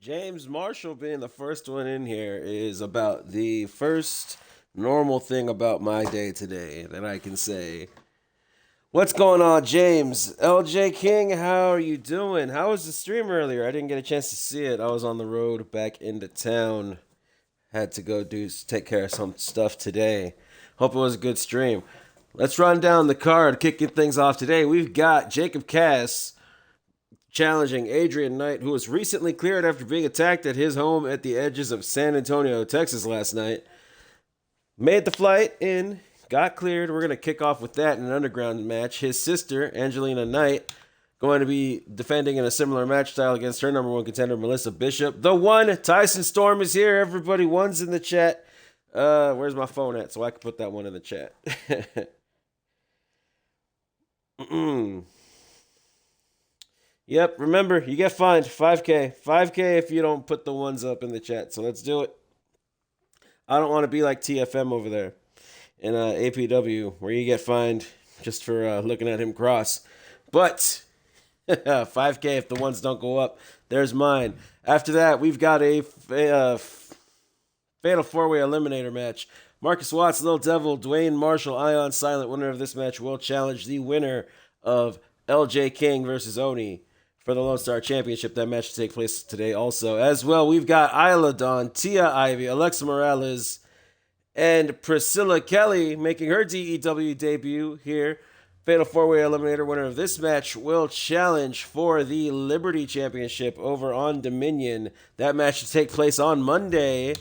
James Marshall being the first one in here is about the first normal thing about my day today that I can say. What's going on, James? LJ King, how are you doing? How was the stream earlier? I didn't get a chance to see it. I was on the road back into town. Had to go take care of some stuff today. Hope it was a good stream. Let's run down the card, kicking things off today. We've got Jacob Cass challenging Adrian Knight, who was recently cleared after being attacked at his home at the edges of San Antonio, Texas last night. Made the flight in, got cleared. We're going to kick off with that in an underground match. His sister, Angelina Knight, going to be defending in a similar match style against her number one contender, Melissa Bishop. The one, Tyson Storm, is here. Everybody, one's in the chat. Where's my phone at so I can put that one in the chat? Yep, remember, you get fined. 5K. 5K if you don't put the ones up in the chat. So let's do it. I don't want to be like TFM over there in APW where you get fined just for looking at him cross. But 5K if the ones don't go up. There's mine. After that, we've got a fatal four-way eliminator match. Marcus Watts, Little Devil, Dwayne Marshall, Ion Silent, winner of this match, will challenge the winner of LJ King versus Oni for the Lone Star Championship. That match will take place today also. As well, we've got Isla Dawn, Tia Ivy, Alexa Morales, and Priscilla Kelly making her DEW debut here. Fatal four-way eliminator winner of this match will challenge for the Liberty Championship over on Dominion. That match will take place on Monday.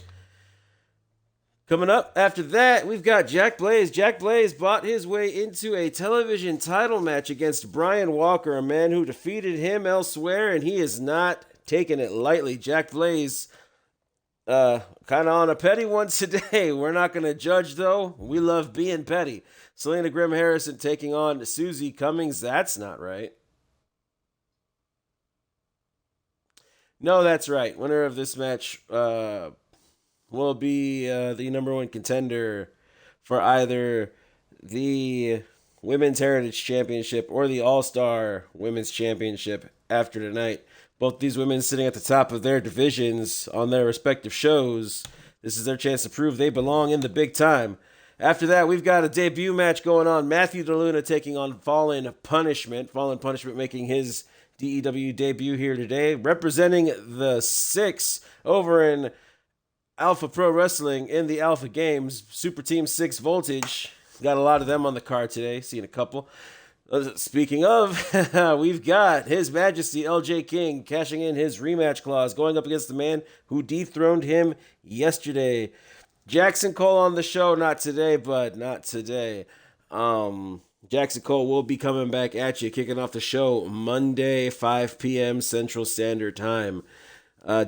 Coming up after that, we've got Jack Blaze. Jack Blaze bought his way into a television title match against Brian Walker, a man who defeated him elsewhere, and he is not taking it lightly. Jack Blaze, kind of on a petty one today. We're not going to judge, though. We love being petty. Selena Grimm Harrison taking on Susie Cummings. That's not right. No, that's right. Winner of this match, will be the number one contender for either the Women's Heritage Championship or the All-Star Women's Championship after tonight. Both these women sitting at the top of their divisions on their respective shows. This is their chance to prove they belong in the big time. After that, we've got a debut match going on. Matthew DeLuna taking on Fallen Punishment. Fallen Punishment making his DEW debut here today. Representing the 6 over in Alpha Pro Wrestling in the Alpha Games, Super Team 6 Voltage. Got a lot of them on the card today. Seen a couple. Speaking of, we've got His Majesty LJ King cashing in his rematch clause, going up against the man who dethroned him yesterday. Jackson Cole on the show, not today, but not today. Jackson Cole will be coming back at you, kicking off the show Monday, 5 p.m. Central Standard Time.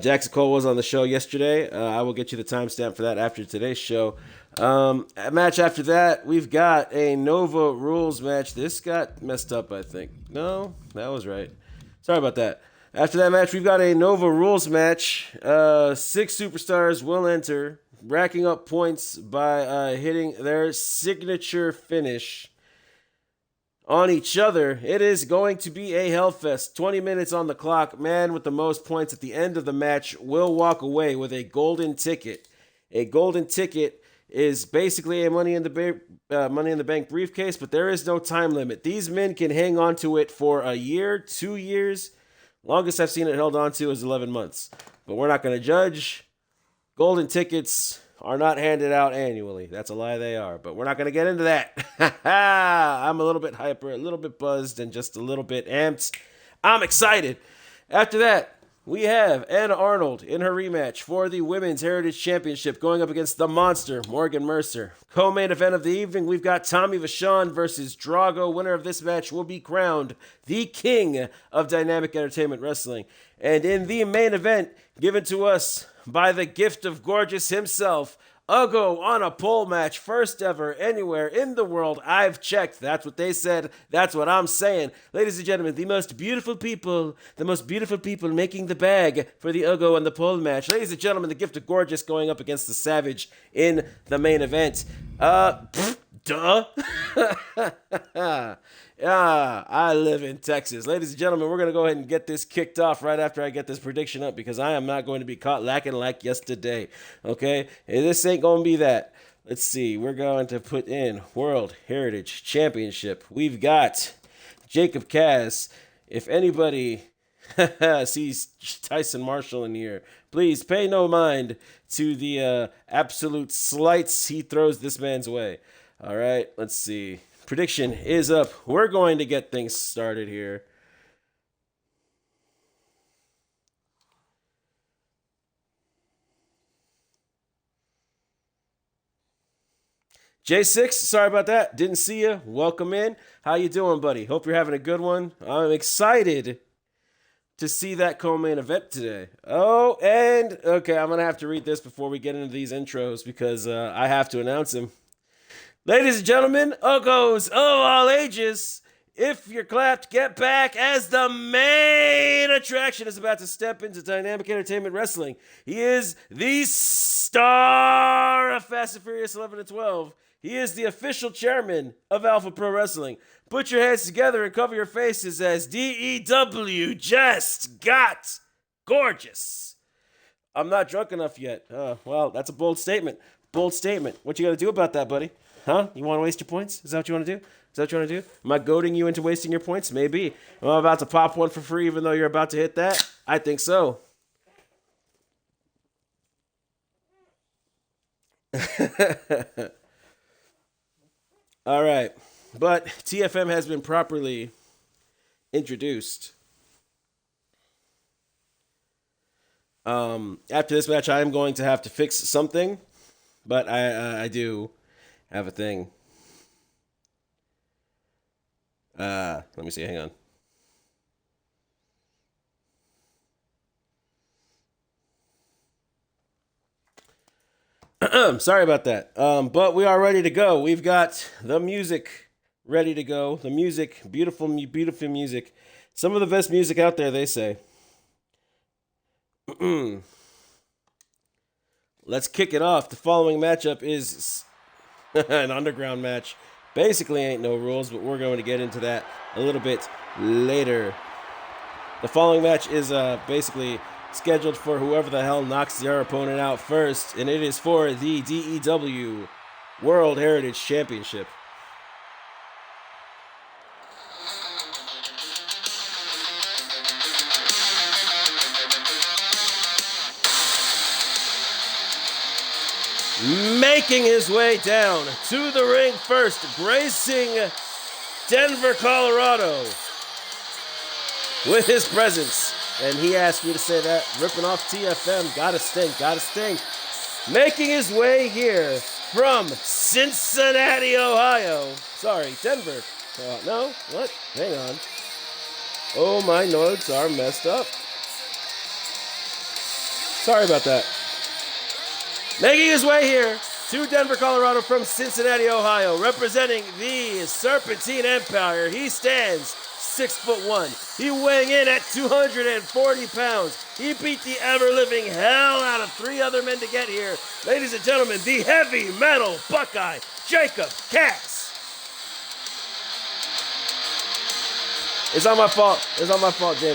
Jackson Cole was on the show yesterday. I will get you the timestamp for that after today's show. A match after that, we've got a Nova Rules match. This got messed up, I think. No, that was right. Sorry about that. After that match, we've got a Nova Rules match. 6 superstars will enter, racking up points by hitting their signature finish on each other. It is going to be a hellfest. 20 minutes on the clock. Man with the most points at the end of the match will walk away with a golden ticket. A golden ticket is basically a Money in the Bank briefcase, but there is no time limit. These men can hang on to it for a year, 2 years. Longest I've seen it held on to is 11 months. But we're not going to judge. Golden tickets are not handed out annually. That's a lie, they are. But we're not going to get into that. I'm a little bit hyper, a little bit buzzed, and just a little bit amped. I'm excited. After that, we have Anna Arnold in her rematch for the Women's Heritage Championship going up against the monster, Morgan Mercer. Co-main event of the evening, we've got Tommy Vachon versus Drago. Winner of this match will be crowned the king of Dynamic Entertainment Wrestling. And in the main event, given to us by the gift of gorgeous himself, Ugo on a pole match, first ever anywhere in the world. I've checked. That's what they said. That's what I'm saying. Ladies and gentlemen, the most beautiful people making the bag for the Ugo on the pole match. Ladies and gentlemen, the gift of gorgeous going up against the Savage in the main event. Duh. Yeah, I live in Texas. Ladies and gentlemen, we're going to go ahead and get this kicked off right after I get this prediction up because I am not going to be caught lacking like yesterday. Okay? And this ain't going to be that. Let's see. We're going to put in World Heritage Championship. We've got Jacob Cass. If anybody sees Tyson Marshall in here, please pay no mind to the absolute slights he throws this man's way. All right, let's see. Prediction is up. We're going to get things started here. J6, sorry about that. Didn't see you. Welcome in. How you doing, buddy? Hope you're having a good one. I'm excited to see that co-main event today. Oh, and okay, I'm gonna have to read this before we get into these intros because I have to announce him. Ladies and gentlemen, Uggos of all ages, if you're clapped, get back as the main attraction is about to step into Dynamic Entertainment Wrestling. He is the star of Fast and Furious 11 and 12. He is the official chairman of Alpha Pro Wrestling. Put your hands together and cover your faces as DEW just got gorgeous. I'm not drunk enough yet. Well, that's a bold statement. Bold statement. What you got to do about that, buddy? Huh? You want to waste your points? Is that what you want to do? Is that what you want to do? Am I goading you into wasting your points? Maybe. Am I about to pop one for free even though you're about to hit that? I think so. All right. But TFM has been properly introduced. After this match, I am going to have to fix something, but I do have a thing. Let me see. Hang on. Sorry about that. But we are ready to go. We've got the music ready to go. The music, beautiful, beautiful music. Some of the best music out there, they say. Let's kick it off. The following matchup is an underground match. Basically ain't no rules, but we're going to get into that a little bit later. The following match is basically scheduled for whoever the hell knocks their opponent out first, and it is for the DEW World Heritage Championship. Making his way down to the ring first, gracing Denver, Colorado with his presence. And he asked me to say that, ripping off TFM. Gotta sting. Making his way here from Cincinnati, Ohio. Sorry, Denver. No? What? Hang on. Oh, my notes are messed up. Sorry about that. Making his way here to Denver, Colorado from Cincinnati, Ohio, representing the Serpentine Empire. He stands 6'1". He weighing in at 240 pounds. He beat the ever-living hell out of 3 other men to get here. Ladies and gentlemen, the heavy metal Buckeye, Jacob Cass. It's not my fault, James.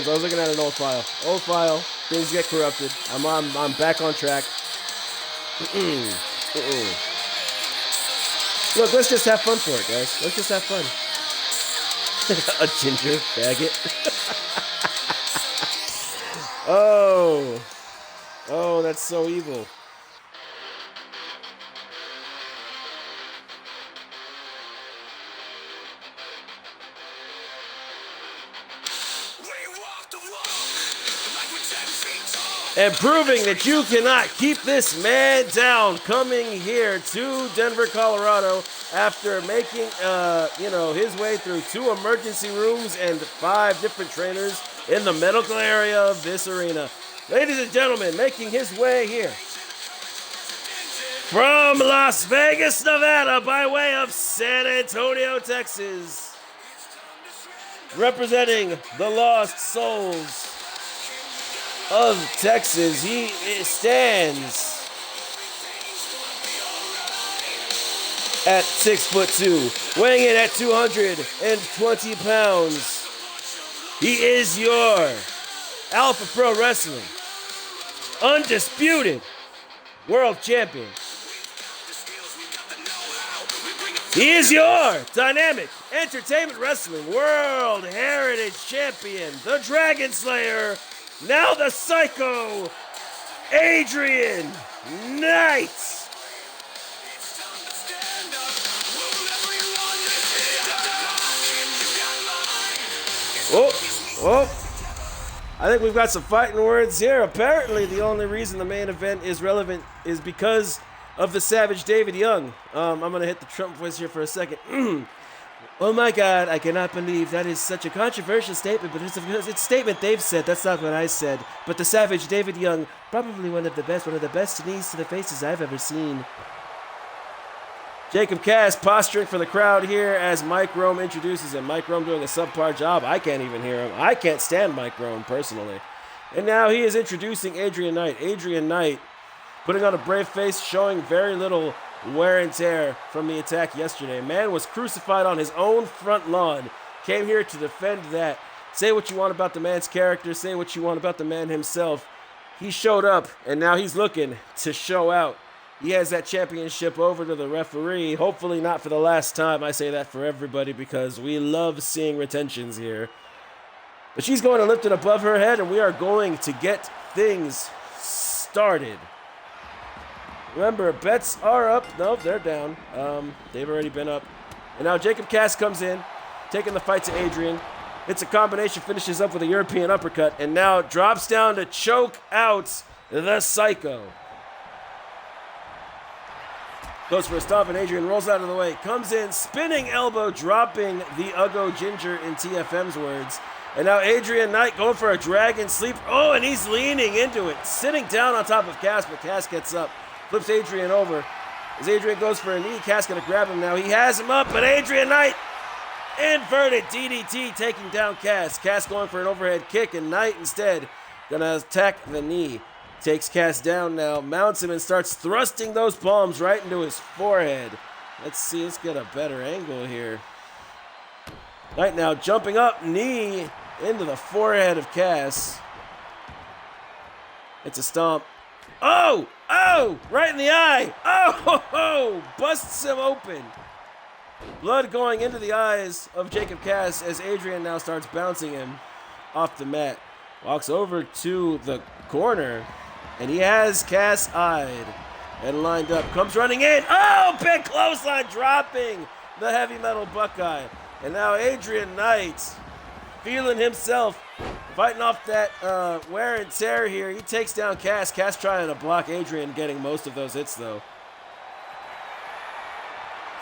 I was looking at an old file. Things get corrupted. I'm back on track. Look, let's just have fun for it, guys. Let's just have fun. A ginger faggot. Oh, that's so evil. And proving that you cannot keep this man down, coming here to Denver, Colorado, after making, his way through 2 emergency rooms and 5 different trainers in the medical area of this arena. Ladies and gentlemen, making his way here from Las Vegas, Nevada, by way of San Antonio, Texas, representing the Lost Souls of Texas, he stands at 6'2", weighing in at 220 pounds. He is your Alpha Pro Wrestling undisputed world champion. He is your Dynamic Entertainment Wrestling World Heritage Champion, the Dragon Slayer, now the Psycho, Adrian Knight. Oh. I think we've got some fighting words here. Apparently, the only reason the main event is relevant is because of the Savage David Young. I'm going to hit the Trump voice here for a second. Oh my God, I cannot believe that is such a controversial statement, but it's a statement they've said. That's not what I said. But the Savage David Young, probably one of the best knees to the faces I've ever seen. Jacob Cass posturing for the crowd here as Mike Rome introduces him. Mike Rome doing a subpar job. I can't even hear him. I can't stand Mike Rome personally. And now he is introducing Adrian Knight. Adrian Knight putting on a brave face, showing very little wear and tear from the attack yesterday. Man was crucified on his own front lawn. Came here to defend that. Say what you want about the man's character. Say what you want about the man himself. He showed up, and now he's looking to show out. He has that championship over to the referee. Hopefully not for the last time. I say that for everybody because we love seeing retentions here. But she's going to lift it above her head, and we are going to get things started. Remember, bets are up. No, they're down. They've already been up. And now Jacob Cass comes in, taking the fight to Adrian. It's a combination, finishes up with a European uppercut, and now drops down to choke out the Psycho. Goes for a stomp, and Adrian rolls out of the way. Comes in, spinning elbow, dropping the Uggo Ginger in TFM's words. And now Adrian Knight going for a dragon sleep. Oh, and he's leaning into it. Sitting down on top of Cass, but Cass gets up. Flips Adrian over. As Adrian goes for a knee, Cass going to grab him now. He has him up, but Adrian Knight, inverted DDT, taking down Cass. Cass going for an overhead kick, and Knight instead going to attack the knee. Takes Cass down now, mounts him, and starts thrusting those palms right into his forehead. Let's see, let's get a better angle here. Knight now jumping up, knee into the forehead of Cass. It's a stomp. Oh, right in the eye. Oh, busts him open. Blood going into the eyes of Jacob Cass as Adrian now starts bouncing him off the mat. Walks over to the corner. And he has Cass eyed and lined up. Comes running in. Oh, big clothesline, dropping the heavy metal Buckeye. And now Adrian Knight, feeling himself, fighting off that wear and tear here. He takes down Cass. Cass trying to block Adrian, getting most of those hits, though.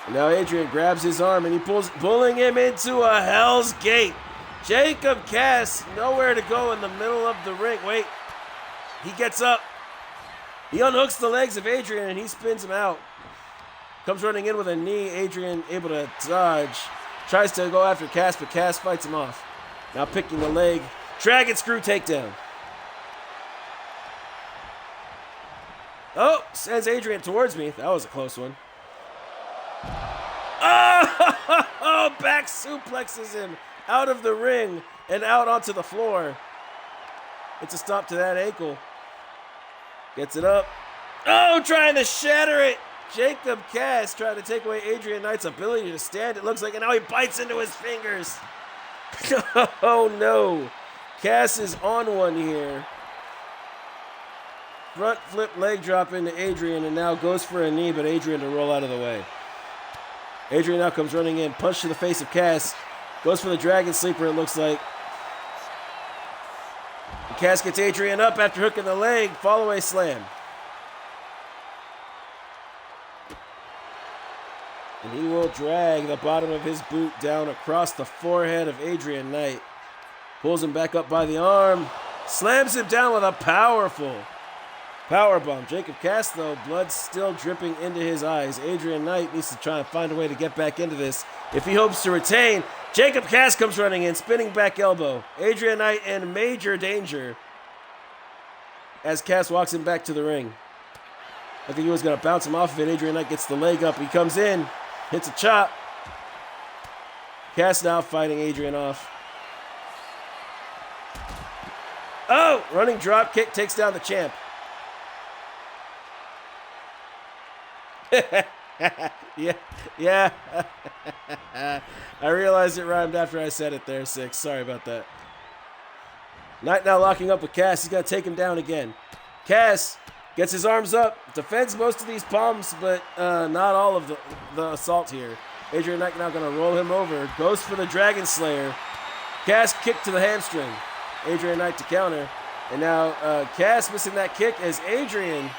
And now Adrian grabs his arm, and he pulling him into a Hell's Gate. Jacob Cass, nowhere to go in the middle of the ring. Wait. He gets up. He unhooks the legs of Adrian, and he spins him out. Comes running in with a knee. Adrian able to dodge. Tries to go after Cass, but Cass fights him off. Now picking the leg. Dragon screw takedown. Oh, sends Adrian towards me. That was a close one. Oh, back suplexes him out of the ring and out onto the floor. It's a stomp to that ankle. Gets it up. Oh, trying to shatter it. Jacob Cass trying to take away Adrian Knight's ability to stand, it looks like, and now he bites into his fingers. Oh, no. Cass is on one here. Front flip leg drop into Adrian, and now goes for a knee, but Adrian to roll out of the way. Adrian now comes running in. Punch to the face of Cass. Goes for the dragon sleeper, it looks like. Cass gets Adrian up after hooking the leg. Fall-away slam. And he will drag the bottom of his boot down across the forehead of Adrian Knight. Pulls him back up by the arm. Slams him down with a powerful powerbomb. Jacob Cass, though, blood still dripping into his eyes. Adrian Knight needs to try and find a way to get back into this if he hopes to retain. Jacob Cass comes running in, spinning back elbow. Adrian Knight in major danger as Cass walks him back to the ring. I think he was going to bounce him off of it. Adrian Knight gets the leg up. He comes in. Hits a chop. Cass now fighting Adrian off. Oh! Running drop kick takes down the champ. yeah. I realized it rhymed after I said it there, 6. Sorry about that. Knight now locking up with Cass. He's got to take him down again. Cass gets his arms up, defends most of these palms, but not all of the assault here. Adrian Knight now going to roll him over. Goes for the Dragon Slayer. Cass kick to the hamstring. Adrian Knight to counter. And now Cass missing that kick as Adrian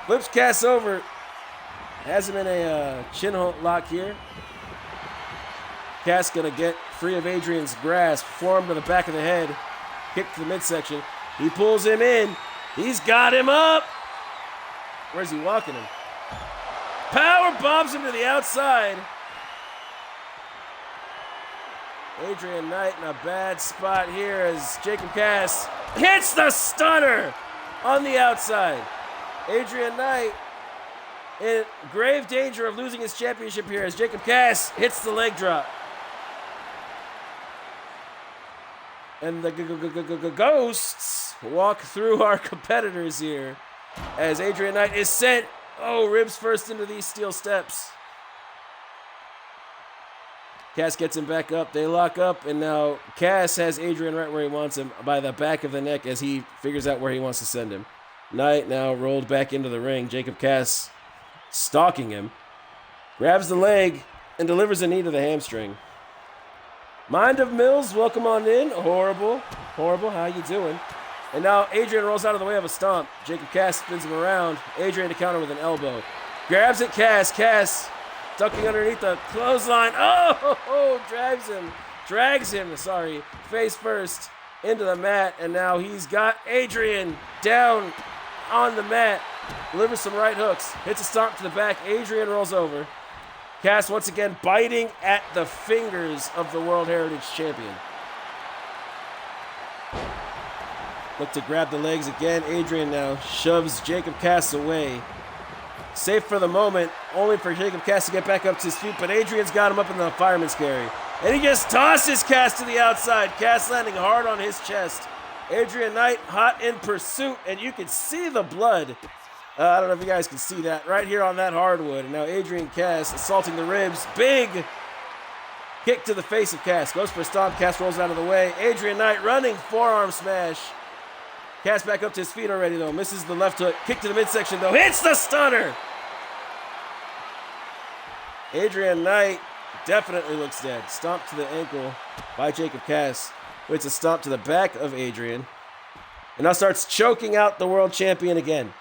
flips Cass over. Has him in a chin lock here. Cass going to get free of Adrian's grasp. Forearm to the back of the head. Kick to the midsection. He pulls him in. He's got him up. Where's he walking him? Power bombs him to the outside. Adrian Knight in a bad spot here as Jacob Cass hits the stunner on the outside. Adrian Knight in grave danger of losing his championship here as Jacob Cass hits the leg drop. And the ghosts walk through our competitors here as Adrian Knight is sent, ribs first into these steel steps. Cass gets him back up. They lock up, and now Cass has Adrian right where he wants him by the back of the neck as he figures out where he wants to send him. Knight now rolled back into the ring. Jacob Cass stalking him. Grabs the leg and delivers a knee to the hamstring. Mind of Mills, welcome on in. Horrible. How you doing? And now Adrian rolls out of the way of a stomp. Jacob Cass spins him around. Adrian to counter with an elbow. Grabs at Cass. Cass ducking underneath the clothesline. Drags him, face first into the mat. And now he's got Adrian down on the mat. Delivers some right hooks. Hits a stomp to the back. Adrian rolls over. Cass once again biting at the fingers of the World Heritage Champion. Look to grab the legs again. Adrian now shoves Jacob Cass away. Safe for the moment, only for Jacob Cass to get back up to his feet, but Adrian's got him up in the fireman's carry. And he just tosses Cass to the outside. Cass landing hard on his chest. Adrian Knight hot in pursuit, and you can see the blood. I don't know if you guys can see that right here on that hardwood. And now Adrian Cass assaulting the ribs. Big kick to the face of Cass. Goes for a stomp. Cass rolls out of the way. Adrian Knight running forearm smash. Cass back up to his feet already, though. Misses the left hook. Kick to the midsection, though. Hits the stunner. Adrian Knight definitely looks dead. Stomp to the ankle by Jacob Cass. It's a stomp to the back of Adrian. And now starts choking out the world champion again.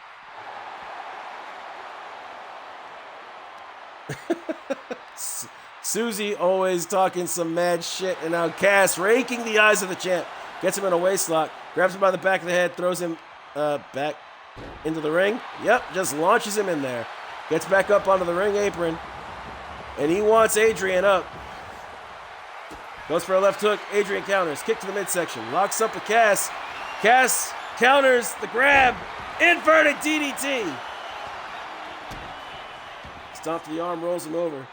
Susie always talking some mad shit, and now Cass raking the eyes of the champ. Gets him in a waistlock, grabs him by the back of the head, throws him back into the ring. Yep, just launches him in there. Gets back up onto the ring apron, and he wants Adrian up. Goes for a left hook. Adrian counters. Kick to the midsection. Locks up with Cass. Cass counters the grab. Inverted DDT. Stomp to the arm, rolls him over.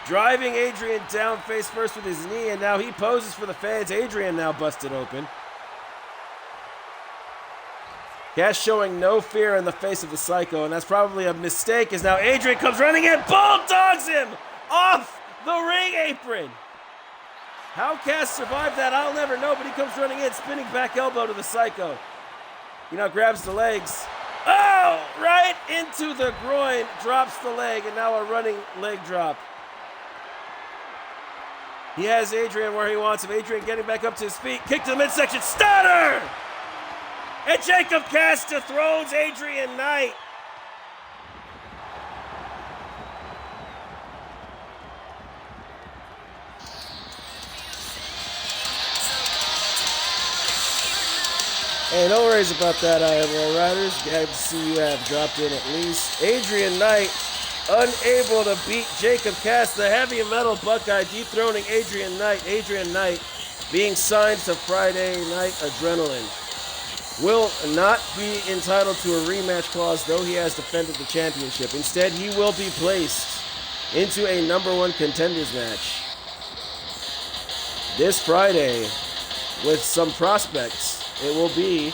Driving Adrian down face first with his knee, and now he poses for the fans. Adrian now busted open. Cass showing no fear in the face of the Psycho, and that's probably a mistake, as now Adrian comes running in, bulldogs him off the ring apron. How Cass survived that, I'll never know, but he comes running in, spinning back elbow to the Psycho. He now grabs the legs. Oh, right into the groin, drops the leg, and now a running leg drop. He has Adrian where he wants him. Adrian getting back up to his feet. Kick to the midsection. Stunner! And Jacob Cass dethrones Adrian Knight. Hey, no worries about that, IMO Riders. Glad to see you have dropped in at least. Adrian Knight unable to beat Jacob Cass, the heavy metal Buckeye, dethroning Adrian Knight. Adrian Knight being signed to Friday Night Adrenaline. will not be entitled to a rematch clause, though he has defended the championship. Instead, he will be placed into a number one contenders match this Friday with some prospects. It will be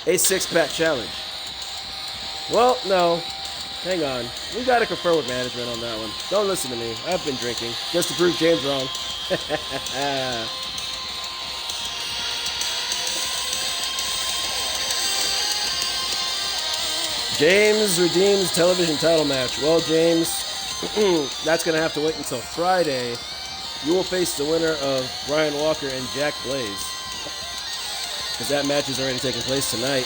a six-pack challenge. Well, no. Hang on. We got to confer with management on that one. Don't listen to me. I've been drinking just to prove James wrong. James redeems television title match. Well, James, that's going to have to wait until Friday. You will face the winner of Brian Walker and Jack Blaze, because that match is already taking place tonight.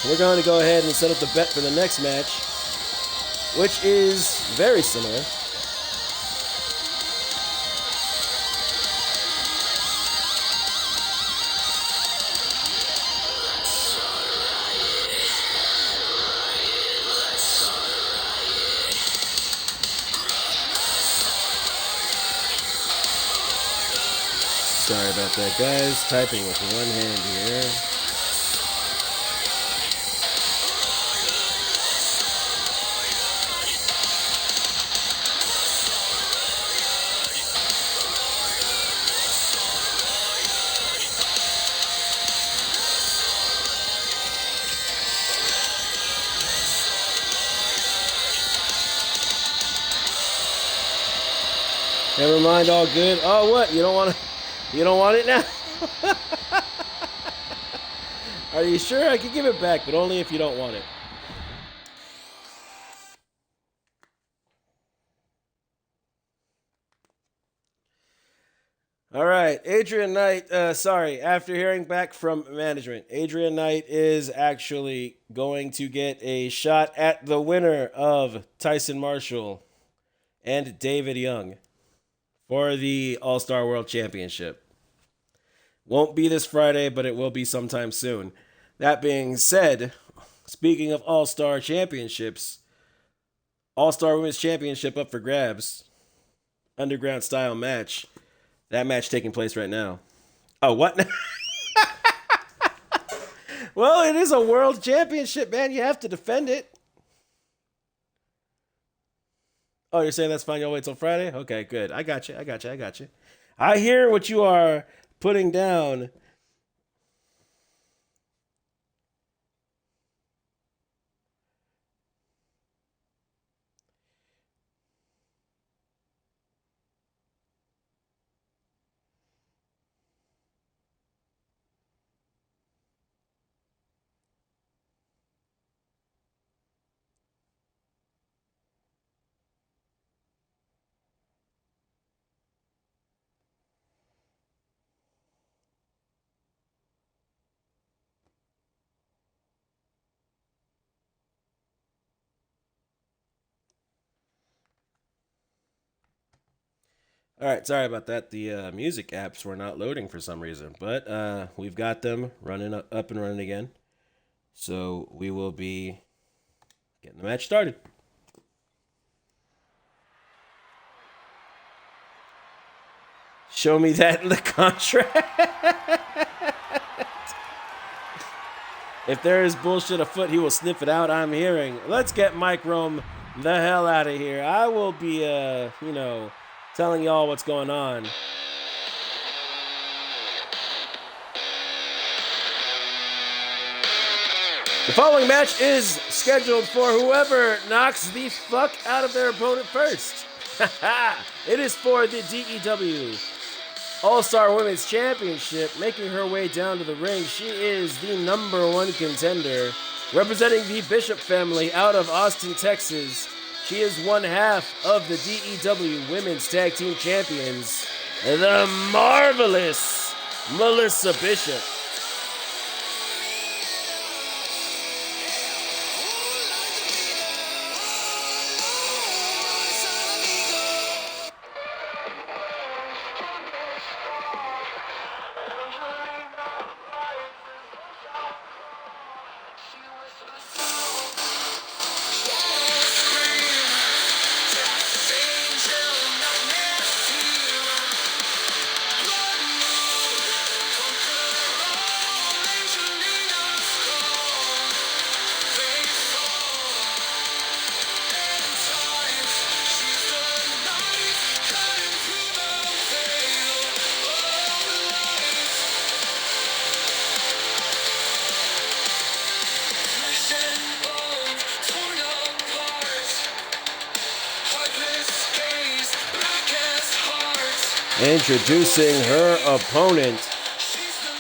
We're going to go ahead and set up the bet for the next match, which is very similar. Sorry about that, guys. Typing with one hand here. Never mind, all good. Oh, what? You don't want to? You don't want it now? Are you sure? I can give it back, but only if you don't want it. All right, Adrian Knight. After hearing back from management, Adrian Knight is actually going to get a shot at the winner of Tyson Marshall and David Young for the All-Star World Championship. Won't be this Friday, but it will be sometime soon. That being said, speaking of All-Star Championships, All-Star Women's Championship up for grabs. Underground style match. That match taking place right now. Oh, what? Well, it is a world championship, man. You have to defend it. Oh, you're saying that's fine. You'll wait till Friday? Okay, good. I got you. I hear what you are putting down. All right, sorry about that. The music apps were not loading for some reason, but we've got them running up and running again. So we will be getting the match started. Show me that in the contract. If there is bullshit afoot, he will sniff it out. I'm hearing. Let's get Mike Rome the hell out of here. I will be, telling y'all what's going on. The following match is scheduled for whoever knocks the fuck out of their opponent first. It is for the DEW All-Star Women's Championship. Making her way down to the ring, she is the number one contender, representing the Bishop family out of Austin, Texas. She is one half of the DEW Women's Tag Team Champions, the marvelous Melissa Bishop. Introducing her opponent,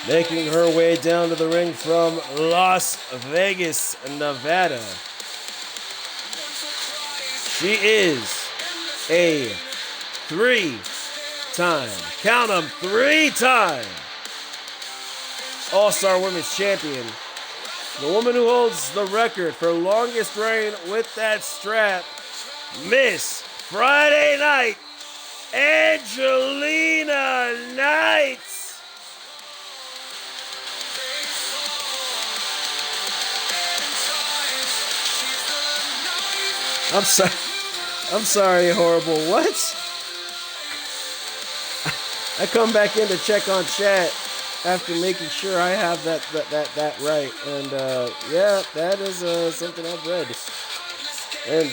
making her way down to the ring from Las Vegas, Nevada. She is a three-time, count them, three-time All-Star Women's Champion. The woman who holds the record for longest reign with that strap, Miss Friday Night, Angelina Knights. I'm sorry, horrible. What? I come back in to check on chat after making sure I have that right, and yeah, that is something I've read. And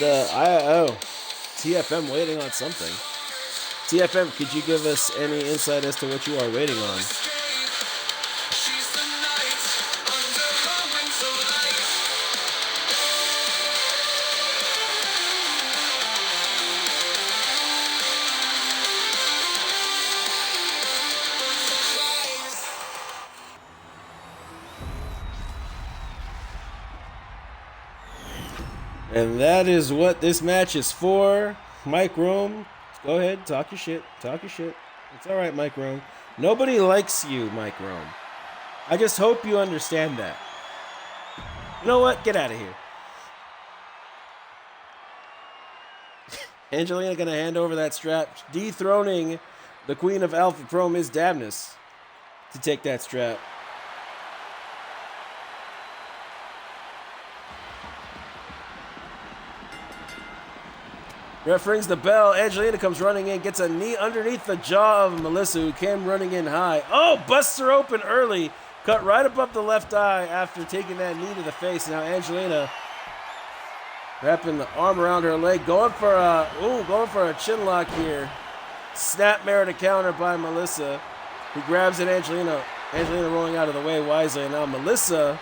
TFM waiting on something. TFM, could you give us any insight as to what you are waiting on? And that is what this match is for. Mike Rome, go ahead, talk your shit. It's all right, Mike Rome. Nobody likes you, Mike Rome. I just hope you understand that. You know what? Get out of here. Angelina gonna hand over that strap, dethroning the Queen of Alpha Pro, Ms. Dabness, to take that strap. Ref rings the bell. Angelina comes running in, gets a knee underneath the jaw of Melissa, who came running in high. Oh, busts her open early. Cut right above the left eye after taking that knee to the face. Now Angelina wrapping the arm around her leg, going for a chin lock here. Snapmare to counter by Melissa, who grabs at Angelina. Angelina rolling out of the way wisely. And now Melissa,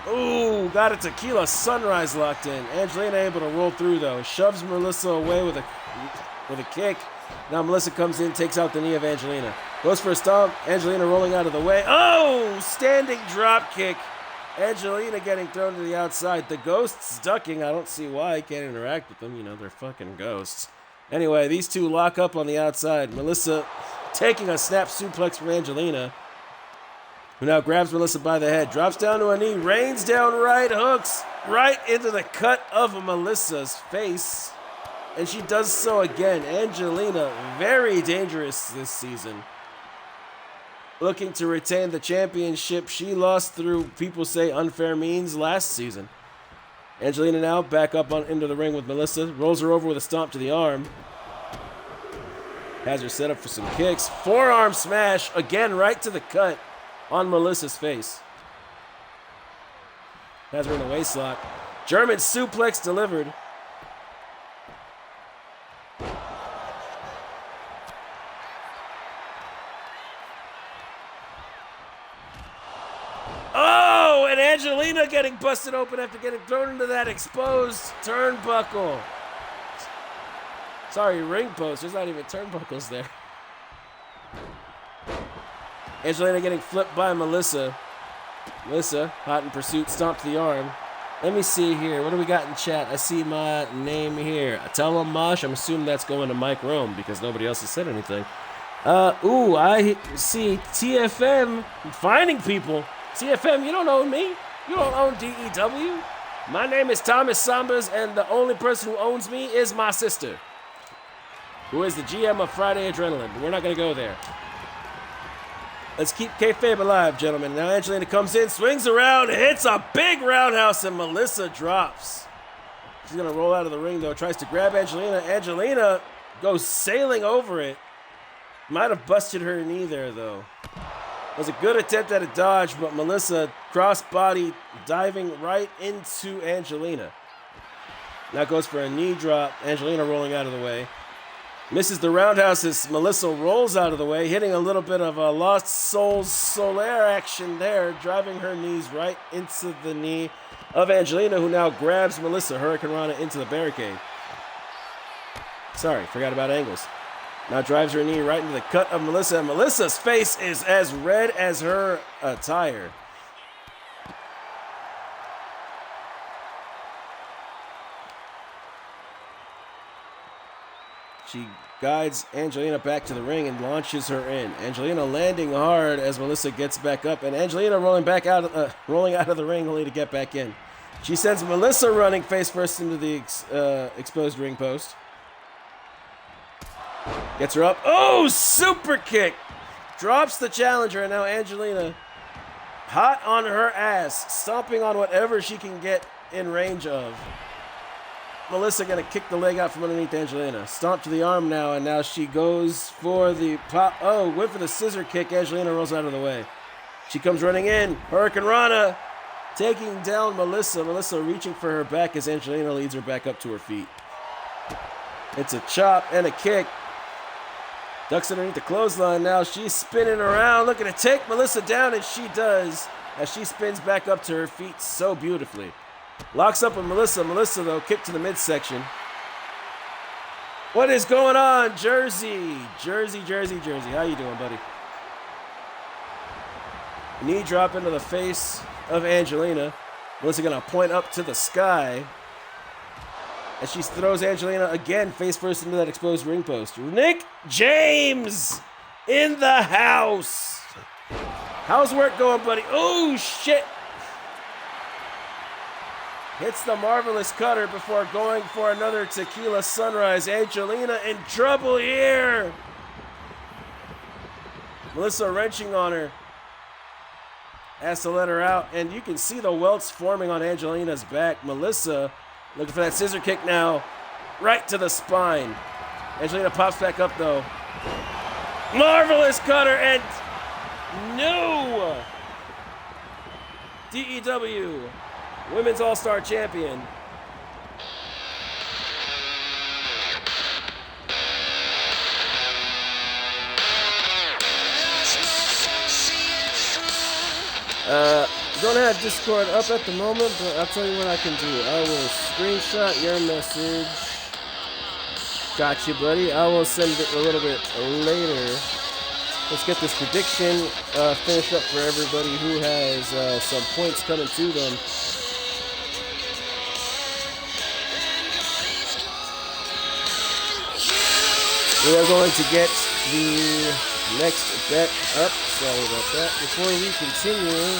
ooh, got a tequila sunrise locked in. Angelina able to roll through though. Shoves Melissa away with a kick. Now Melissa comes in, takes out the knee of Angelina. Goes for a stomp. Angelina rolling out of the way. Oh, standing drop kick. Angelina getting thrown to the outside. The Ghosts ducking. I don't see why. I can't interact with them. You know, they're fucking ghosts. Anyway, these two lock up on the outside. Melissa taking a snap suplex from Angelina, who now grabs Melissa by the head, drops down to a knee, rains down right hooks right into the cut of Melissa's face. And she does so again. Angelina, very dangerous this season, looking to retain the championship she lost through, people say, unfair means last season. Angelina now back up into the ring with Melissa, rolls her over with a stomp to the arm. Has her set up for some kicks. Forearm smash, again right to the cut on Melissa's face. Has her in the waistlock. German suplex delivered. Oh, and Angelina getting busted open after getting thrown into that exposed turnbuckle. Sorry, ring post. There's not even turnbuckles there. Angelina getting flipped by Melissa. Melissa, hot in pursuit, stomp to the arm. Let me see here. What do we got in chat? I see my name here. Tell him Mosh. I'm assuming that's going to Mike Rome because nobody else has said anything. I see TFM finding people. TFM, you don't own me. You don't own DEW. My name is Thomas Sambas, and the only person who owns me is my sister, who is the GM of Friday Adrenaline. But we're not going to go there. Let's keep kayfabe alive, gentlemen. Now Angelina comes in, swings around, hits a big roundhouse, and Melissa drops. She's going to roll out of the ring, though. Tries to grab Angelina. Angelina goes sailing over it. Might have busted her knee there, though. It was a good attempt at a dodge, but Melissa cross-body diving right into Angelina. Now goes for a knee drop. Angelina rolling out of the way. Misses the roundhouse as Melissa rolls out of the way, hitting a little bit of a Lost Souls Solaire action there, driving her knees right into the knee of Angelina, who now grabs Melissa, Hurricane Rana into the barricade. Sorry, forgot about angles. Now drives her knee right into the cut of Melissa. Melissa's face is as red as her attire. She guides Angelina back to the ring and launches her in. Angelina landing hard as Melissa gets back up, and Angelina rolling out of the ring only to get back in. She sends Melissa running face first into the exposed ring post. Gets her up. Oh, super kick! Drops the challenger, and now Angelina hot on her ass, stomping on whatever she can get in range of. Melissa gonna kick the leg out from underneath Angelina. Stomp to the arm now, and now she goes for the pop. Oh, went for the scissor kick. Angelina rolls out of the way. She comes running in. Hurricane Rana taking down Melissa. Melissa reaching for her back as Angelina leads her back up to her feet. It's a chop and a kick. Ducks underneath the clothesline now. She's spinning around, looking to take Melissa down, and she does as she spins back up to her feet so beautifully. Locks up with Melissa. Melissa, though, kick to the midsection. What is going on, Jersey? Jersey. How you doing, buddy? Knee drop into the face of Angelina. Melissa gonna point up to the sky as she throws Angelina again face first into that exposed ring post. Nick James in the house. How's work going, buddy? Oh, shit. Hits the marvelous cutter before going for another tequila sunrise. Angelina in trouble here. Melissa wrenching on her. Has to let her out. And you can see the welts forming on Angelina's back. Melissa looking for that scissor kick now. Right to the spine. Angelina pops back up though. Marvelous cutter and no! DEW. Women's All-Star Champion. Don't have Discord up at the moment, but I'll tell you what I can do. I will screenshot your message. Gotcha, buddy. I will send it a little bit later. Let's get this prediction finished up for everybody who has some points coming to them. We are going to get the next bet up. Sorry about that. Before we continue,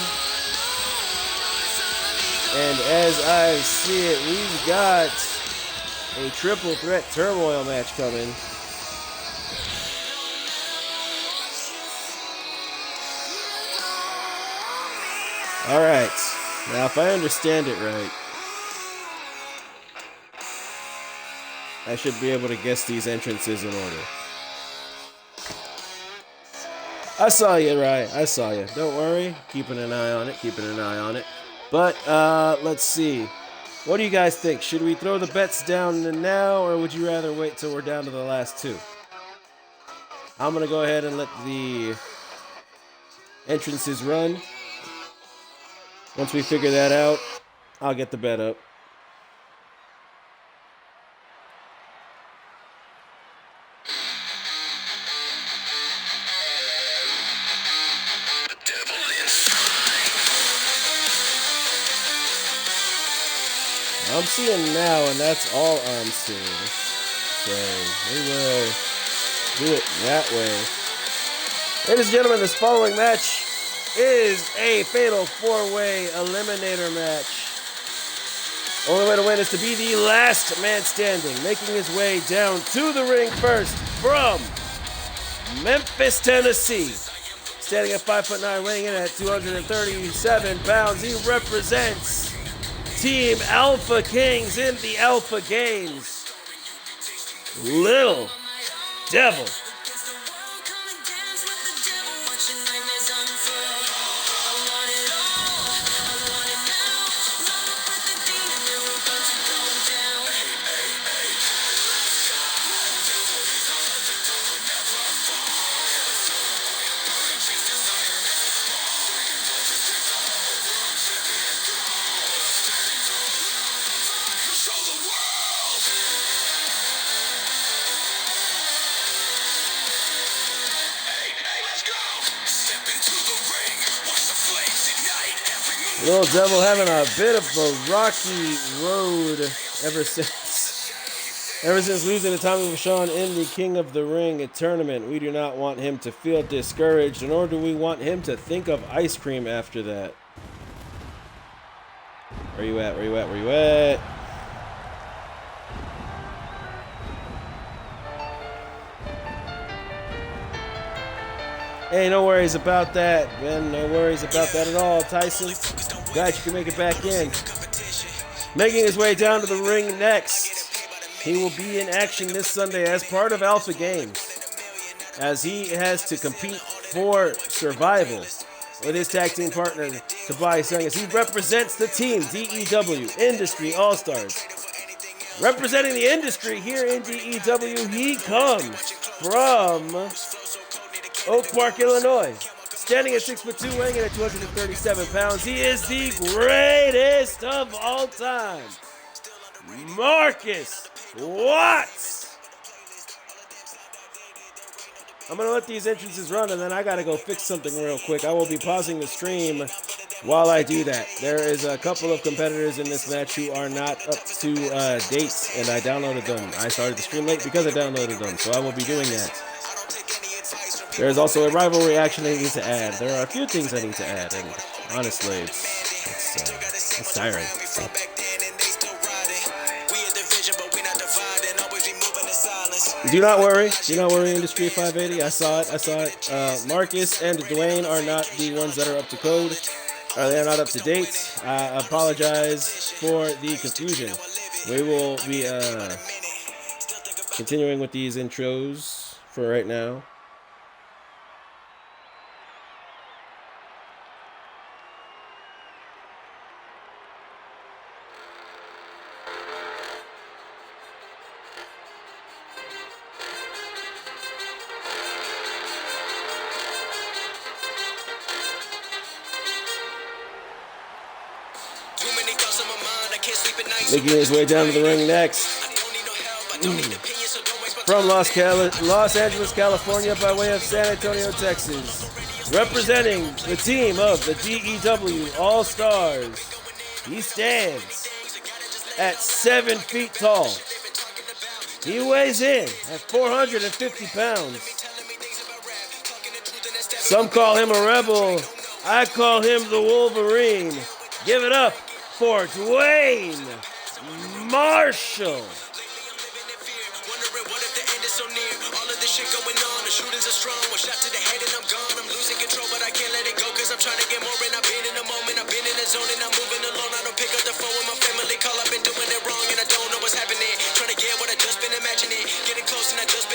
and as I see it, we've got a triple threat turmoil match coming. All right. Now, if I understand it right, I should be able to guess these entrances in order. I saw you, Rye. I saw you. Don't worry. Keeping an eye on it. But let's see. What do you guys think? Should we throw the bets down now, or would you rather wait till we're down to the last two? I'm going to go ahead and let the entrances run. Once we figure that out, I'll get the bet up. I'm seeing now, and that's all I'm seeing. So we will do it that way. Ladies and gentlemen, this following match is a fatal four-way eliminator match. Only way to win is to be the last man standing, making his way down to the ring first from Memphis, Tennessee. Standing at 5'9", weighing in at 237 pounds, he represents Team Alpha Kings in the Alpha Games. Little Devil. Little Devil having a bit of a rocky road ever since. Ever since losing to Tommy Vachon in the King of the Ring tournament. We do not want him to feel discouraged, nor do we want him to think of ice cream after that. Where you at? Where you at? Where you at? Hey, no worries about that, man. No worries about that at all, Tyson. Glad you can make it back in. Making his way down to the ring next. He will be in action this Sunday as part of Alpha Games, as he has to compete for survival with his tag team partner, Tobias Young, as he represents the team, DEW, Industry All-Stars. Representing the industry here in DEW, he comes from Oak Park, Illinois. Standing at 6'2", weighing in at 237 pounds, he is the greatest of all time, Marcus Watts. I'm going to let these entrances run, and then I got to go fix something real quick. I will be pausing the stream while I do that. There is a couple of competitors in this match who are not up to dates, and I downloaded them. I started the stream late because I downloaded them, so I will be doing that. There is also a rivalry action I need to add. There are a few things I need to add, and honestly, it's tiring. Do not worry, Industry 580. I saw it. Marcus and Dwayne are not the ones that are up to code. They are not up to date. I apologize for the confusion. We will be continuing with these intros for right now. Making his way down to the ring next. From Los Angeles, California, by way of San Antonio, Texas. Representing the team of the DEW All-Stars. He stands at 7 feet tall. He weighs in at 450 pounds. Some call him a rebel. I call him the Wolverine. Give it up for Dwayne Marshall.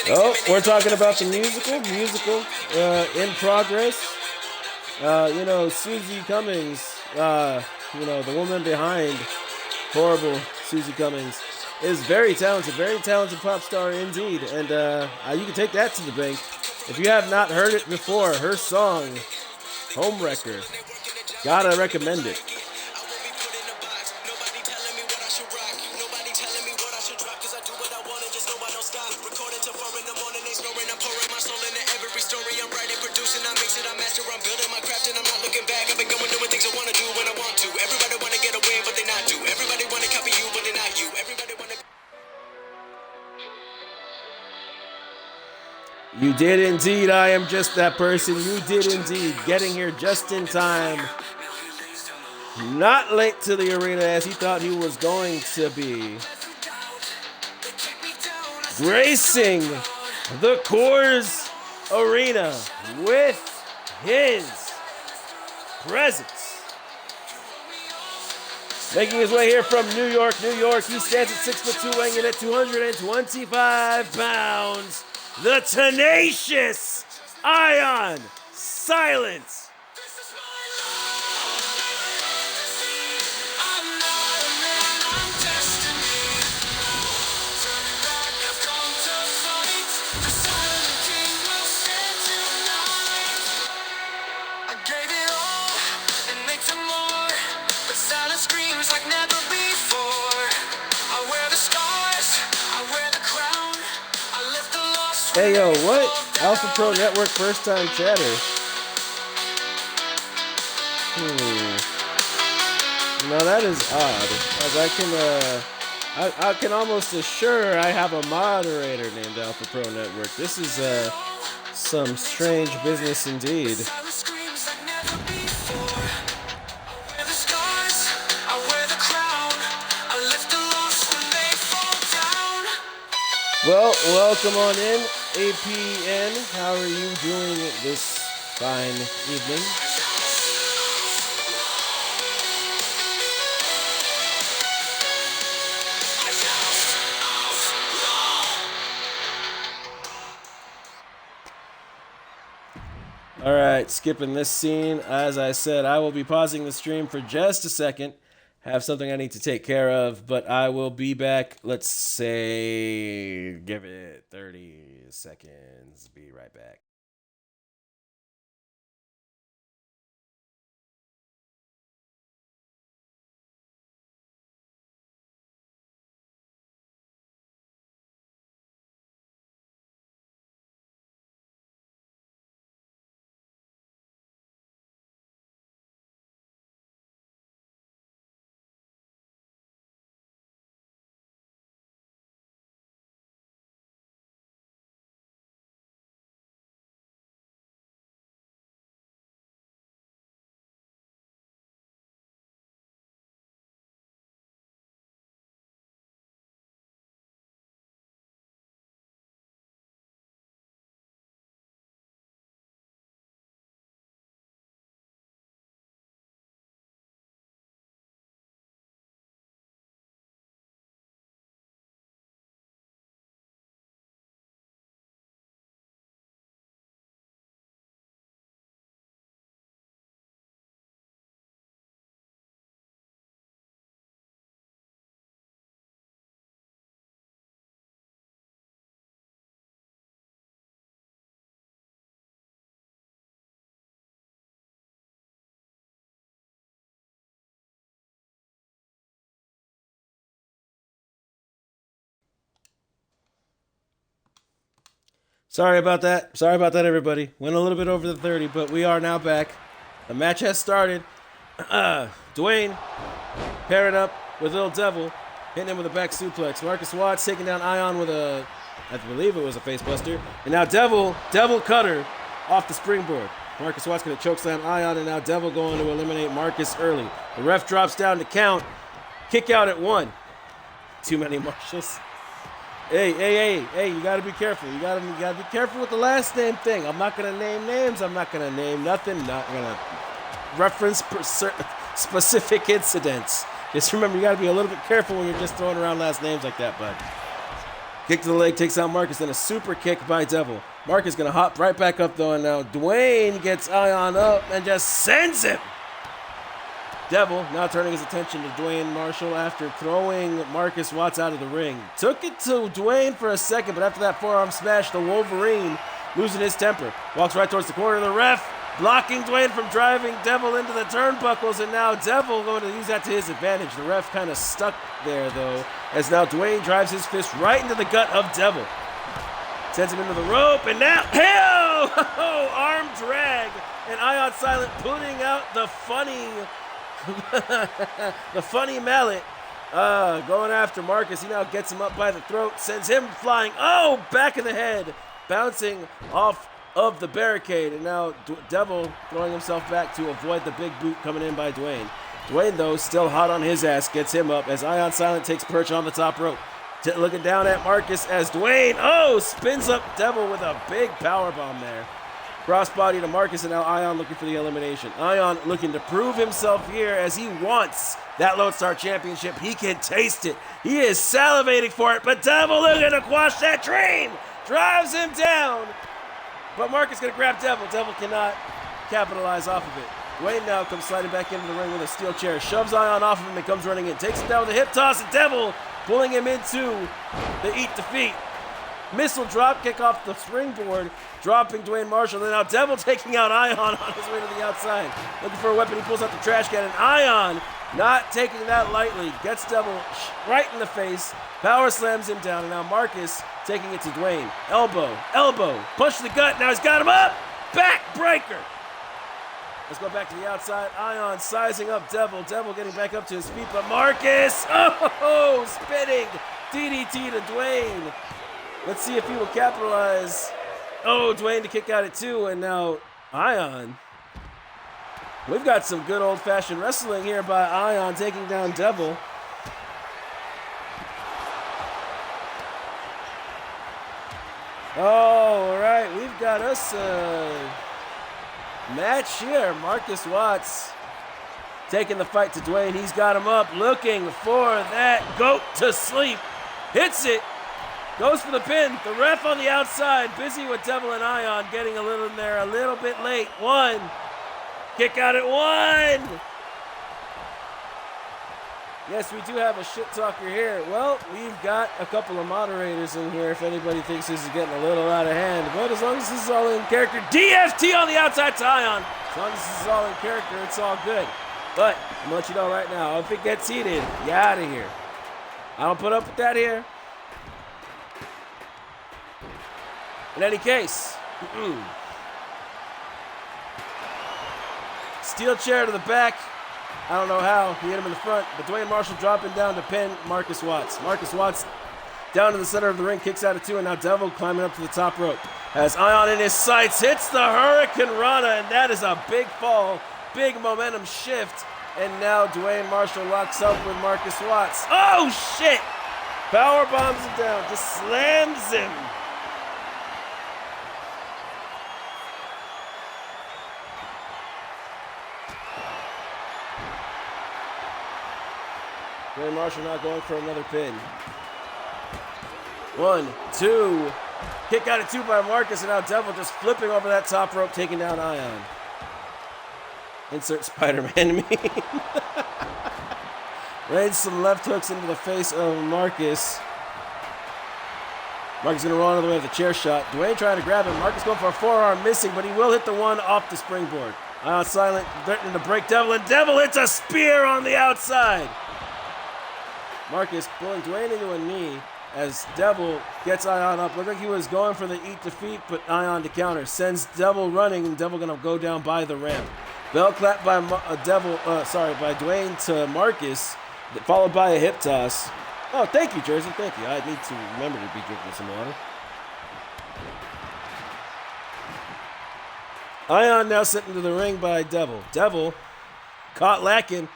Oh, we're talking about the musical in progress. Susie Cummings, the woman behind horrible Susie Cummings, is very talented pop star indeed. And you can take that to the bank. If you have not heard it before, her song, Homewrecker, gotta recommend it. You did indeed. I am just that person. You did indeed. Getting here just in time. Not late to the arena as he thought he was going to be. Gracing the Coors Arena with his presence. Making his way here from New York, he stands at 6'2", weighing in at 225 pounds. The tenacious Ion Silence. Hey yo, what? Alpha Pro Network first time chatter. Now that is odd, as I can almost assure I have a moderator named Alpha Pro Network. This is some strange business indeed. Well, welcome on in, APN. How are you doing this fine evening? All right, skipping this scene. As I said, I will be pausing the stream for just a second. Have something I need to take care of, but I will be back. Let's say, give it 30 seconds. Be right back. Sorry about that. Sorry about that, everybody. Went a little bit over the 30, but we are now back. The match has started. Dwayne pairing up with Little Devil, hitting him with a back suplex. Marcus Watts taking down Ion with a, I believe it was a facebuster. And now Devil cutter off the springboard. Marcus Watts going to chokeslam Ion, and now Devil going to eliminate Marcus early. The ref drops down to count. Kick out at 1. Too many marshals. Hey, you gotta be careful. You gotta be careful with the last name thing. I'm not gonna name names. I'm not gonna name nothing. Not gonna reference specific incidents. Just remember, you gotta be a little bit careful when you're just throwing around last names like that, bud. Kick to the leg, takes out Marcus, then a super kick by Devil. Marcus gonna hop right back up though, and now Dwayne gets Ion up and just sends him. Devil now turning his attention to Dwayne Marshall after throwing Marcus Watts out of the ring. Took it to Dwayne for a second, but after that forearm smash, the Wolverine losing his temper. Walks right towards the corner of the ref, blocking Dwayne from driving Devil into the turnbuckles, and now Devil going to use that to his advantage. The ref kind of stuck there, though, as now Dwayne drives his fist right into the gut of Devil. Sends him into the rope, and now, hell! Arm drag, and Ion Silent putting out the funny... the funny mallet going after Marcus. He now gets him up by the throat, sends him flying. Oh, back of the head, bouncing off of the barricade. And now Devil throwing himself back to avoid the big boot coming in by Dwayne. Dwayne, though, still hot on his ass, gets him up as Ion Silent takes perch on the top rope. Looking down at Marcus as Dwayne, spins up Devil with a big powerbomb there. Crossbody to Marcus, and now Ion looking for the elimination. Ion looking to prove himself here as he wants that Lone Star Championship. He can taste it. He is salivating for it, but Devil looking to quash that dream. Drives him down. But Marcus going to grab Devil. Devil cannot capitalize off of it. Dwayne now comes sliding back into the ring with a steel chair. Shoves Ion off of him and comes running in. Takes him down with a hip toss, and Devil pulling him into the eat defeat. Missile drop kick off the springboard, dropping Dwayne Marshall. And now Devil taking out Ion on his way to the outside. Looking for a weapon, he pulls out the trash can, and Ion not taking that lightly. Gets Devil right in the face, power slams him down, and now Marcus taking it to Dwayne. Elbow, push the gut, now he's got him up! Backbreaker! Let's go back to the outside. Ion sizing up Devil. Devil getting back up to his feet, but Marcus, oh, spinning DDT to Dwayne. Let's see if he will capitalize. Oh, Dwayne to kick out at 2, and now Ion. We've got some good old-fashioned wrestling here by Ion taking down Devil. Oh, all right, we've got us a match here. Marcus Watts taking the fight to Dwayne. He's got him up, looking for that goat to sleep. Hits it. Goes for the pin. The ref on the outside, busy with Devil and Ion, getting a little in there, a little bit late. 1. Kick out at 1. Yes, we do have a shit talker here. Well, we've got a couple of moderators in here if anybody thinks this is getting a little out of hand. But as long as this is all in character, DFT on the outside to Ion. As long as this is all in character, it's all good. But I'm gonna let you know right now, if it gets heated, you're out of here. I don't put up with that here. In any case, steel chair to the back. I don't know how. He hit him in the front, but Dwayne Marshall dropping down to pin Marcus Watts. Marcus Watts down to the center of the ring, kicks out at 2, and now Devil climbing up to the top rope. As Ion in his sights hits the Hurricane Rana, and that is a big fall, big momentum shift. And now Dwayne Marshall locks up with Marcus Watts. Oh, shit! Power bombs him down, just slams him. Dwayne Marshall now going for another pin. 1, 2. Kick out at 2 by Marcus, and now Devil just flipping over that top rope, taking down Ion. Insert Spider-Man meme. Lands some left hooks into the face of Marcus. Marcus going to roll out of the way of the chair shot. Dwayne trying to grab him. Marcus going for a forearm, missing, but he will hit the 1 off the springboard. Ion silent, threatening to break Devil, and Devil hits a spear on the outside. Marcus pulling Dwayne into a knee as Devil gets Ion up. Looked like he was going for the eat defeat, but Ion to counter. Sends Devil running, and Devil gonna go down by the ramp. Bell clap by by Dwayne to Marcus, followed by a hip toss. Oh, thank you, Jersey. Thank you. I need to remember to be drinking some water. Ion now sent into the ring by Devil. Devil caught lacking.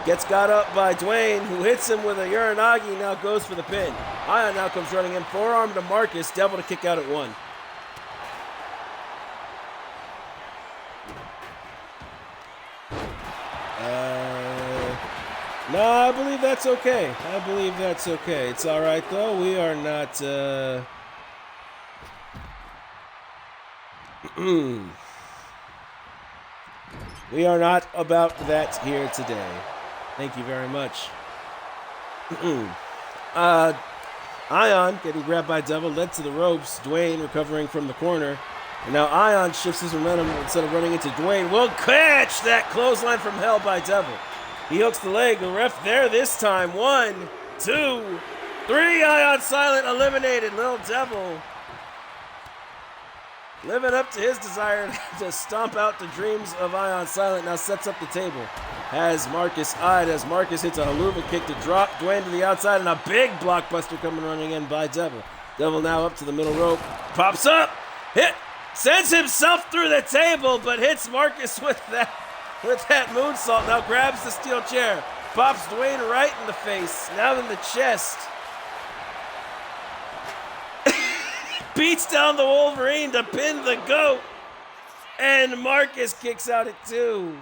Gets got up by Dwayne, who hits him with a Uranagi, now goes for the pin. Ion now comes running in, forearm to Marcus, Devil to kick out at 1. No, I believe that's okay. It's all right, though. We are not, we are not about that here today. Thank you very much. Ion getting grabbed by Devil, led to the ropes. Dwayne recovering from the corner. And now Ion shifts his momentum instead of running into Dwayne. Will catch that clothesline from hell by Devil. He hooks the leg. The ref there this time. 1, 2, 3. Ion silent, eliminated. Little Devil living up to his desire to stomp out the dreams of Ion Silent. Now sets up the table. Has Marcus eyed as Marcus hits a haluva kick to drop Dwayne to the outside, and a big blockbuster coming running in by Devil. Devil now up to the middle rope. Pops up. Hit. Sends himself through the table, but hits Marcus with that moonsault. Now grabs the steel chair. Pops Dwayne right in the face. Now in the chest. Beats down the Wolverine to pin the GOAT. And Marcus kicks out at 2.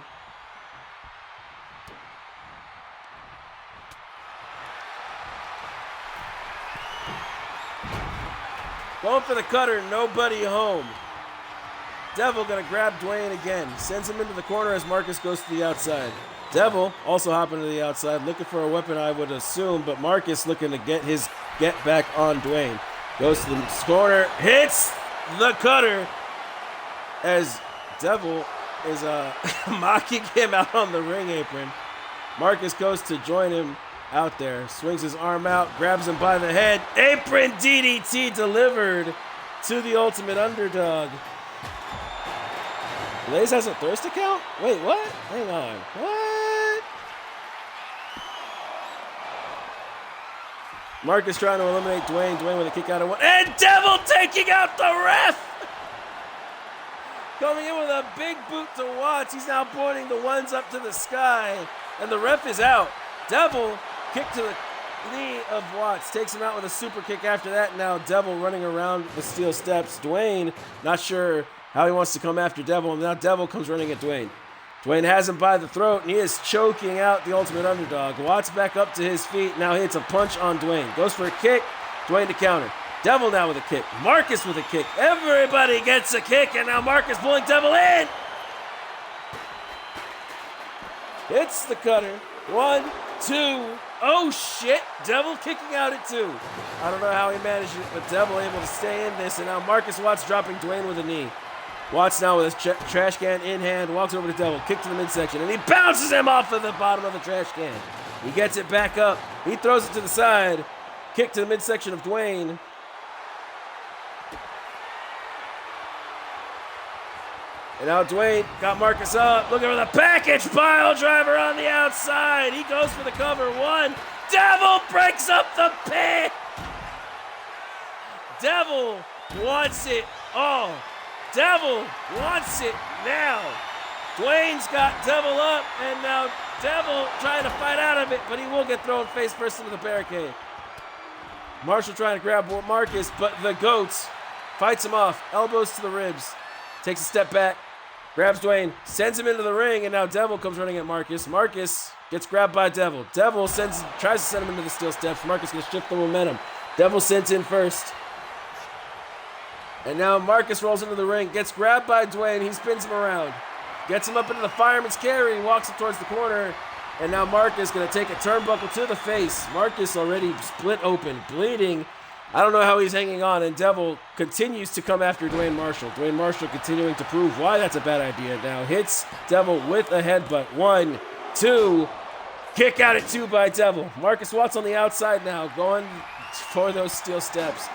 Going for the cutter, nobody home. Devil gonna grab Dwayne again. Sends him into the corner as Marcus goes to the outside. Devil also hopping to the outside, looking for a weapon, I would assume, but Marcus looking to get back on Dwayne. Goes to the corner, hits the cutter as Devil is mocking him out on the ring apron. Marcus goes to join him out there, swings his arm out, grabs him by the head. Apron DDT delivered to the Ultimate Underdog. Blaze has a thirst account? Wait, what? Hang on. What? Marcus trying to eliminate Dwayne. Dwayne with a kick out of one. And Devil taking out the ref! Coming in with a big boot to Watts. He's now pointing the ones up to the sky. And the ref is out. Devil kick to the knee of Watts. Takes him out with a super kick after that. Now Devil running around the steel steps. Dwayne not sure how he wants to come after Devil. And now Devil comes running at Dwayne. Dwayne has him by the throat, and he is choking out the Ultimate Underdog. Watts back up to his feet. Now hits a punch on Dwayne. Goes for a kick. Dwayne to counter. Devil now with a kick. Marcus with a kick. Everybody gets a kick, and now Marcus pulling Devil in. Hits the cutter. 1, 2. Oh, shit. Devil kicking out at 2. I don't know how he managed it, but Devil able to stay in this, and now Marcus Watts dropping Dwayne with a knee. Watts now with his trash can in hand, walks over to Devil, kick to the midsection, and he bounces him off of the bottom of the trash can. He gets it back up. He throws it to the side. Kick to the midsection of Dwayne. And now Dwayne got Marcus up, looking for the package pile driver on the outside. He goes for the cover. 1. Devil breaks up the pin. Devil wants it all. Devil wants it now. Dwayne's got Devil up, and now Devil trying to fight out of it, but he will get thrown face first into the barricade. Marshall trying to grab Marcus, but the Goats fights him off. Elbows to the ribs. Takes a step back. Grabs Dwayne. Sends him into the ring, and now Devil comes running at Marcus. Marcus gets grabbed by Devil. Devil tries to send him into the steel steps. Marcus going to shift the momentum. Devil sends in first. And now Marcus rolls into the ring, gets grabbed by Dwayne. He spins him around. Gets him up into the fireman's carry. Walks him towards the corner. And now Marcus going to take a turnbuckle to the face. Marcus already split open, bleeding. I don't know how he's hanging on. And Devil continues to come after Dwayne Marshall. Dwayne Marshall continuing to prove why that's a bad idea. Now hits Devil with a headbutt. 1, 2. Kick out at 2 by Devil. Marcus Watts on the outside now, going for those steel steps.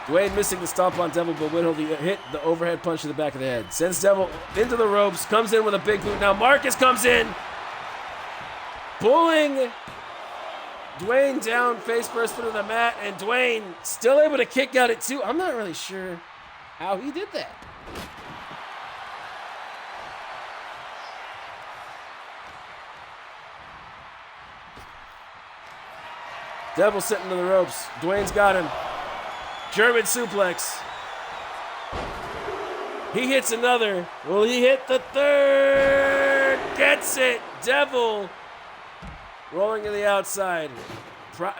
Dwayne missing the stomp on Devil, but Whittle hit the overhead punch to the back of the head. Sends Devil into the ropes, comes in with a big boot. Now Marcus comes in, pulling Dwayne down face first into the mat, and Dwayne still able to kick out at 2. I'm not really sure how he did that. Devil sitting to the ropes. Dwayne's got him. German suplex. He hits another. Will he hit the third? Gets it. Devil rolling to the outside.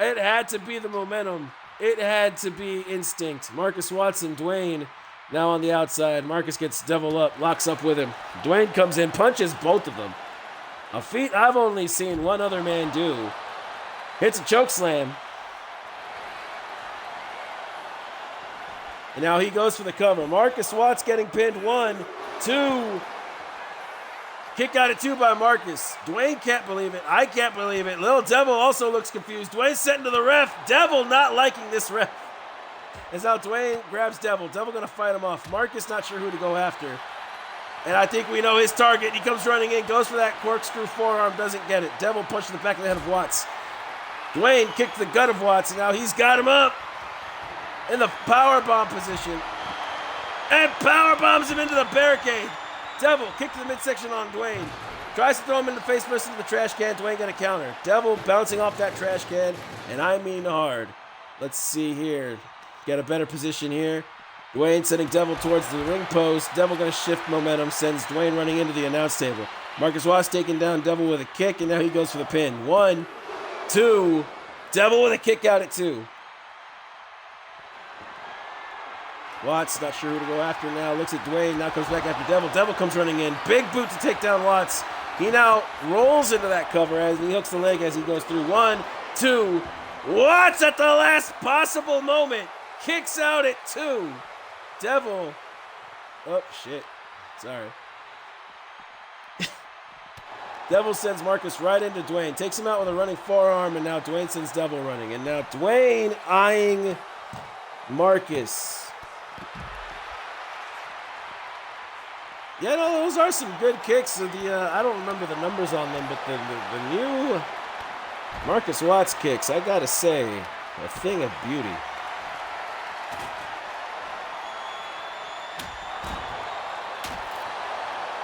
It had to be the momentum. It had to be instinct. Marcus Watson, Dwayne now on the outside. Marcus gets Devil up, locks up with him. Dwayne comes in, punches both of them. A feat I've only seen one other man do. Hits a choke slam. And now he goes for the cover. Marcus Watts getting pinned. 1, 2. Kick out at 2 by Marcus. Dwayne can't believe it. I can't believe it. Little Devil also looks confused. Dwayne sent to the ref. Devil not liking this ref. As now Dwayne grabs Devil. Devil going to fight him off. Marcus not sure who to go after. And I think we know his target. He comes running in. Goes for that corkscrew forearm. Doesn't get it. Devil punched the back of the head of Watts. Dwayne kicked the gut of Watts. And now he's got him up. In the powerbomb position. And powerbombs him into the barricade. Devil kick to the midsection on Dwayne. Tries to throw him in the face first into the trash can. Dwayne got a counter. Devil bouncing off that trash can. And I mean hard. Let's see here. Get a better position here. Dwayne sending Devil towards the ring post. Devil going to shift momentum. Sends Dwayne running into the announce table. Marcus Watts taking down Devil with a kick. And now he goes for the pin. 1, 2. Devil with a kick out at 2. Watts not sure who to go after now. Looks at Dwayne. Now comes back after Devil. Devil comes running in. Big boot to take down Watts. He now rolls into that cover as he hooks the leg as he goes through. 1, 2. Watts at the last possible moment. Kicks out at 2. Devil. Oh, shit. Sorry. Devil sends Marcus right into Dwayne. Takes him out with a running forearm, and now Dwayne sends Devil running. And now Dwayne eyeing Marcus. Yeah, no, those are some good kicks. I don't remember the numbers on them, but the new Marcus Watts kicks, I gotta say, a thing of beauty.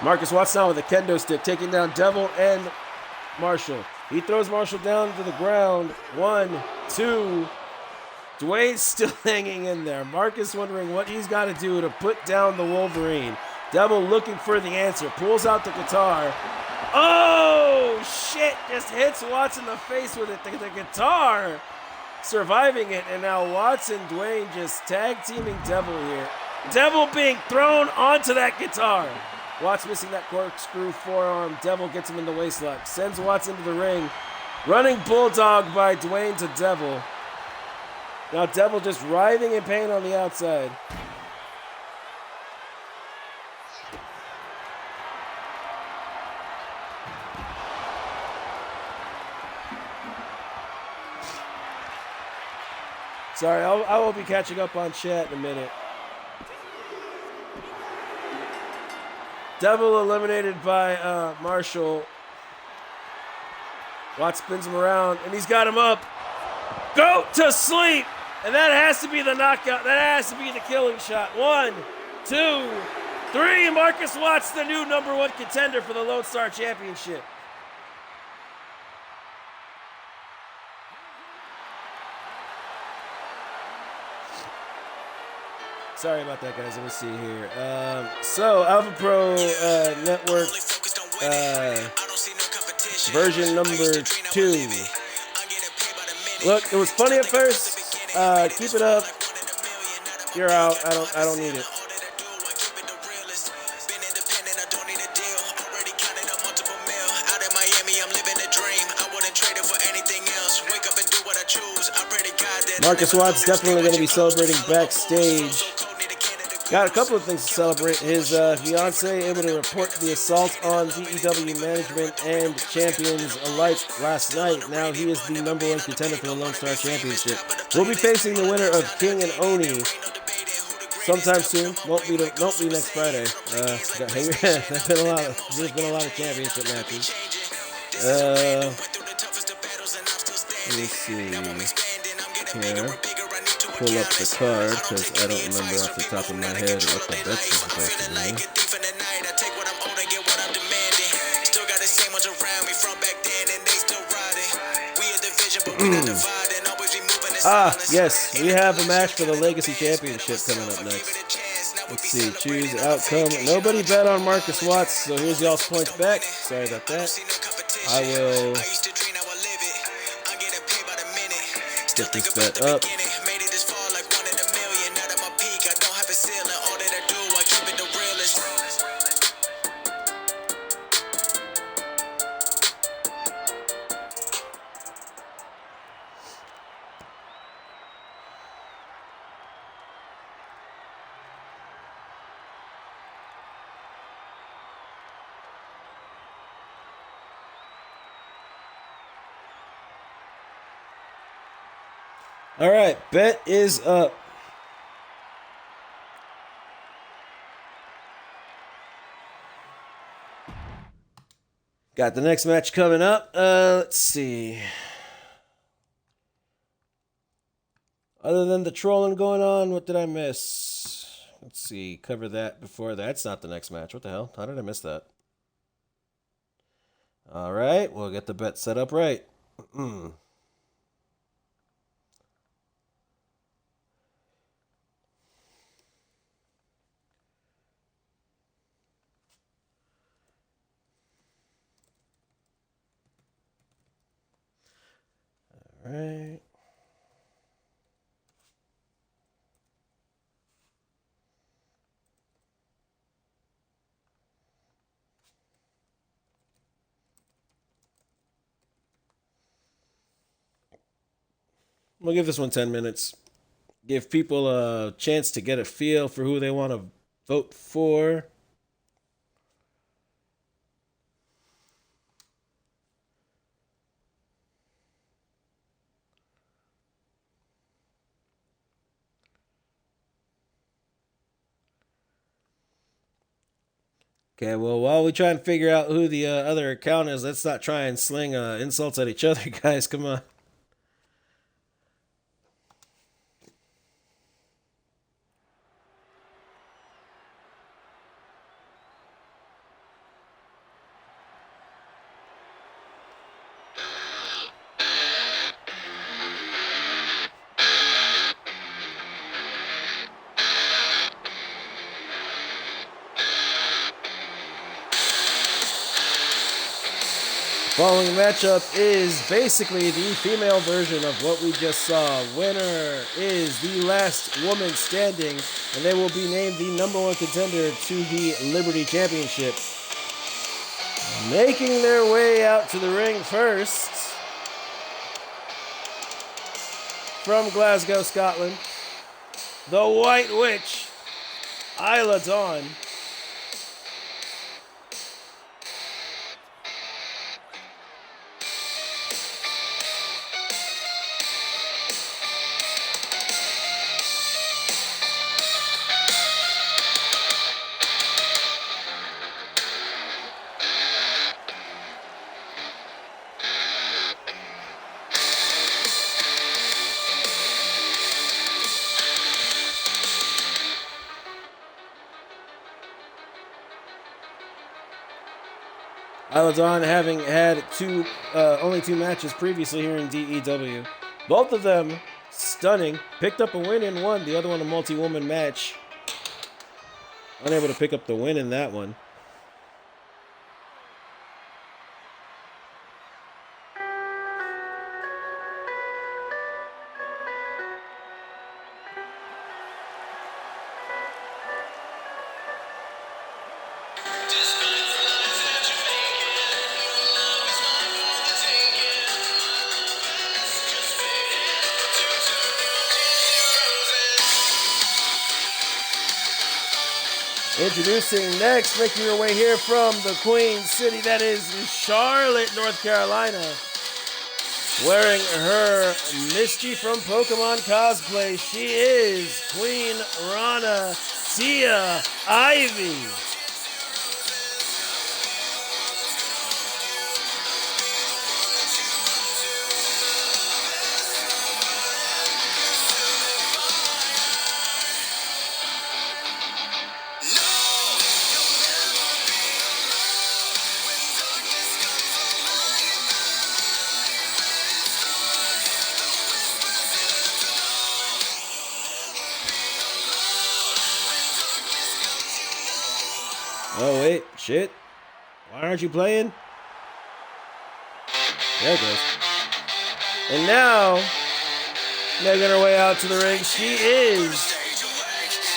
Marcus Watts now with a kendo stick, taking down Devil and Marshall. He throws Marshall down to the ground. 1, 2. Dwayne's still hanging in there. Marcus wondering what he's got to do to put down the Wolverine. Devil looking for the answer. Pulls out the guitar. Oh, shit. Just hits Watts in the face with it. The guitar surviving it. And now Watts and Dwayne just tag teaming Devil here. Devil being thrown onto that guitar. Watts missing that corkscrew forearm. Devil gets him in the waistlock. Sends Watts into the ring. Running bulldog by Dwayne to Devil. Now Devil just writhing in pain on the outside. Sorry, I will be catching up on chat in a minute. Devil eliminated by Marshall. Watts spins him around, and he's got him up. Go to sleep! And that has to be the knockout. That has to be the killing shot. 1, 2, 3. Marcus Watts, the new #1 contender for the Lone Star Championship. Sorry about that, guys. Let me see here. So, Alpha Pro Network version number 2. Look, it was funny at first. Keep it up. You're out. I don't need it. Marcus Watts definitely going to be celebrating backstage. Got a couple of things to celebrate. His fiance able to report the assault on DEW management and champions alike last night. Now he is the #1 contender for the Lone Star Championship. We'll be facing the winner of King and Oni sometime soon. Won't be next Friday. There's been a lot of championship matches. Let me see here. Pull up the card because I don't remember off the top of my head what the bets are supposed to be. Yes, we have a match for the Legacy Championship coming up next. Let's see, choose outcome. Nobody bet on Marcus Watts, so here's y'all's points back. Sorry about that. I will get this bet up. All right, bet is up. Got the next match coming up. Let's see. Other than the trolling going on, what did I miss? Let's see. Cover that before that. That's not the next match. What the hell? How did I miss that? All right, we'll get the bet set up right. All right. We'll give this one 10 minutes. Give people a chance to get a feel for who they want to vote for. Okay, well, while we try and figure out who the other account is, let's not try and sling insults at each other, guys. Come on. Following matchup is basically the female version of what we just saw. Winner is the last woman standing, and they will be named the number one contender to the Liberty Championship. Making their way out to the ring first, from Glasgow, Scotland, the White Witch, Isla Dawn. Isla Dawn having had only two matches previously here in DEW. Both of them stunning. Picked up a win in one, the other one a multi-woman match. Unable to pick up the win in that one. Introducing next, making her way here from the Queen City, that is Charlotte, North Carolina. Wearing her Misty from Pokemon cosplay, she is Queen Rana Tia Ivy. Oh, wait. Shit. Why aren't you playing? There it goes. And now, making her way out to the ring, she is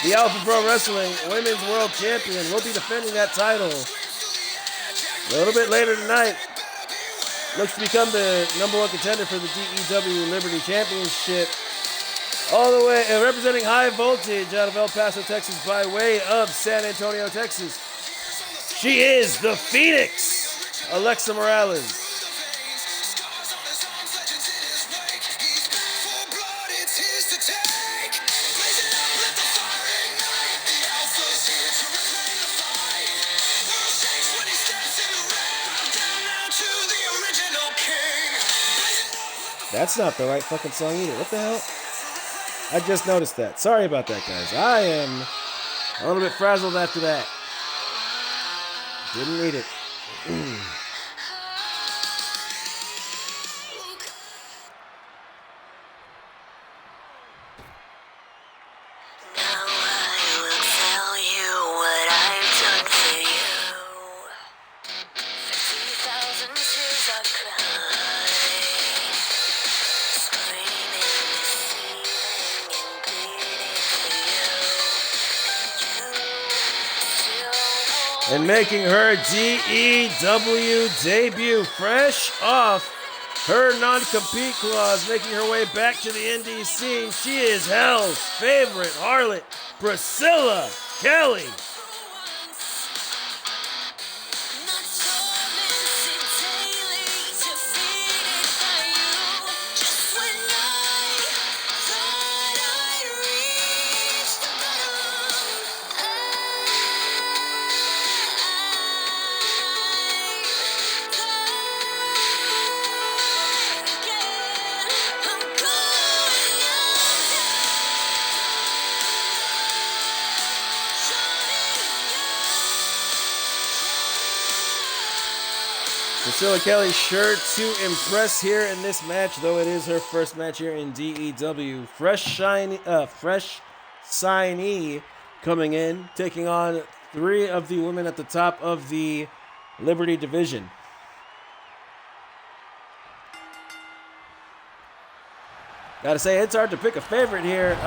the Alpha Pro Wrestling Women's World Champion. Will be defending that title a little bit later tonight. Looks to become the number one contender for the DEW Liberty Championship. All the way, representing High Voltage out of El Paso, Texas, by way of San Antonio, Texas. She is the Phoenix, Alexa Morales. That's not the right fucking song either. What the hell? I just noticed that. Sorry about that, guys. I am a little bit frazzled after that. Didn't need it. And making her DEW debut fresh off her non-compete clause, making her way back to the indie scene, she is Hell's favorite harlot, Priscilla Kelly. Priscilla Kelly sure to impress here in this match, though it is her first match here in DEW. Fresh signee coming in, taking on 3 of the women at the top of the Liberty division. Gotta say, it's hard to pick a favorite here.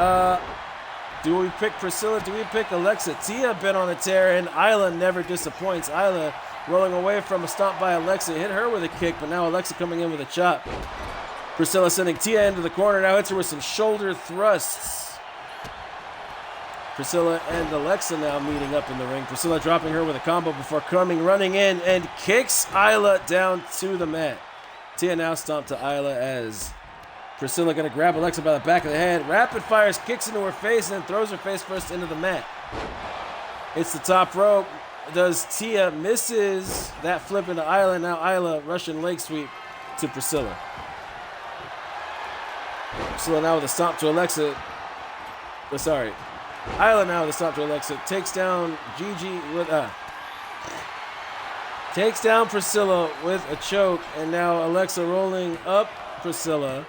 Do we pick Priscilla? Do we pick Alexa? Tia been on a tear, and Isla never disappoints. Isla rolling away from a stomp by Alexa. Hit her with a kick, but now Alexa coming in with a chop. Priscilla sending Tia into the corner. Now hits her with some shoulder thrusts. Priscilla and Alexa now meeting up in the ring. Priscilla dropping her with a combo before running in and kicks Isla down to the mat. Tia now stomped to Isla as Priscilla going to grab Alexa by the back of the head. Rapid fires kicks into her face and then throws her face first into the mat. It's the top rope. Does Tia misses that flip into Isla. Now Isla Russian leg sweep to Priscilla. Priscilla now with a stomp to Alexa. Isla now with a stomp to Alexa. Takes down takes down Priscilla with a choke. And now Alexa rolling up Priscilla.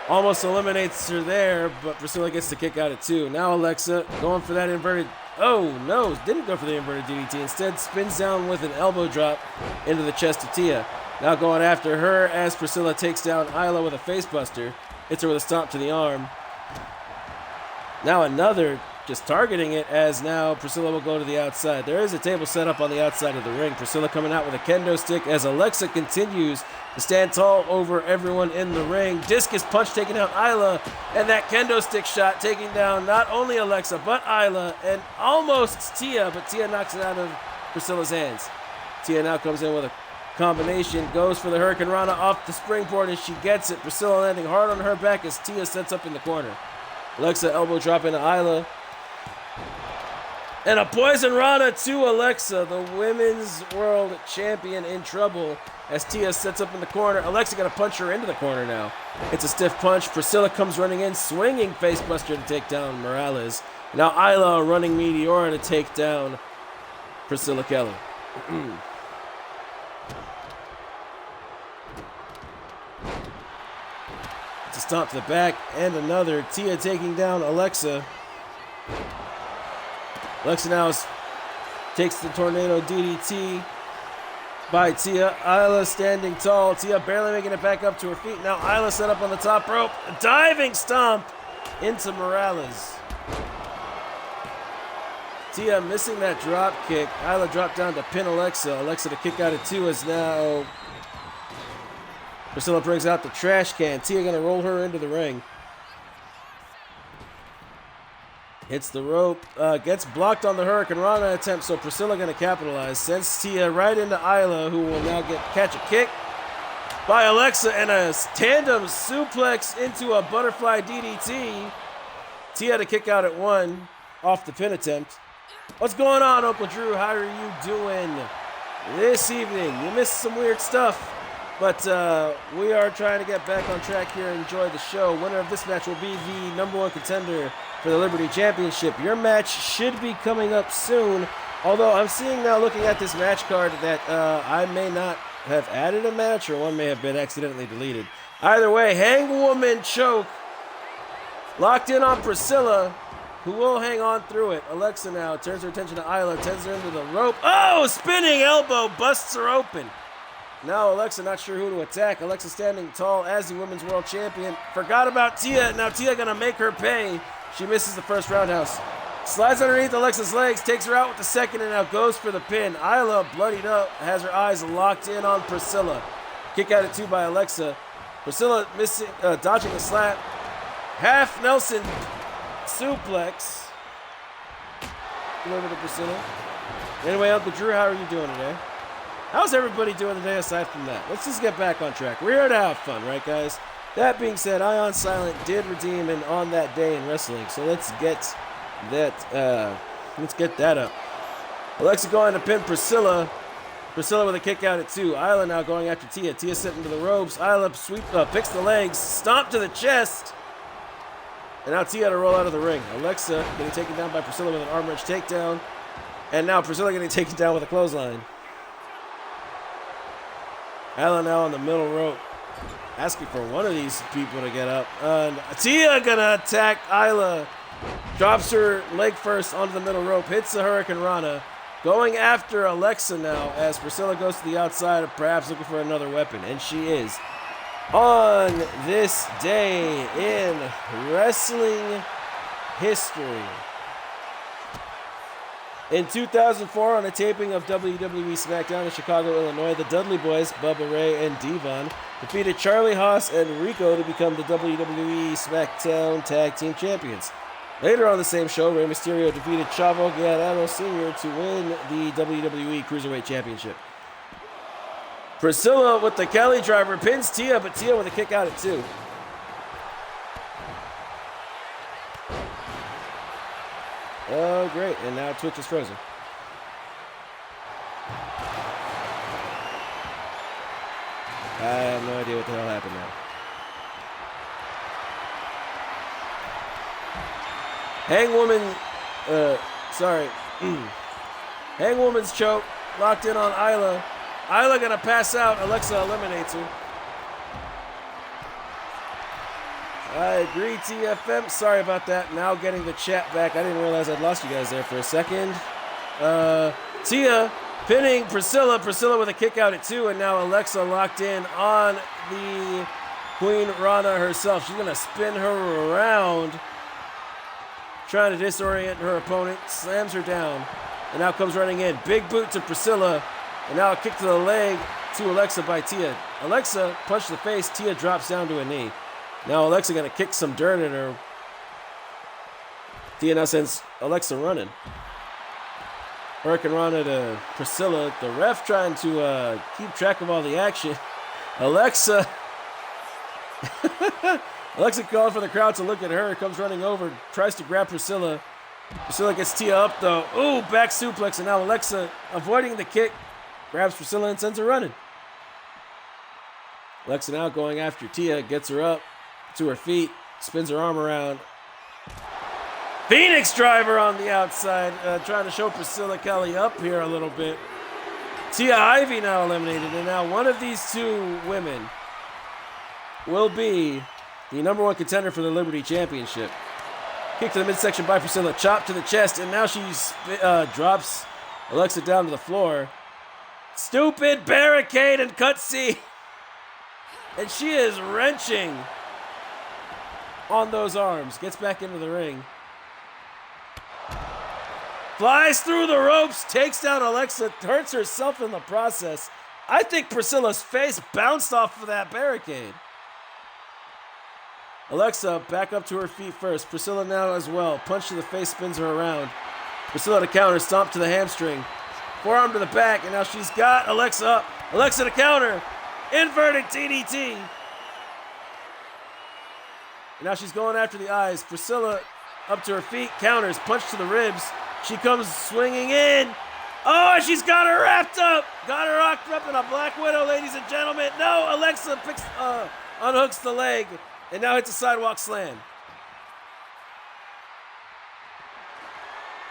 Almost eliminates her there, but Priscilla gets the kick out at 2. Now Alexa going for that inverted. Oh no, didn't go for the inverted DDT. Instead spins down with an elbow drop into the chest of Tia. Now going after her as Priscilla takes down Isla with a face buster. Hits her with a stomp to the arm. Now another, just targeting it as now Priscilla will go to the outside. There is a table set up on the outside of the ring. Priscilla coming out with a kendo stick as Alexa continues to stand tall over everyone in the ring. Discus punch taking out Isla, and that kendo stick shot taking down not only Alexa but Isla and almost Tia, but Tia knocks it out of Priscilla's hands. Tia now comes in with a combination, goes for the Hurricane Rana off the springboard, and she gets it. Priscilla landing hard on her back as Tia sets up in the corner. Alexa elbow drop into Isla. And a Poison Rana to Alexa, the Women's World Champion, in trouble as Tia sets up in the corner. Alexa going to punch her into the corner now. It's a stiff punch. Priscilla comes running in, swinging facebuster to take down Morales. Now Isla running Meteora to take down Priscilla Kelly. It's a stomp to the back and another. Tia taking down Alexa. Alexa now takes the tornado DDT by Tia. Isla standing tall. Tia barely making it back up to her feet. Now Isla set up on the top rope. A diving stomp into Morales. Tia missing that drop kick. Isla dropped down to pin Alexa. Alexa to kick out at 2 as now Priscilla brings out the trash can. Tia going to roll her into the ring. Hits the rope, gets blocked on the Hurricane Rana attempt, so Priscilla going to capitalize. Sends Tia right into Isla, who will now catch a kick by Alexa and a tandem suplex into a butterfly DDT. Tia to kick out at 1 off the pin attempt. What's going on, Uncle Drew? How are you doing this evening? You missed some weird stuff, but we are trying to get back on track here and enjoy the show. Winner of this match will be the number 1 contender for the Liberty Championship. Your match should be coming up soon, although I'm seeing now, looking at this match card, that I may not have added a match, or one may have been accidentally deleted. Either way, Hangwoman choke locked in on Priscilla, who will hang on through it. Alexa now turns her attention to Isla, turns her into the rope. Oh, spinning elbow busts her open. Now Alexa not sure who to attack. Alexa standing tall as the Women's World Champion. Forgot about Tia. Now Tia gonna make her pay. She misses the first roundhouse. Slides underneath Alexa's legs, takes her out with the second, and now goes for the pin. Isla, bloodied up, has her eyes locked in on Priscilla. Kick out at 2 by Alexa. Priscilla missing, dodging a slap. Half Nelson suplex. Delivered to Priscilla. Anyway, Uncle Drew, how are you doing today? How's everybody doing today aside from that? Let's just get back on track. We're here to have fun, right, guys? That being said, Ion Silent did redeem an on that day in wrestling, so let's get that up. Alexa going to pin Priscilla. Priscilla with a kick out at 2. Isla now going after Tia. Tia sitting to the ropes. Isla picks the legs, stomp to the chest. And now Tia to roll out of the ring. Alexa getting taken down by Priscilla with an arm wrench takedown. And now Priscilla getting taken down with a clothesline. Isla now on the middle rope, asking for one of these people to get up. And Tia gonna attack Isla. Drops her leg first onto the middle rope, hits the Hurricane Rana. Going after Alexa now as Priscilla goes to the outside, perhaps looking for another weapon. And she is. On this day in wrestling history. In 2004, on a taping of WWE SmackDown in Chicago, Illinois, the Dudley Boys, Bubba Ray and Devon, defeated Charlie Haas and Rico to become the WWE SmackDown Tag Team Champions. Later on the same show, Rey Mysterio defeated Chavo Guerrero Sr. to win the WWE Cruiserweight Championship. Priscilla with the Kelly driver pins Tia, but Tia with a kick out at 2. Oh, great. And now Twitch is frozen. I have no idea what the hell happened now. Hangwoman, Hangwoman's choke, locked in on Isla. Isla gonna pass out, Alexa eliminates her. I agree, TFM. Sorry about that. Now getting the chat back. I didn't realize I'd lost you guys there for a second. Tia pinning Priscilla. Priscilla with a kick out at 2, and now Alexa locked in on the Queen Rana herself. She's gonna spin her around, trying to disorient her opponent. Slams her down, and now comes running in. Big boot to Priscilla, and now a kick to the leg to Alexa by Tia. Alexa punched the face. Tia drops down to a knee. Now Alexa gonna kick some dirt at her. Tia now sends Alexa running. Hurricane Rana to Priscilla. The ref trying to keep track of all the action. Alexa calling for the crowd to look at her. Comes running over, tries to grab Priscilla. Priscilla gets Tia up though. Ooh, back suplex, and now Alexa avoiding the kick, grabs Priscilla and sends her running. Alexa now going after Tia, gets her up to her feet, spins her arm around. Phoenix driver on the outside, trying to show Priscilla Kelly up here a little bit. Tia Ivy now eliminated, and now one of these two women will be the number 1 contender for the Liberty Championship. Kick to the midsection by Priscilla, chop to the chest, and now she drops Alexa down to the floor. Stupid barricade and cutscene. And she is wrenching on those arms. Gets back into the ring. Flies through the ropes, takes down Alexa, hurts herself in the process. I think Priscilla's face bounced off of that barricade. Alexa back up to her feet first. Priscilla now as well. Punch to the face, spins her around. Priscilla to counter, stomp to the hamstring. Forearm to the back, and now she's got Alexa up. Alexa to counter. Inverted DDT. And now she's going after the eyes. Priscilla up to her feet, counters, punch to the ribs. She comes swinging in. Oh, she's got her wrapped up. Got her locked up in a Black Widow, ladies and gentlemen. No, Alexa unhooks the leg and now hits a sidewalk slam.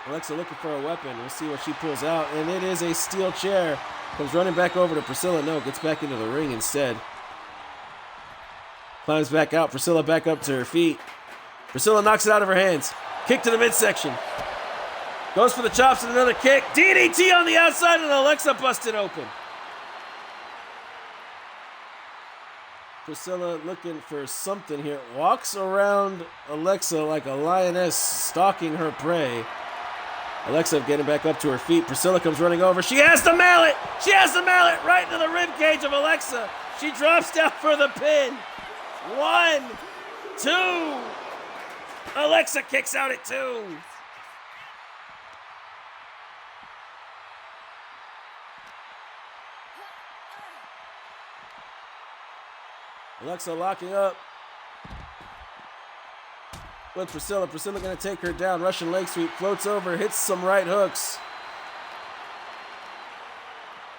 Alexa looking for a weapon. We'll see what she pulls out. And it is a steel chair. Comes running back over to Priscilla. No, gets back into the ring instead. Climbs back out. Priscilla back up to her feet. Priscilla knocks it out of her hands. Kick to the midsection. Goes for the chops and another kick. DDT on the outside, and Alexa busted open. Priscilla looking for something here. Walks around Alexa like a lioness stalking her prey. Alexa getting back up to her feet. Priscilla comes running over. She has the mallet. She has the mallet right into the rib cage of Alexa. She drops down for the pin. 1, 2. Alexa kicks out at 2. Alexa locking up with Priscilla. Priscilla going to take her down. Russian leg sweep. Floats over. Hits some right hooks.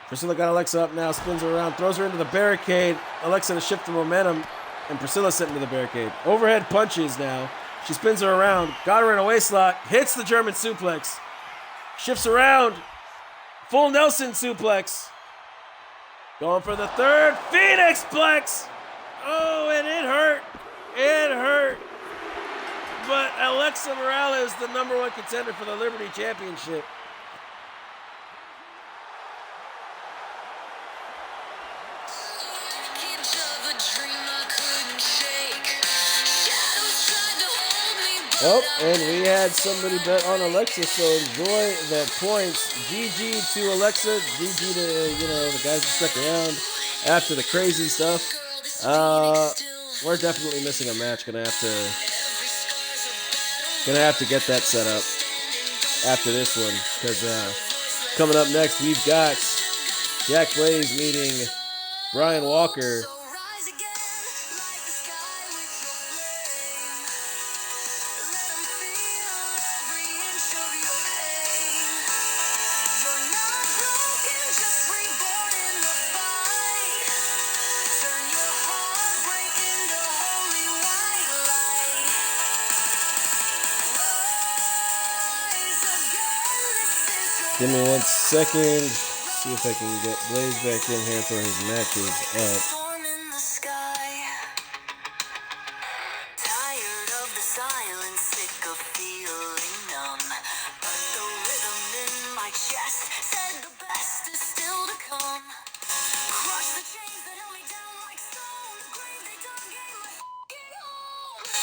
Priscilla got Alexa up now. Spins her around. Throws her into the barricade. Alexa to shift the momentum. And Priscilla sent into the barricade. Overhead punches now. She spins her around. Got her in a waist lock. Hits the German suplex. Shifts around. Full Nelson suplex. Going for the third. Phoenix Plex. Oh, and it hurt. It hurt. But Alexa Morales, the number one contender for the Liberty Championship. Oh, and we had somebody bet on Alexa, so enjoy the points. GG to Alexa. GG to, the guys who stuck around after the crazy stuff. We're definitely missing a match. Gonna have to get that set up after this one, because coming up next we've got Jack Blaze meeting Brian Walker. Give me 1 second. See if I can get Blaze back in here for his matches up. Tired of the silence, sick of feeling numb. But the rhythm in my chest said the best is still to come. Crush the chains that held me down like stone. The grave they dug gave my f***ing home.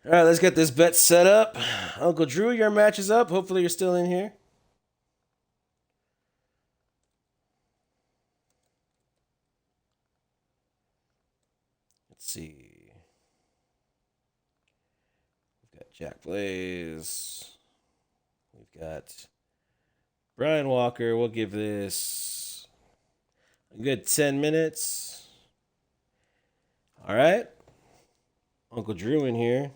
All right, let's get this bet set up. Uncle Drew, your match is up. Hopefully you're still in here. Let's see. We've got Jack Blaze. We've got Brian Walker. We'll give this a good 10 minutes. All right. Uncle Drew in here.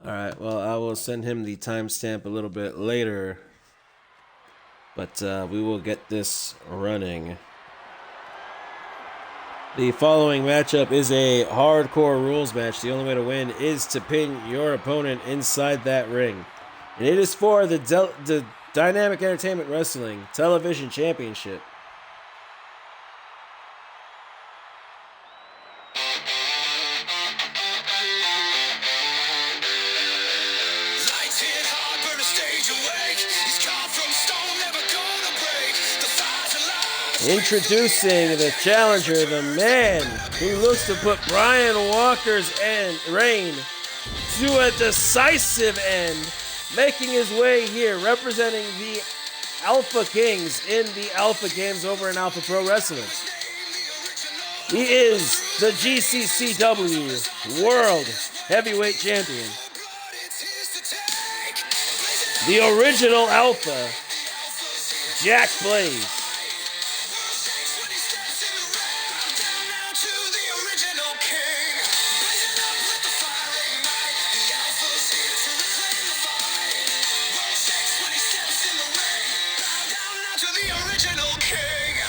All right, well, I will send him the timestamp a little bit later, but we will get this running. The following matchup is a hardcore rules match. The only way to win is to pin your opponent inside that ring. And it is for the Dynamic Entertainment Wrestling Television Championship. Introducing the challenger, the man who looks to put Brian Walker's reign to a decisive end, making his way here, representing the Alpha Kings in the Alpha Games over in Alpha Pro Wrestling. He is the GCCW World Heavyweight Champion, the original Alpha, Jack Blaze.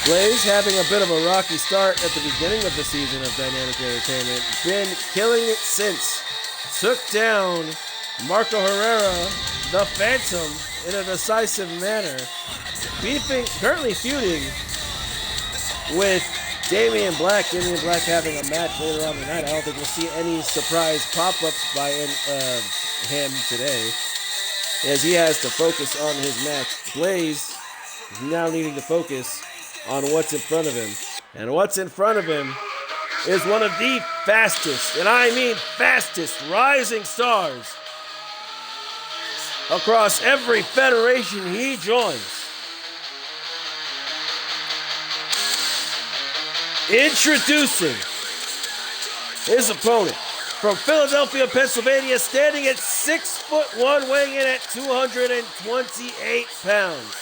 Blaze having a bit of a rocky start at the beginning of the season of Dynamic Entertainment. Been killing it since. Took down Marco Herrera, the Phantom, in a decisive manner. Currently feuding with Damian Black. Damian Black having a match later on the night. I don't think we'll see any surprise pop-ups by him today, as he has to focus on his match. Blaze is now needing to focus on what's in front of him. And what's in front of him is one of the fastest, and I mean fastest, rising stars across every federation he joins. Introducing his opponent from Philadelphia, Pennsylvania, standing at 6'1", weighing in at 228 pounds.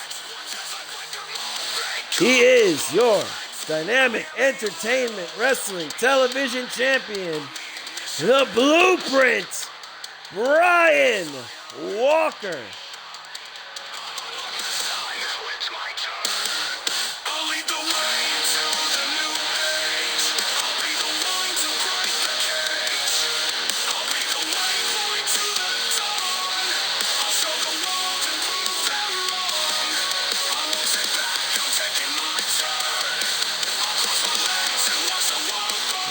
He is your Dynamic Entertainment Wrestling Television Champion, the Blueprint, Brian Walker.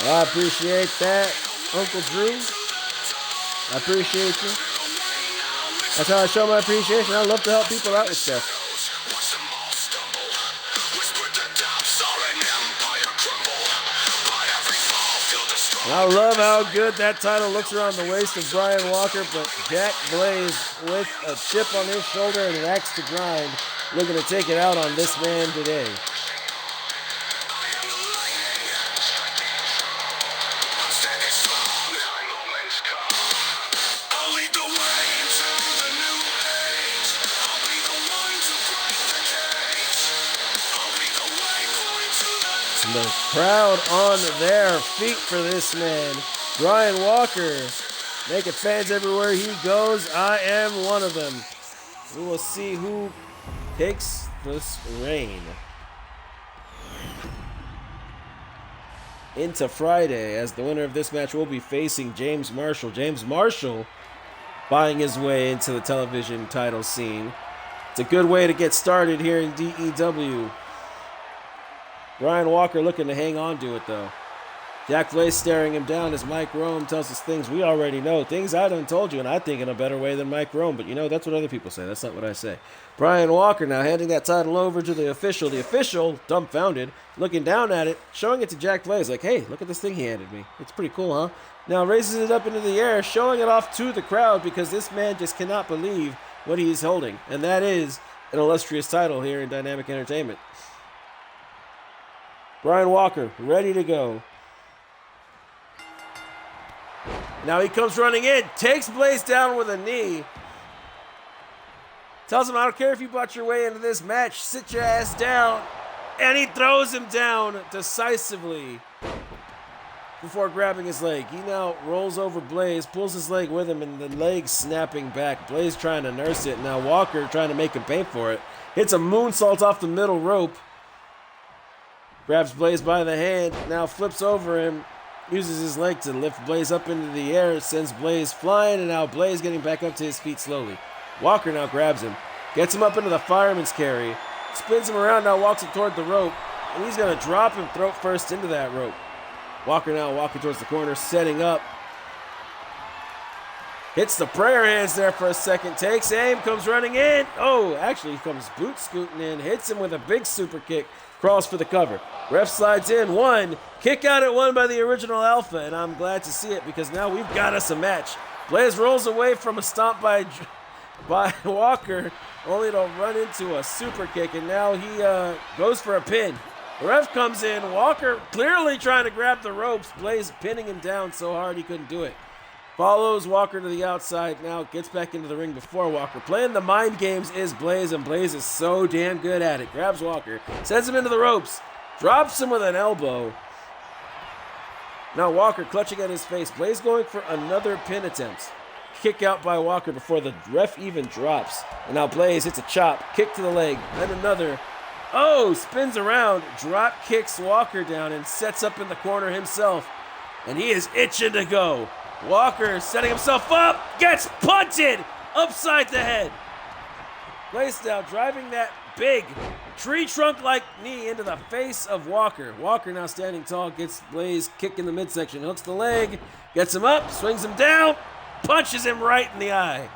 I appreciate that, Uncle Drew. I appreciate you. That's how I show my appreciation. I love to help people out with stuff. And I love how good that title looks around the waist of Brian Walker, but Jack Blaze with a chip on his shoulder and an axe to grind, looking to take it out on this man today. The crowd on their feet for this man, Brian Walker, making fans everywhere he goes. I am one of them. We will see who takes this reign into Friday, as the winner of this match will be facing James Marshall. James Marshall buying his way into the television title scene. It's a good way to get started here in DEW. Brian Walker looking to hang on to it, though. Jack Blaze staring him down as Mike Rome tells us things we already know. Things I done told you, and I think in a better way than Mike Rome. But, that's what other people say. That's not what I say. Brian Walker now handing that title over to the official. The official, dumbfounded, looking down at it, showing it to Jack Blaze. Like, hey, look at this thing he handed me. It's pretty cool, huh? Now raises it up into the air, showing it off to the crowd because this man just cannot believe what he's holding. And that is an illustrious title here in Dynamic Entertainment. Brian Walker, ready to go. Now he comes running in, takes Blaze down with a knee. Tells him, I don't care if you bought your way into this match, sit your ass down. And he throws him down decisively before grabbing his leg. He now rolls over Blaze, pulls his leg with him, and the leg snapping back. Blaze trying to nurse it. Now Walker trying to make him pay for it. Hits a moonsault off the middle rope. Grabs Blaze by the hand, now flips over him, uses his leg to lift Blaze up into the air, sends Blaze flying, and now Blaze getting back up to his feet slowly. Walker now grabs him, gets him up into the fireman's carry, spins him around, now walks him toward the rope, and he's going to drop him throat first into that rope. Walker now walking towards the corner, setting up. Hits the prayer hands there for a second, takes aim, comes running in. Oh, actually he comes boot scooting in, hits him with a big super kick. Crawls for the cover. Ref slides in. One. Kick out at one by the original Alpha. And I'm glad to see it because now we've got us a match. Blaze rolls away from a stomp by Walker, only to run into a super kick. And now he goes for a pin. The ref comes in. Walker clearly trying to grab the ropes. Blaze pinning him down so hard he couldn't do it. Follows Walker to the outside. Now gets back into the ring before Walker. Playing the mind games is Blaze, and Blaze is so damn good at it. Grabs Walker, sends him into the ropes, drops him with an elbow. Now Walker clutching at his face. Blaze going for another pin attempt. Kick out by Walker before the ref even drops. And now Blaze hits a chop, kick to the leg, then another. Oh, spins around, drop kicks Walker down and sets up in the corner himself. And he is itching to go. Walker setting himself up, gets punted upside the head. Blaze now driving that big tree trunk-like knee into the face of Walker. Walker now standing tall, gets Blaze kick in the midsection, hooks the leg, gets him up, swings him down, punches him right in the eye.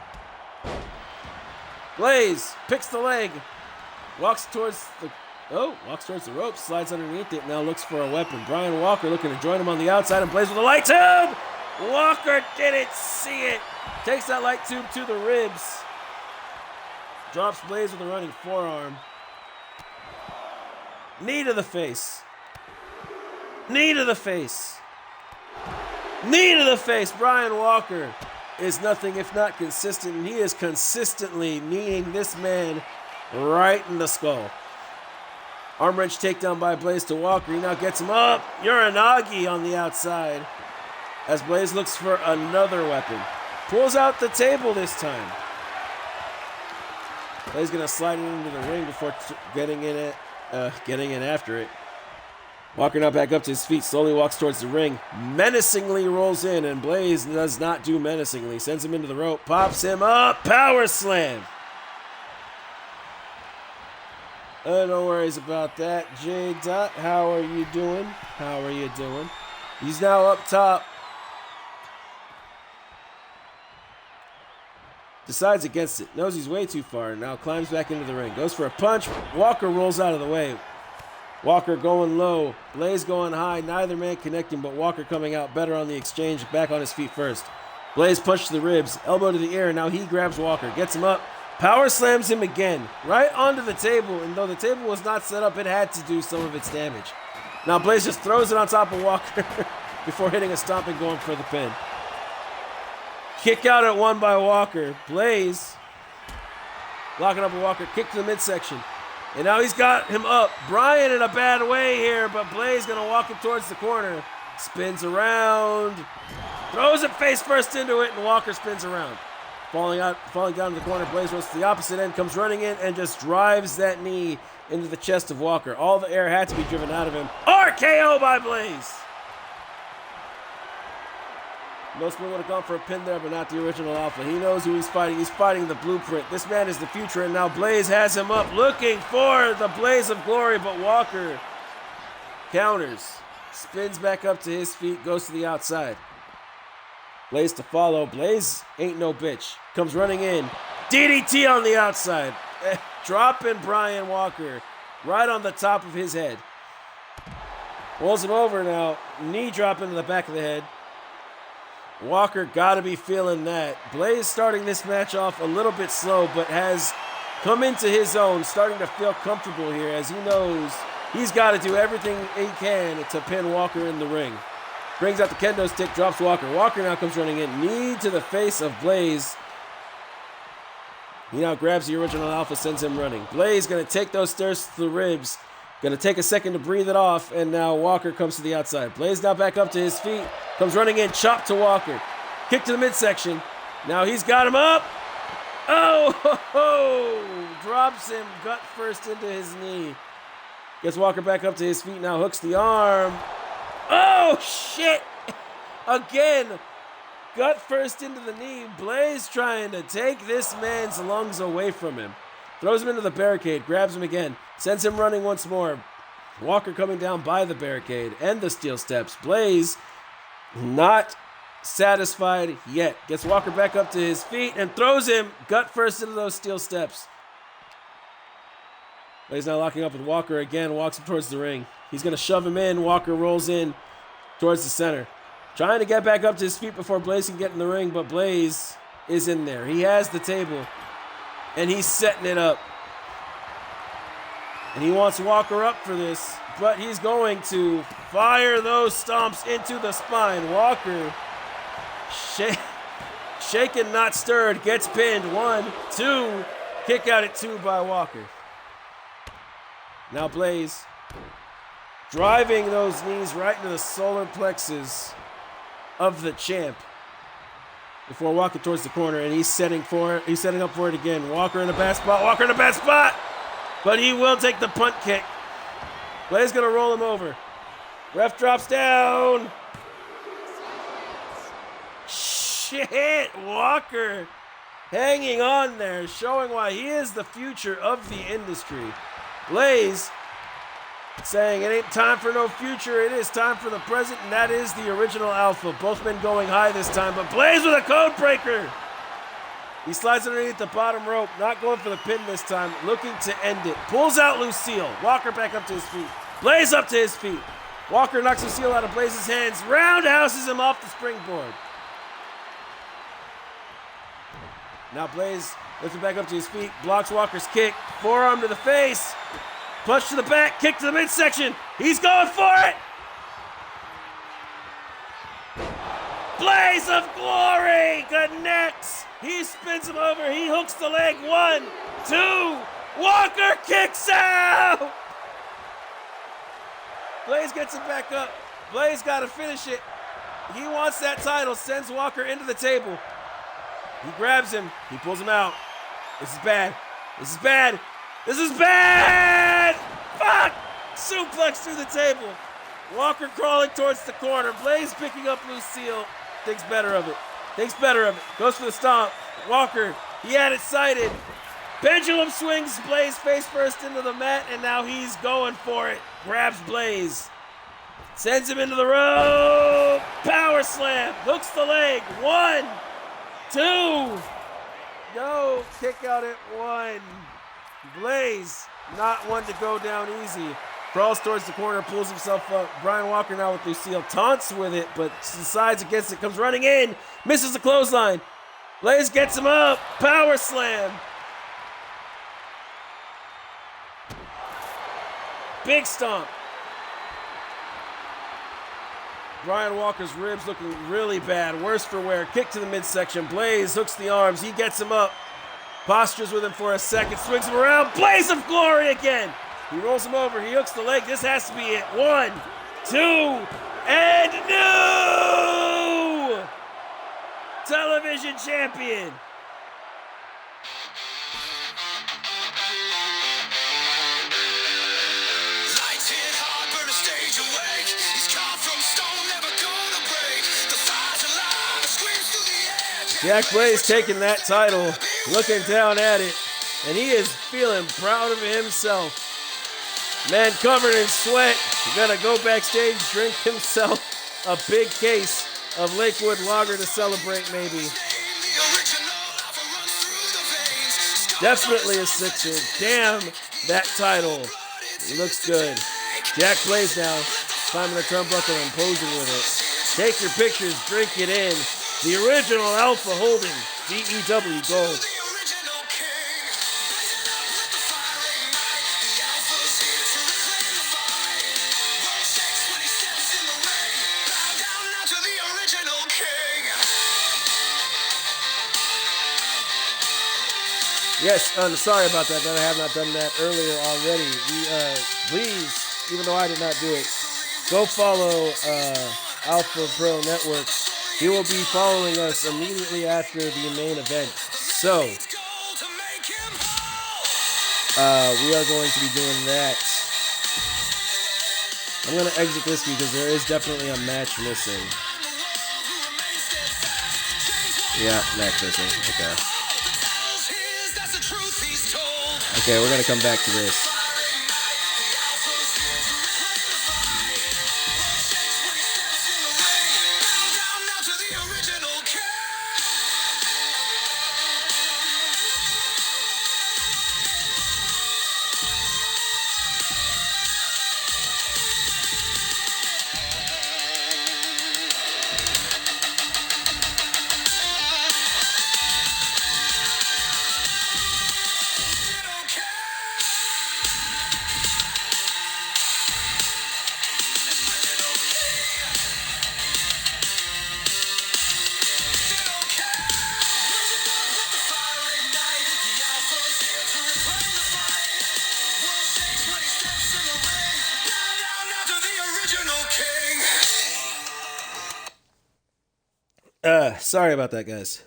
Blaze picks the leg, walks towards the ropes, slides underneath it, now looks for a weapon. Brian Walker looking to join him on the outside, and Blaze with a light tube. Walker didn't see it. Takes that light tube to the ribs. Drops Blaze with a running forearm. Knee to the face. Knee to the face. Knee to the face. Brian Walker is nothing if not consistent, and he is consistently kneeing this man right in the skull. Arm wrench takedown by Blaze to Walker. He now gets him up. Uranagi on the outside. As Blaze looks for another weapon. Pulls out the table this time. Blaze gonna slide it into the ring before getting in after it. Walker now back up to his feet, slowly walks towards the ring. Menacingly rolls in, and Blaze does not do menacingly. Sends him into the rope, pops him up, power slam. No worries about that. J. Dot, how are you doing? How are you doing? He's now up top. Decides against it. Knows he's way too far. Now climbs back into the ring. Goes for a punch. Walker rolls out of the way. Walker going low. Blaze going high. Neither man connecting, but Walker coming out better on the exchange. Back on his feet first. Blaze punch to the ribs. Elbow to the ear. Now he grabs Walker. Gets him up. Power slams him again, right onto the table, and though the table was not set up, it had to do some of its damage. Now Blaze just throws it on top of Walker before hitting a stomp and going for the pin. Kick out at one by Walker. Blaze locking up with Walker, kick to the midsection. And now he's got him up. Brian in a bad way here, but Blaze gonna walk him towards the corner. Spins around, throws it face first into it, and Walker spins around. Falling down to the corner, Blaze goes to the opposite end, comes running in, and just drives that knee into the chest of Walker. All the air had to be driven out of him. RKO by Blaze! Most people would have gone for a pin there, but not the original Alpha. He knows who he's fighting. He's fighting the blueprint. This man is the future, and now Blaze has him up, looking for the blaze of glory, but Walker counters. Spins back up to his feet, goes to the outside. Blaze to follow. Blaze ain't no bitch. Comes running in. DDT on the outside. Dropping Brian Walker right on the top of his head. Rolls him over now. Knee drop into the back of the head. Walker got to be feeling that. Blaze starting this match off a little bit slow, but has come into his own, starting to feel comfortable here as he knows he's got to do everything he can to pin Walker in the ring. Brings out the kendo stick, drops Walker. Walker now comes running in. Knee to the face of Blaze. He now grabs the original Alpha, sends him running. Blaze going to take those stairs to the ribs. Going to take a second to breathe it off, and now Walker comes to the outside. Blaze now back up to his feet. Comes running in, chop to Walker. Kick to the midsection. Now he's got him up. Oh, ho, ho. Drops him gut first into his knee. Gets Walker back up to his feet, now hooks the arm. Oh, shit! Again, gut first into the knee. Blaze trying to take this man's lungs away from him. Throws him into the barricade, grabs him again, sends him running once more. Walker coming down by the barricade and the steel steps. Blaze not satisfied yet. Gets Walker back up to his feet and throws him gut first into those steel steps. Blaze now locking up with Walker again, walks him towards the ring. He's going to shove him in. Walker rolls in towards the center. Trying to get back up to his feet before Blaze can get in the ring, but Blaze is in there. He has the table, and he's setting it up. And he wants Walker up for this, but he's going to fire those stomps into the spine. Walker, shaken, not stirred, gets pinned. 1, 2, kick out at 2 by Walker. Now Blaze driving those knees right into the solar plexus of the champ before walking towards the corner, and he's setting up for it again. Walker in a bad spot. Walker in a bad spot, but he will take the punt kick. Blaze gonna roll him over. Ref drops down. Shit, Walker hanging on there, showing why he is the future of the industry. Blaze saying it ain't time for no future, it is time for the present, and that is the original Alpha. Both men going high this time, but Blaze with a code breaker. He slides underneath the bottom rope, not going for the pin this time, looking to end it. Pulls out Lucille. Walker back up to his feet. Blaze up to his feet. Walker knocks Lucille out of Blaze's hands, roundhouses him off the springboard. Now Blaze lifts him back up to his feet, blocks Walker's kick, forearm to the face, punch to the back, kick to the midsection. He's going for it! Blaze of Glory connects. He spins him over. He hooks the leg. 1, 2. Walker kicks out. Blaze gets it back up. Blaze got to finish it. He wants that title. Sends Walker into the table. He grabs him. He pulls him out. This is bad. This is bad. This is bad! Fuck! Suplex through the table. Walker crawling towards the corner. Blaze picking up Lucille. Thinks better of it. Goes for the stomp. Walker, he had it sighted. Pendulum swings Blaze face first into the mat, and now he's going for it. Grabs Blaze. Sends him into the rope. Power slam. Hooks the leg. 1, 2. No. Kick out at 1. Blaze, not one to go down easy. Crawls towards the corner, pulls himself up. Brian Walker now with Lucille. Taunts with it, but decides against it. Comes running in. Misses the clothesline. Blaze gets him up. Power slam. Big stomp. Brian Walker's ribs looking really bad. Worse for wear. Kick to the midsection. Blaze hooks the arms. He gets him up. Postures with him for a second. Swings him around. Blaze of glory again. He rolls him over. He hooks the leg. This has to be it. 1, 2, and new television champion. Jack Blaze taking that title, looking down at it, and he is feeling proud of himself. Man covered in sweat, gonna go backstage, drink himself a big case of Lakewood Lager to celebrate maybe. Definitely a sixer. Damn, that title looks good. Jack Blaze now, climbing the turnbuckle and posing with it. Take your pictures, drink it in. The original Alpha holding DEW gold. Yes, I'm sorry about that I have not done that earlier already. Please, even though I did not do it, go follow Alpha Pro Network. He will be following us immediately after the main event. So, we are going to be doing that. I'm going to exit this because there is definitely a match missing. Yeah, match missing. Okay. Okay, we're going to come back to this. Sorry about that, guys.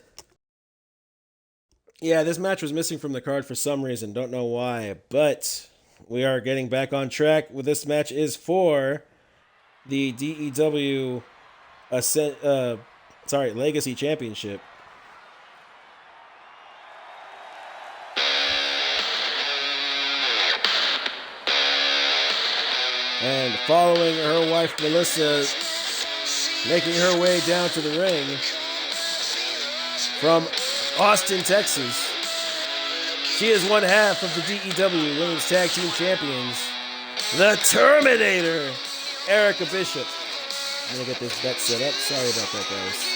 Yeah, this match was missing from the card for some reason. Don't know why, but we are getting back on track. This match is for the DEW Legacy Championship. And following her wife, Melissa, making her way down to the ring from Austin, Texas. She is one half of the DEW Women's Tag Team Champions, the Terminator, Erica Bishop. I'm going to get this bet set up. Sorry about that, guys.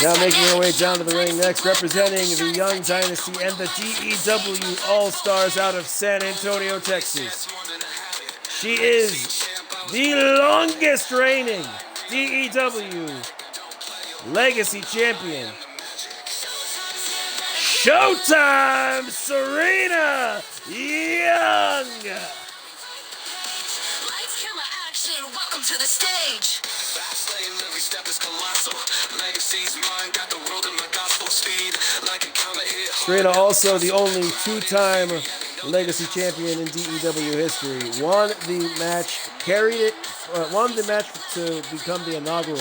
Now making her way down to the ring next, representing the Young Dynasty and the DEW All-Stars out of San Antonio, Texas. She is the longest reigning DEW Legacy Champion. Showtime, Serena Young! Lights, camera, action, welcome to the stage. Fast lane, every step is colossal. Legacy's mine, got the world in my gospel speed. Like a comet hit. Serena also the only two-time Legacy Champion in DEW history. Won the match, carried it, won the match to become the inaugural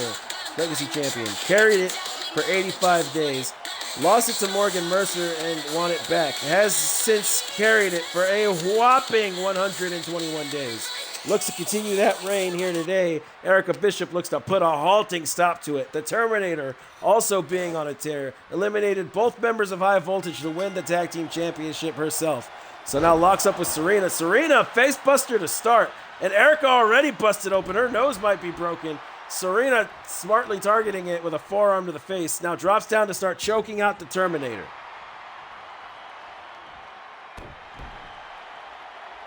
Legacy Champion. Carried it for 85 days. Lost it to Morgan Mercer and won it back. Has since carried it for a whopping 121 days. Looks to continue that reign here today. Erica Bishop looks to put a halting stop to it. The Terminator, also being on a tear, eliminated both members of High Voltage to win the Tag Team Championship herself. So now locks up with Serena. Serena, face buster to start. And Erica already busted open. Her nose might be broken. Serena smartly targeting it with a forearm to the face. Now drops down to start choking out the Terminator.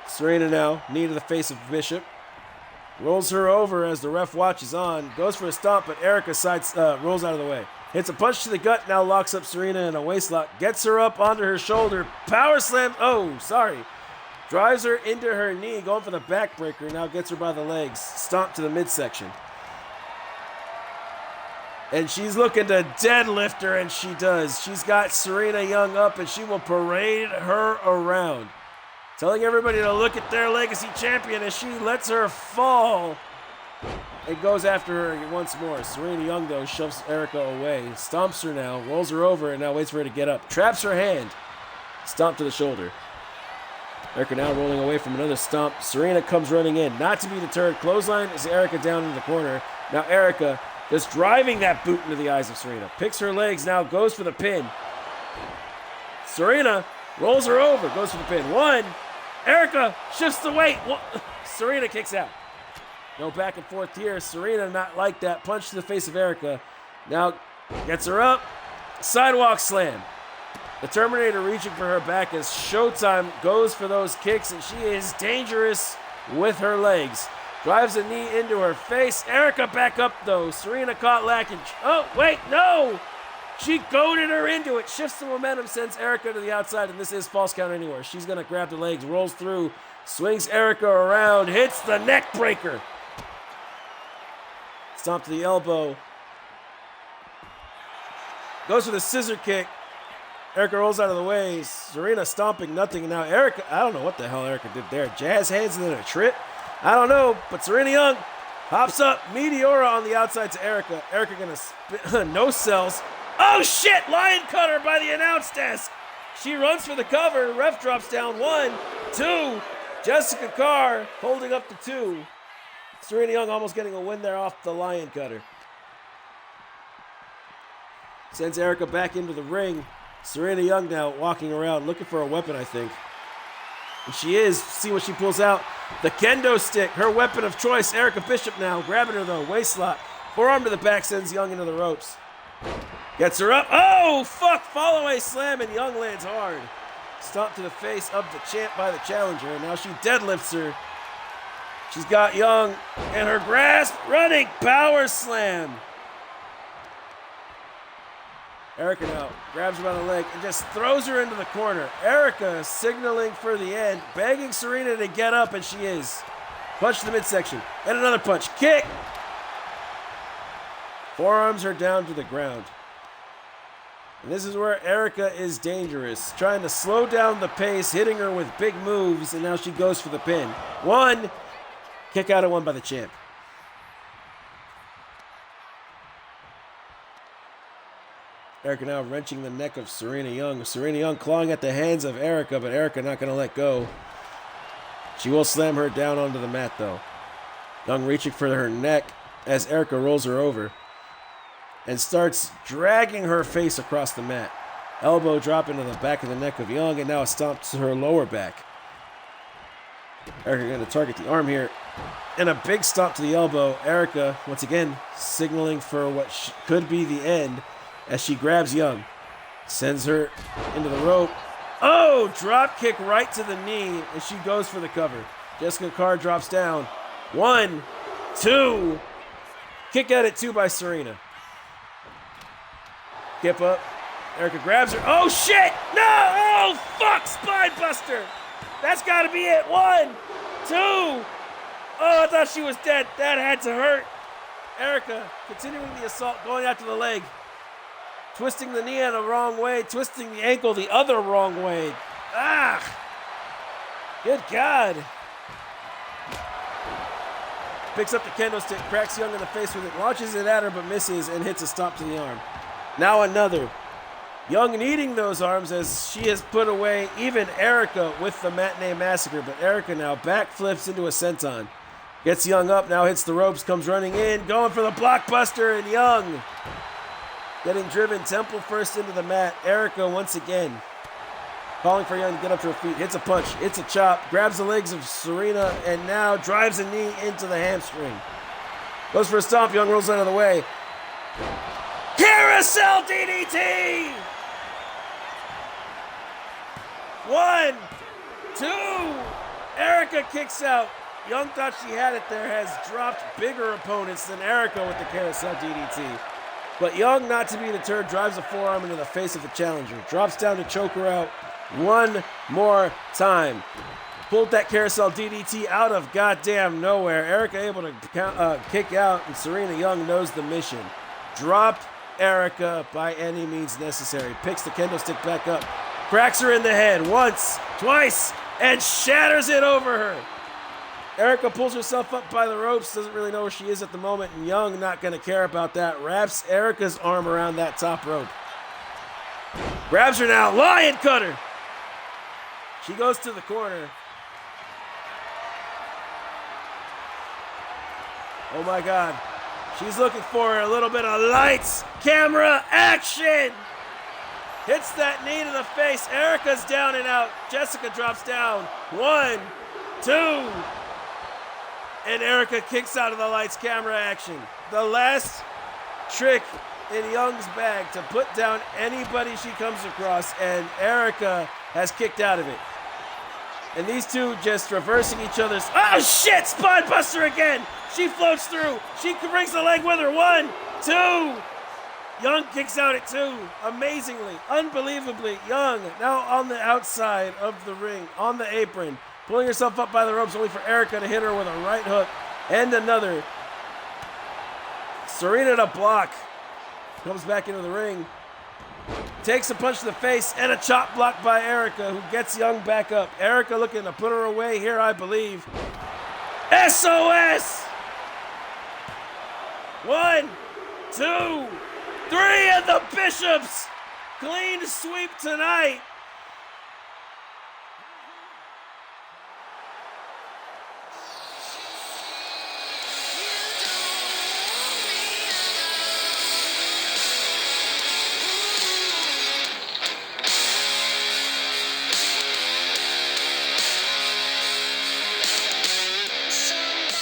Serena now, knee to the face of Bishop. Rolls her over as the ref watches on. Goes for a stomp, but Erica rolls out of the way. Hits a punch to the gut, now locks up Serena in a waistlock. Gets her up onto her shoulder. Power slam. Oh, sorry. Drives her into her knee, going for the backbreaker. Now gets her by the legs. Stomp to the midsection. And she's looking to deadlift her, and she does. She's got Serena Young up, and she will parade her around. Telling everybody to look at their Legacy Champion as she lets her fall. It goes after her once more. Serena Young, though, shoves Erica away. Stomps her now, rolls her over, and now waits for her to get up. Traps her hand. Stomp to the shoulder. Erica now rolling away from another stomp. Serena comes running in. Not to be deterred. Clothesline is Erica down in the corner. Now Erica just driving that boot into the eyes of Serena. Picks her legs now, goes for the pin. Serena rolls her over, goes for the pin. One. Erica shifts the weight. Serena kicks out. No back and forth here. Serena not like that. Punch to the face of Erica. Now gets her up. Sidewalk slam. The Terminator reaching for her back as Showtime goes for those kicks, and she is dangerous with her legs. Drives a knee into her face. Erica back up, though. Serena caught lacking. Oh, wait, no! She goaded her into it. Shifts the momentum, sends Erica to the outside, and this is false count anywhere. She's going to grab the legs, rolls through, swings Erica around, hits the neck breaker. Stomp to the elbow. Goes for the scissor kick. Erica rolls out of the way. Serena stomping nothing. And now Erica, I don't know what the hell Erica did there. Jazz hands and then a trip. I don't know, but Serena Young hops up. Meteora on the outside to Erica. Erica gonna no sells. Oh shit! Lion cutter by the announce desk. She runs for the cover. Ref drops down. 1, 2. Jessica Carr holding up the 2. Serena Young almost getting a win there off the lion cutter. Sends Erica back into the ring. Serena Young now walking around looking for a weapon, I think. And she is. See what she pulls out. The kendo stick, her weapon of choice. Erica Bishop now grabbing her though. Waistlock. Forearm to the back sends Young into the ropes. Gets her up. Oh, fuck. Fall away slam and Young lands hard. Stomp to the face of the champ by the challenger. And now she deadlifts her. She's got Young in her grasp. Running power slam. Erica now grabs her by the leg and just throws her into the corner. Erica signaling for the end, begging Serena to get up, and she is. Punch to the midsection, and another punch. Kick! Forearms her down to the ground. And this is where Erica is dangerous, trying to slow down the pace, hitting her with big moves, and now she goes for the pin. 1, kick out of 1 by the champ. Erica now wrenching the neck of Serena Young. Serena Young clawing at the hands of Erica, but Erica not going to let go. She will slam her down onto the mat, though. Young reaching for her neck as Erica rolls her over and starts dragging her face across the mat. Elbow drop into the back of the neck of Young, and now a stomp to her lower back. Erica going to target the arm here. And a big stomp to the elbow. Erica, once again, signaling for what could be the end. as she grabs Young. Sends her into the rope. Oh, drop kick right to the knee, and she goes for the cover. Jessica Carr drops down. 1, 2. Kick at it, 2 by Serena. Skip up. Erica grabs her. Oh, shit! No! Oh, fuck! Spine buster! That's got to be it. 1, 2. Oh, I thought she was dead. That had to hurt. Erica continuing the assault, going after the leg. Twisting the knee in the wrong way. Twisting the ankle the other wrong way. Ah! Good God. Picks up the kendo stick, cracks Young in the face with it, launches it at her but misses and hits a stop to the arm. Now another. Young needing those arms as she has put away even Erica with the matinee massacre, but Erica now backflips into a senton. Gets Young up, now hits the ropes, comes running in, going for the blockbuster, and Young getting driven temple first into the mat. Erica once again calling for Young to get up to her feet, hits a punch, hits a chop, grabs the legs of Serena, and now drives a knee into the hamstring. Goes for a stomp, Young rolls out of the way. Carousel DDT! 1, 2. Erica kicks out. Young thought she had it there, has dropped bigger opponents than Erica with the carousel DDT. But Young, not to be deterred, drives a forearm into the face of the challenger. Drops down to choke her out one more time. Pulled that carousel DDT out of goddamn nowhere. Erica able to kick out, and Serena Young knows the mission. Drop Erica by any means necessary. Picks the kendo stick back up. Cracks her in the head once, twice, and shatters it over her. Erica pulls herself up by the ropes, doesn't really know where she is at the moment, and Young, not going to care about that, wraps Erica's arm around that top rope. Grabs her now, lion cutter. She goes to the corner. Oh my God. She's looking for a little bit of lights, camera, action. Hits that knee to the face. Erica's down and out. Jessica drops down. 1, 2. And Erica kicks out of the lights, camera, action. The last trick in Young's bag to put down anybody she comes across, and Erica has kicked out of it. And these two just reversing each other's. Oh shit! Spine buster again! She floats through. She brings the leg with her. 1, 2. Young kicks out at 2. Amazingly, unbelievably, Young now on the outside of the ring, on the apron, pulling herself up by the ropes, only for Erica to hit her with a right hook and another. Serena to block. Comes back into the ring. Takes a punch to the face and a chop block by Erica, who gets Young back up. Erica looking to put her away here, I believe. SOS! 1, 2, 3, and the Bishops! Clean sweep tonight.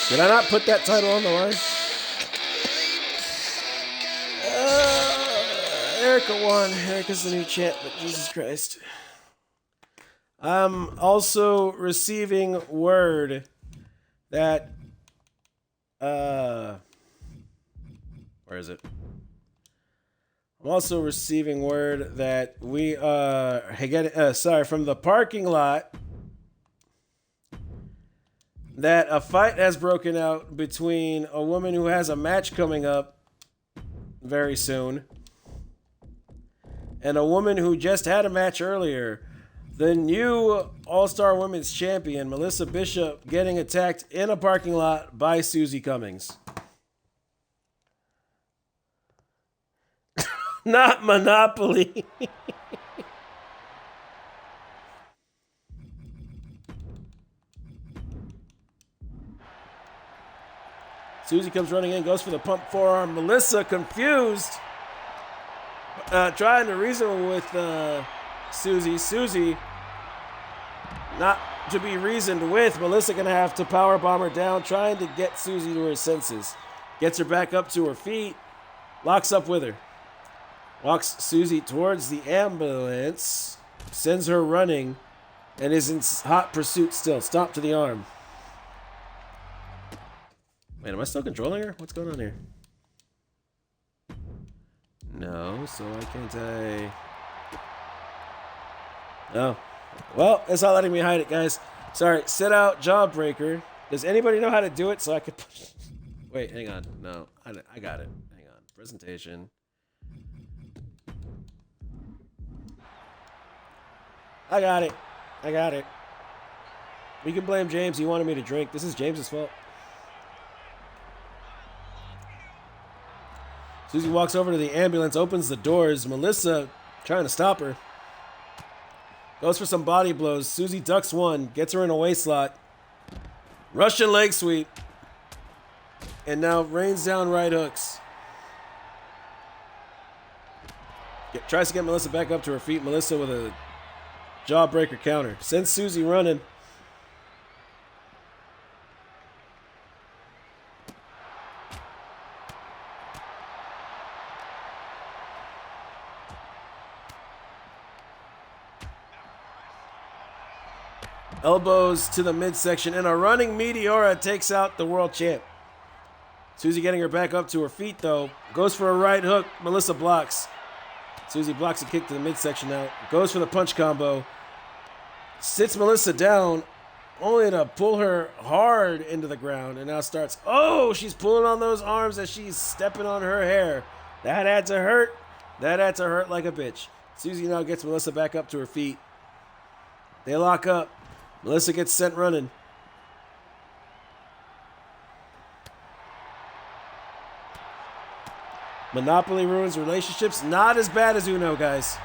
Did I not put that title on the line? Erica won. Erica's the new champ, but Jesus Christ. I'm also receiving word that where is it? I'm also receiving word that we from the parking lot, that a fight has broken out between a woman who has a match coming up very soon and a woman who just had a match earlier. The new All-Star Women's Champion, Melissa Bishop, getting attacked in a parking lot by Susie Cummings. Not Monopoly. Susie comes running in, goes for the pump forearm. Melissa, confused, trying to reason with Susie. Susie, not to be reasoned with. Melissa gonna have to power bomb her down, trying to get Susie to her senses. Gets her back up to her feet, locks up with her. Walks Susie towards the ambulance. Sends her running. And is in hot pursuit still. Stomp to the arm. Wait, am I still controlling her? What's going on here? No, so why can't I... Oh. Well, it's not letting me hide it, guys. Sorry, sit out, jawbreaker. Does anybody know how to do it so I could... Wait, hang on. No, I got it. Hang on. Presentation. I got it. I got it. We can blame James. He wanted me to drink. This is James's fault. Susie walks over to the ambulance, opens the doors. Melissa trying to stop her. Goes for some body blows. Susie ducks one, gets her in a waist slot. Russian leg sweep. And now rains down right hooks. Tries to get Melissa back up to her feet. Melissa with a jawbreaker counter. Sends Susie running. Elbows to the midsection, and a running Meteora takes out the world champ. Susie getting her back up to her feet, though. Goes for a right hook. Melissa blocks. Susie blocks a kick to the midsection now. Goes for the punch combo. Sits Melissa down, only to pull her hard into the ground, and now starts... Oh, she's pulling on those arms as she's stepping on her hair. That had to hurt. That had to hurt like a bitch. Susie now gets Melissa back up to her feet. They lock up. Melissa gets sent running. Monopoly ruins relationships. Not as bad as Uno, guys.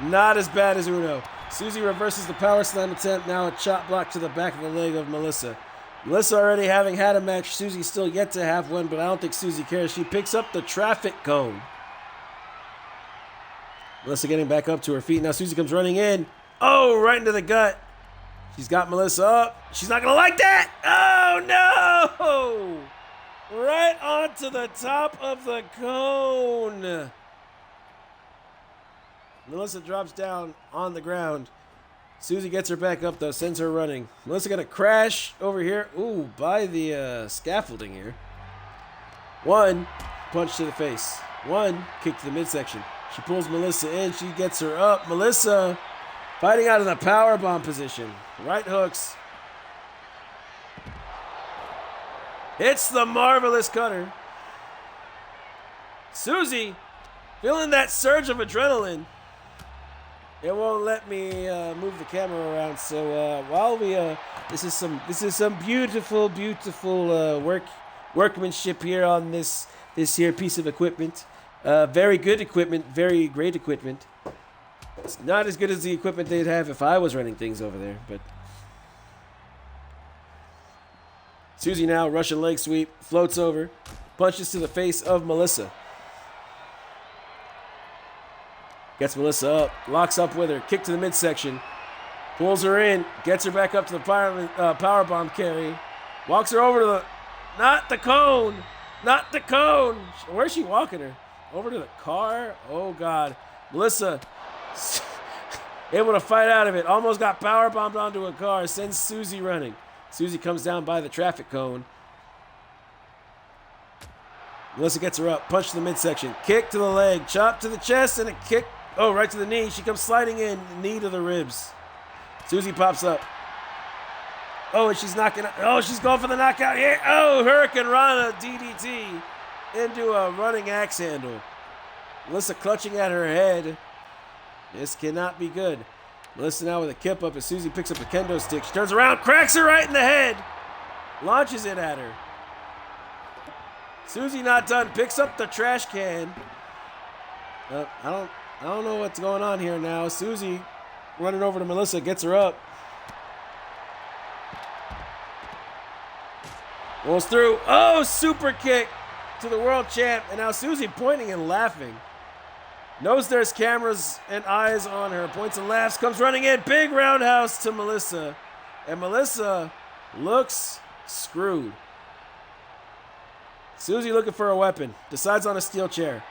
Not as bad as Uno. Susie reverses the power slam attempt. Now a chop block to the back of the leg of Melissa. Melissa already having had a match. Susie still yet to have one, but I don't think Susie cares. She picks up the traffic cone. Melissa getting back up to her feet. Now Susie comes running in. Oh, right into the gut. She's got Melissa up. She's not going to like that. Oh, no. Right onto the top of the cone. Melissa drops down on the ground. Susie gets her back up, though. Sends her running. Melissa going to crash over here. Ooh, by the scaffolding here. One punch to the face. One kick to the midsection. She pulls Melissa in. She gets her up. Melissa... fighting out of the powerbomb position. Right hooks. Hits the marvelous cutter. Susie, feeling that surge of adrenaline. It won't let me move the camera around. So while we, this is some beautiful workmanship here on this here piece of equipment. Very good equipment, very great equipment. It's not as good as the equipment they'd have if I was running things over there, but... Susie now, Russian leg sweep, floats over, punches to the face of Melissa. Gets Melissa up, locks up with her, kick to the midsection, pulls her in, gets her back up to the powerbomb carry, walks her over to the... Not the cone! Not the cone! Where's she walking her? Over to the car? Oh, God. Melissa... able to fight out of it. Almost got powerbombed onto a car. Sends Susie running. Susie comes down by the traffic cone. Melissa gets her up. Punch to the midsection. Kick to the leg. Chop to the chest and a kick. Oh, right to the knee. She comes sliding in. Knee to the ribs. Susie pops up. Oh, and she's knocking out. Oh, she's going for the knockout here. Oh, Hurricane Rana DDT into a running axe handle. Melissa clutching at her head. This cannot be good. Melissa now with a kip up as Susie picks up a kendo stick. She turns around, cracks her right in the head. Launches it at her. Susie not done. Picks up the trash can. I don't know what's going on here now. Susie running over to Melissa, gets her up. Rolls through. Oh, super kick to the world champ. And now Susie pointing and laughing. Knows there's cameras and eyes on her. Points and laughs. Comes running in. Big roundhouse to Melissa. And Melissa looks screwed. Susie looking for a weapon. Decides on a steel chair.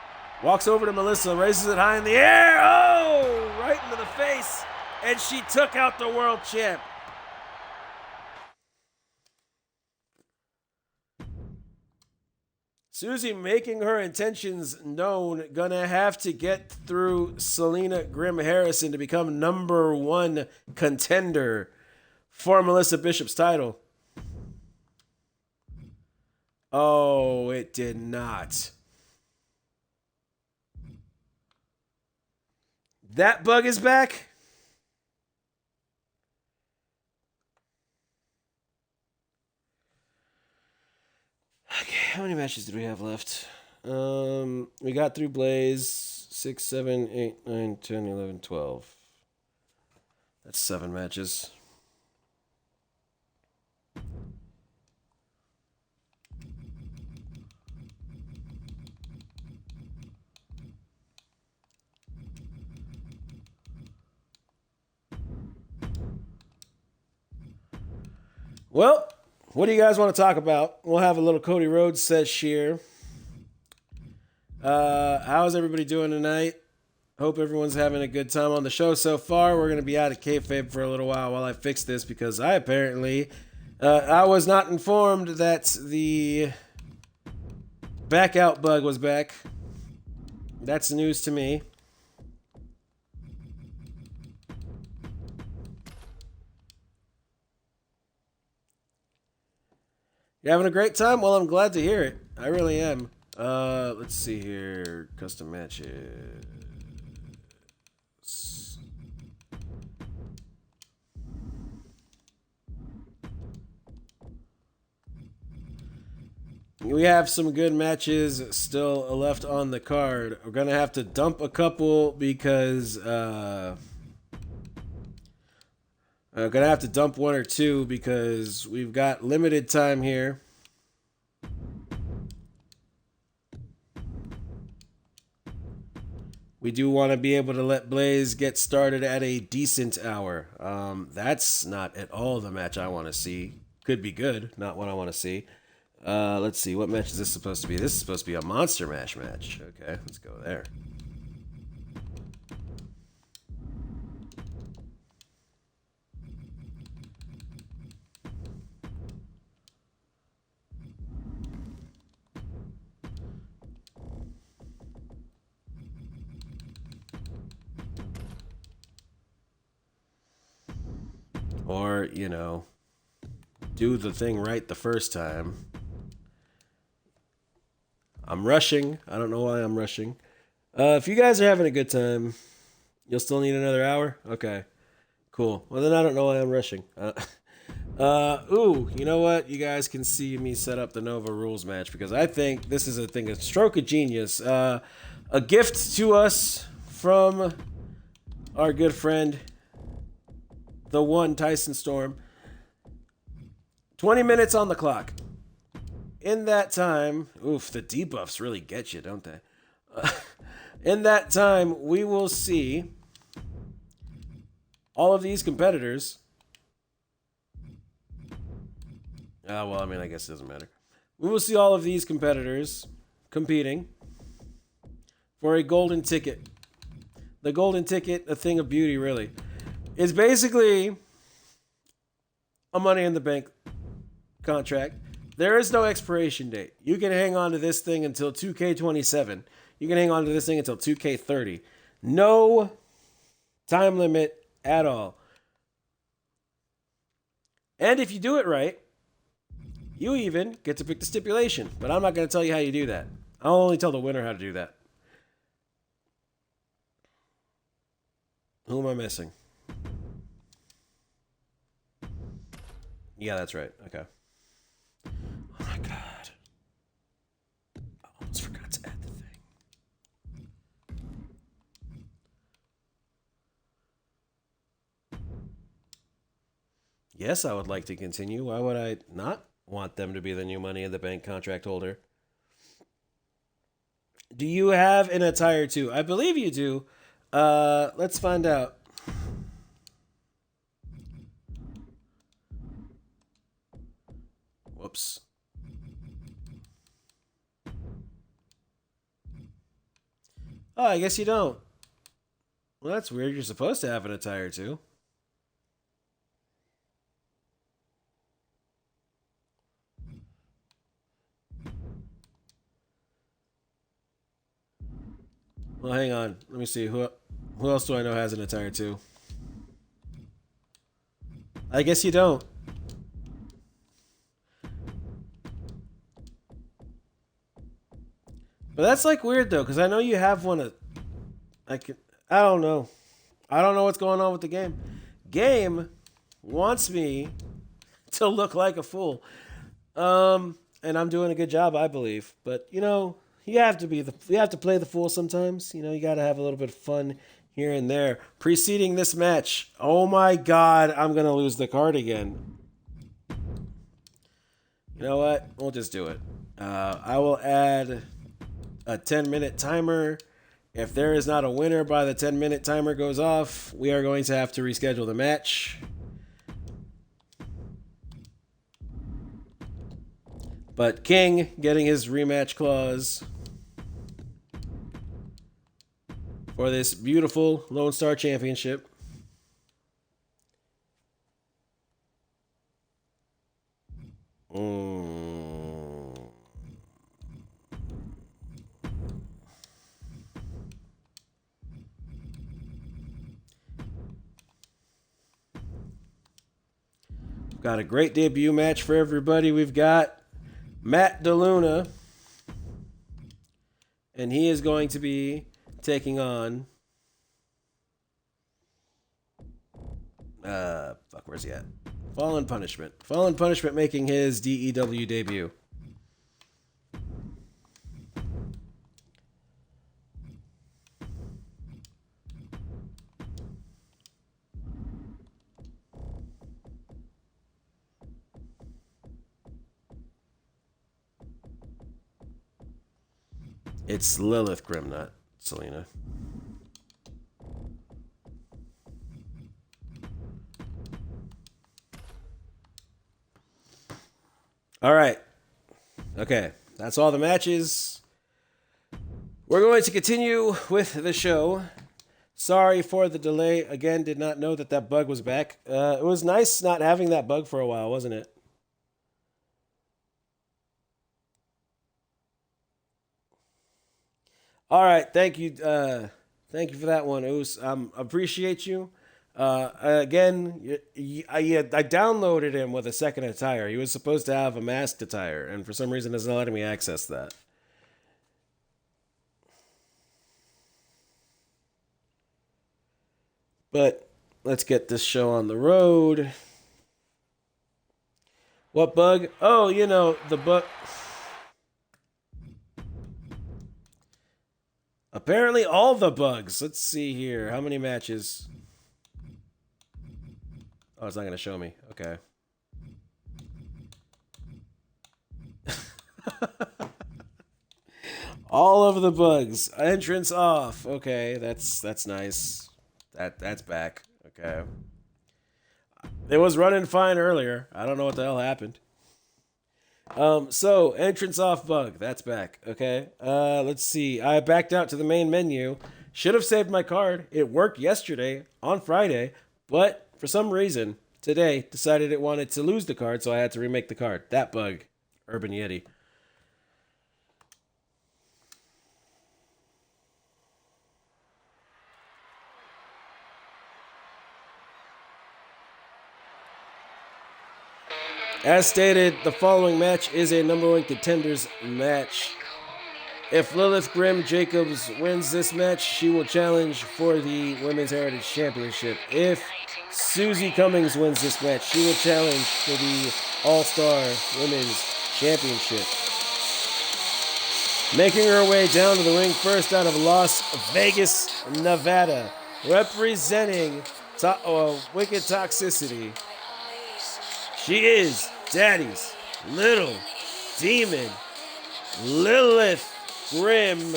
Walks over to Melissa, raises it high in the air. Oh, right into the face. And she took out the world champ. Susie making her intentions known, gonna have to get through Selena Grim Harrison to become number one contender for Melissa Bishop's title. Oh, it did not. That bug is back? Okay, how many matches did we have left? We got through Blaze 6, 7, 8, 9, 10, 11, 12. That's 7 matches. Well, what do you guys want to talk about? We'll have a little Cody Rhodes sesh here. How's everybody doing tonight? Hope everyone's having a good time on the show so far. We're going to be out of kayfabe for a little while I fix this because I apparently I was not informed that the back out bug was back. That's news to me. You having a great time? Well, I'm glad to hear it. I really am. Let's see here. Custom matches. We have some good matches still left on the card. We're gonna have to dump a couple because gonna have to dump one or two because we've got limited time here. We do want to be able to let Blaze get started at a decent hour. That's not at all the match I want to see. Could be good, not what I want to see. Let's see, what match is this supposed to be? This is supposed to be a Monster Mash match. Okay, let's go there. Or, do the thing right the first time. I'm rushing. I don't know why I'm rushing. If you guys are having a good time, you'll still need another hour? Okay. Cool. Well, then I don't know why I'm rushing. You know what? You guys can see me set up the Nova Rules match because I think this is a stroke of genius. A gift to us from our good friend, the one Tyson Storm. 20 minutes on the clock. In that time, the debuffs really get you, don't they? In that time, we will see all of these competitors. Well, I mean, I guess it doesn't matter. We will see all of these competitors competing for a golden ticket. The golden ticket, a thing of beauty, really. It's basically a Money in the Bank contract. There is no expiration date. You can hang on to this thing until 2K27. You can hang on to this thing until 2K30. No time limit at all. And if you do it right, you even get to pick the stipulation. But I'm not going to tell you how you do that. I'll only tell the winner how to do that. Who am I missing? Yeah, that's right. Okay. Oh my god. I almost forgot to add the thing. Yes, I would like to continue. Why would I not want them to be the new Money in the Bank contract holder? Do you have an attire too? I believe you do. Let's find out. Whoops. Oh, I guess you don't. Well, that's weird. You're supposed to have an attire too. Well, hang on. Let me see who else do I know has an attire too. I guess you don't. But that's like weird though, because I know you have one. I can. I don't know. I don't know what's going on with the game. Game wants me to look like a fool. And I'm doing a good job, I believe. But you have to play the fool sometimes. You got to have a little bit of fun here and there. Preceding this match, oh my God, I'm gonna lose the card again. You know what? We'll just do it. I will add a 10-minute timer. If there is not a winner by the 10-minute timer goes off, we are going to have to reschedule the match. But King getting his rematch clause for this beautiful Lone Star Championship. Mm. Got a great debut match for everybody. We've got Matt DeLuna, and he is going to be taking on where's he at? Fallen Punishment. Fallen Punishment making his DEW debut. It's Lilith Grim, not Selena. All right. Okay. That's all the matches. We're going to continue with the show. Sorry for the delay. Again, did not know that bug was back. It was nice not having that bug for a while, wasn't it? All right. Thank you. Thank you for that one, Oos. Appreciate you. Again, I downloaded him with a second attire. He was supposed to have a masked attire, and for some reason, it's not letting me access that. But let's get this show on the road. What bug? Oh, the bug. Apparently, all the bugs. Let's see here. How many matches? Oh, it's not going to show me. Okay. All of the bugs. Entrance off. Okay, that's nice. That's back. Okay. It was running fine earlier. I don't know what the hell happened. So entrance off bug. That's back. Okay. Let's see. I backed out to the main menu. Should have saved my card. It worked yesterday on Friday, but for some reason today decided it wanted to lose the card, so I had to remake the card. That bug. Urban Yeti. As stated, the following match is a number one contenders match. If Lilith Grim Jacobs wins this match, she will challenge for the Women's Heritage Championship. If Susie Cummings wins this match, she will challenge for the All-Star Women's Championship. Making her way down to the ring first out of Las Vegas, Nevada, representing Wicked Toxicity. She is Daddy's little demon, Lilith Grim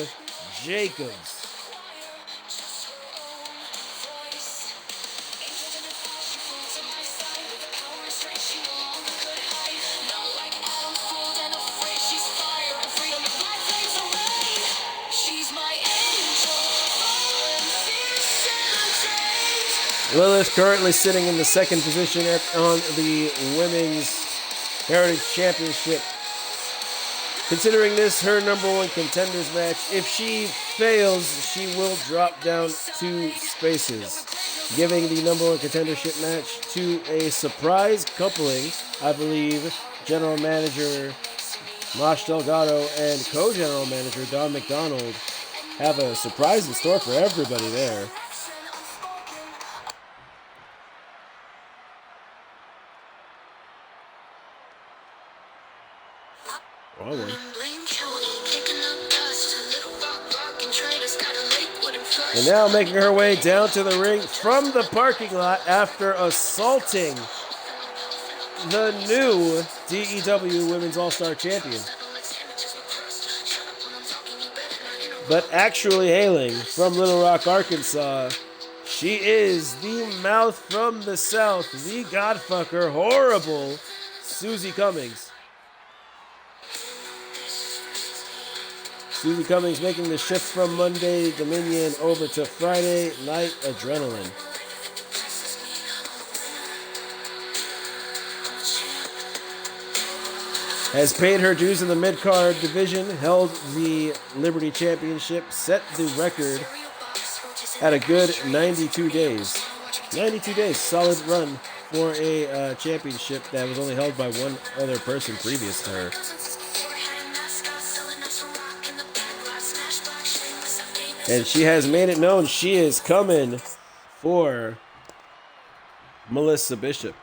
Jacobs. She's my angel. Lilith currently sitting in the second position on the Women's Heritage Championship. Considering this her number one contenders match, if she fails, she will drop down 2 spaces, giving the number one contendership match to a surprise coupling. I believe General Manager Mosh Delgado and co-general manager Don McDonald have a surprise in store for everybody there. Wrong one. And now making her way down to the ring from the parking lot after assaulting the new DEW Women's All-Star Champion. But actually hailing from Little Rock, Arkansas, she is the mouth from the South, the Godfucker, horrible Susie Cummings. Susie Cummings making the shift from Monday Dominion over to Friday Night Adrenaline. Has paid her dues in the mid-card division, held the Liberty Championship, set the record at a good 92 days. 92 days, solid run for a championship that was only held by one other person previous to her. And she has made it known she is coming for Melissa Bishop.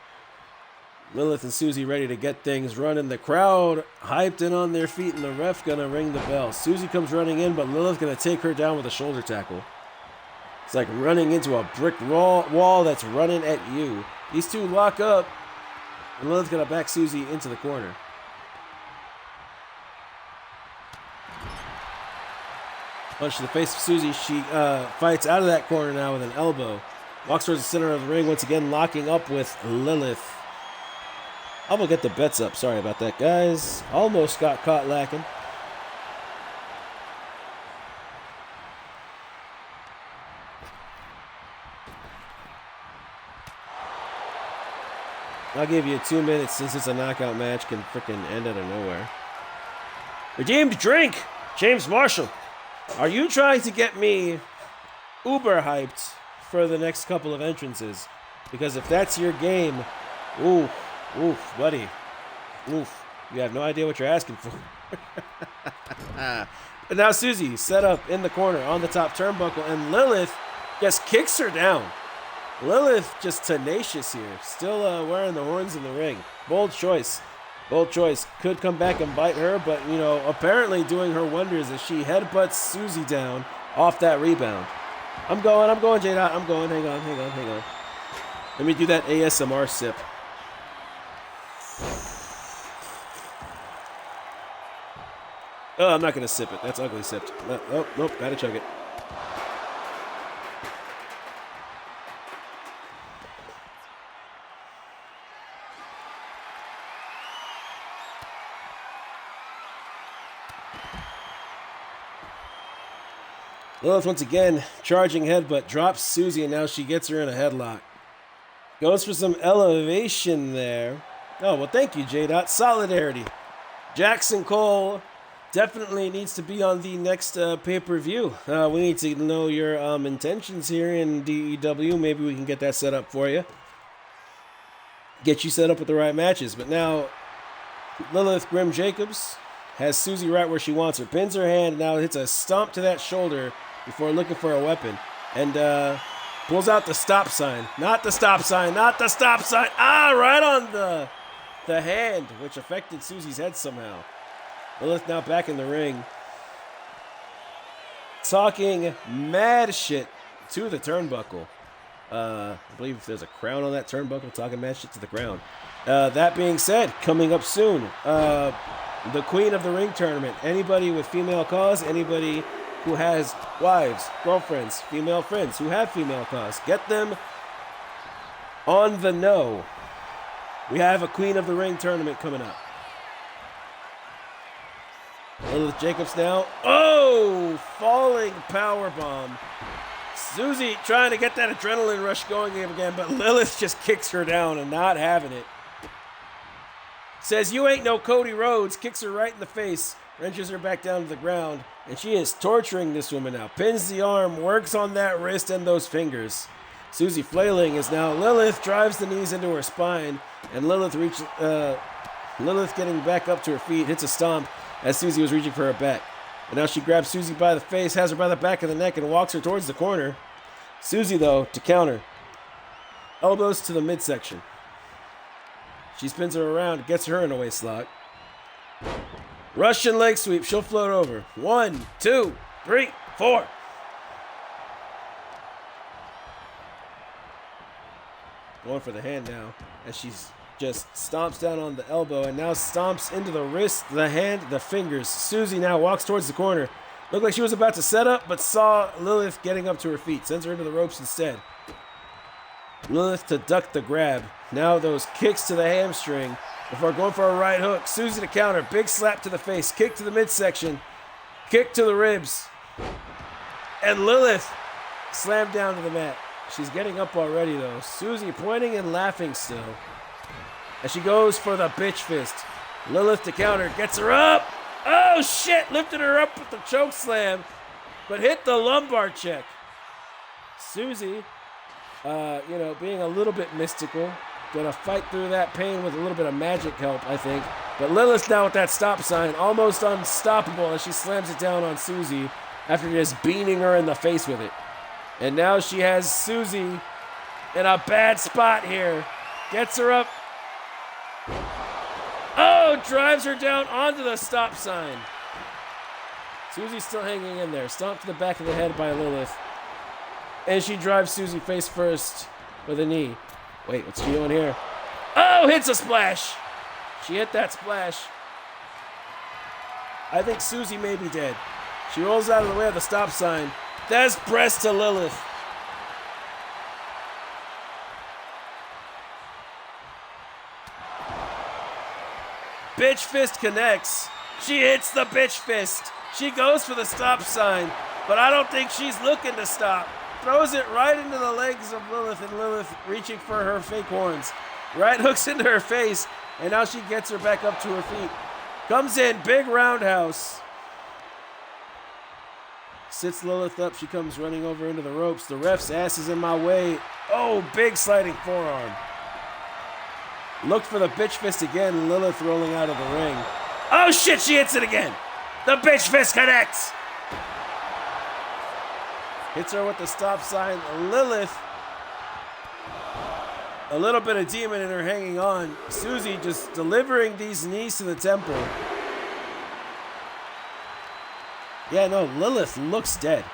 Lilith and Susie ready to get things running. The crowd hyped and on their feet, and the ref gonna ring the bell. Susie comes running in, but Lilith gonna take her down with a shoulder tackle. It's like running into a brick wall that's running at you. These two lock up, and Lilith's gonna back Susie into the corner. Punch to the face of Susie. She fights out of that corner now with an elbow. Walks towards the center of the ring, once again locking up with Lilith. I'm going to get the bets up. Sorry about that, guys. Almost got caught lacking. I'll give you 2 minutes since it's a knockout match. Can freaking end out of nowhere. Redeemed drink. James Marshall. Are you trying to get me uber hyped for the next couple of entrances? Because if that's your game, oof, buddy. Oof. You have no idea what you're asking for. But now Susie set up in the corner on the top turnbuckle, and Lilith just kicks her down. Lilith just tenacious here. Still wearing the horns in the ring. Bold choice. Bold choice. Could come back and bite her, but, you know, apparently doing her wonders as she headbutts Susie down off that rebound. I'm going, J-Dot. I'm going. Hang on. Let me do that ASMR sip. Oh, I'm not going to sip it. That's ugly sipped. Oh, nope. Gotta chug it. Lilith once again charging headbutt, drops Susie, and now she gets her in a headlock. Goes for some elevation there. Oh, well, thank you, J-Dot. Solidarity. Jackson Cole definitely needs to be on the next pay-per-view. We need to know your intentions here in DEW. Maybe we can get that set up for you. Get you set up with the right matches. But now, Lilith Grim Jacobs has Susie right where she wants her. Pins her hand, now hits a stomp to that shoulder before looking for a weapon. And pulls out the stop sign. Not the stop sign. Ah, right on the hand, which affected Susie's head somehow. Lilith now back in the ring. Talking mad shit to the turnbuckle. I believe there's a crown on that turnbuckle. Talking mad shit to the ground. That being said, coming up soon, the Queen of the Ring tournament. Anybody with female cause, anybody who has wives, girlfriends, female friends who have female cause, get them on the know. We have a Queen of the Ring tournament coming up. Lilith Jacobs now. Oh! Falling powerbomb. Susie trying to get that adrenaline rush going again, but Lilith just kicks her down and not having it. Says, "You ain't no Cody Rhodes," kicks her right in the face, wrenches her back down to the ground, and she is torturing this woman now. Pins the arm, works on that wrist and those fingers. Susie flailing as now Lilith drives the knees into her spine, and Lilith getting back up to her feet, hits a stomp as Susie was reaching for her back. And now she grabs Susie by the face, has her by the back of the neck, and walks her towards the corner. Susie, though, to counter. Elbows to the midsection. She spins her around, gets her in a waist lock. Russian leg sweep, she'll float over. 1, 2, 3, 4. Going for the hand now, as she's just stomps down on the elbow and now stomps into the wrist, the hand, the fingers. Susie now walks towards the corner. Looked like she was about to set up, but saw Lilith getting up to her feet. Sends her into the ropes instead. Lilith to duck the grab. Now those kicks to the hamstring before going for a right hook. Susie to counter. Big slap to the face. Kick to the midsection. Kick to the ribs. And Lilith slammed down to the mat. She's getting up already, though. Susie pointing and laughing still. As she goes for the bitch fist. Lilith to counter. Gets her up. Oh, shit. Lifted her up with the choke slam. But hit the lumbar check. Susie, being a little bit mystical. Gonna fight through that pain with a little bit of magic help, I think. But Lilith now with that stop sign. Almost unstoppable as she slams it down on Susie after just beating her in the face with it. And now she has Susie in a bad spot here. Gets her up. Oh, drives her down onto the stop sign. Susie's still hanging in there. Stomped to the back of the head by Lilith. And she drives Susie face first with a knee. Wait, what's she doing here? Oh, hits a splash. She hit that splash. I think Susie may be dead. She rolls out of the way of the stop sign. That's press to Lilith. Bitch fist connects. She hits the bitch fist. She goes for the stop sign, but I don't think she's looking to stop. Throws it right into the legs of Lilith, and Lilith reaching for her fake horns. Right hooks into her face, and now she gets her back up to her feet. Comes in, big roundhouse. Sits Lilith up. She comes running over into the ropes. The ref's ass is in my way. Oh, big sliding forearm. Looked for the bitch fist again. Lilith rolling out of the ring. Oh, shit, she hits it again. The bitch fist connects. Hits her with the stop sign. Lilith, a little bit of demon in her hanging on. Susie just delivering these knees to the temple. Yeah, no, Lilith looks dead.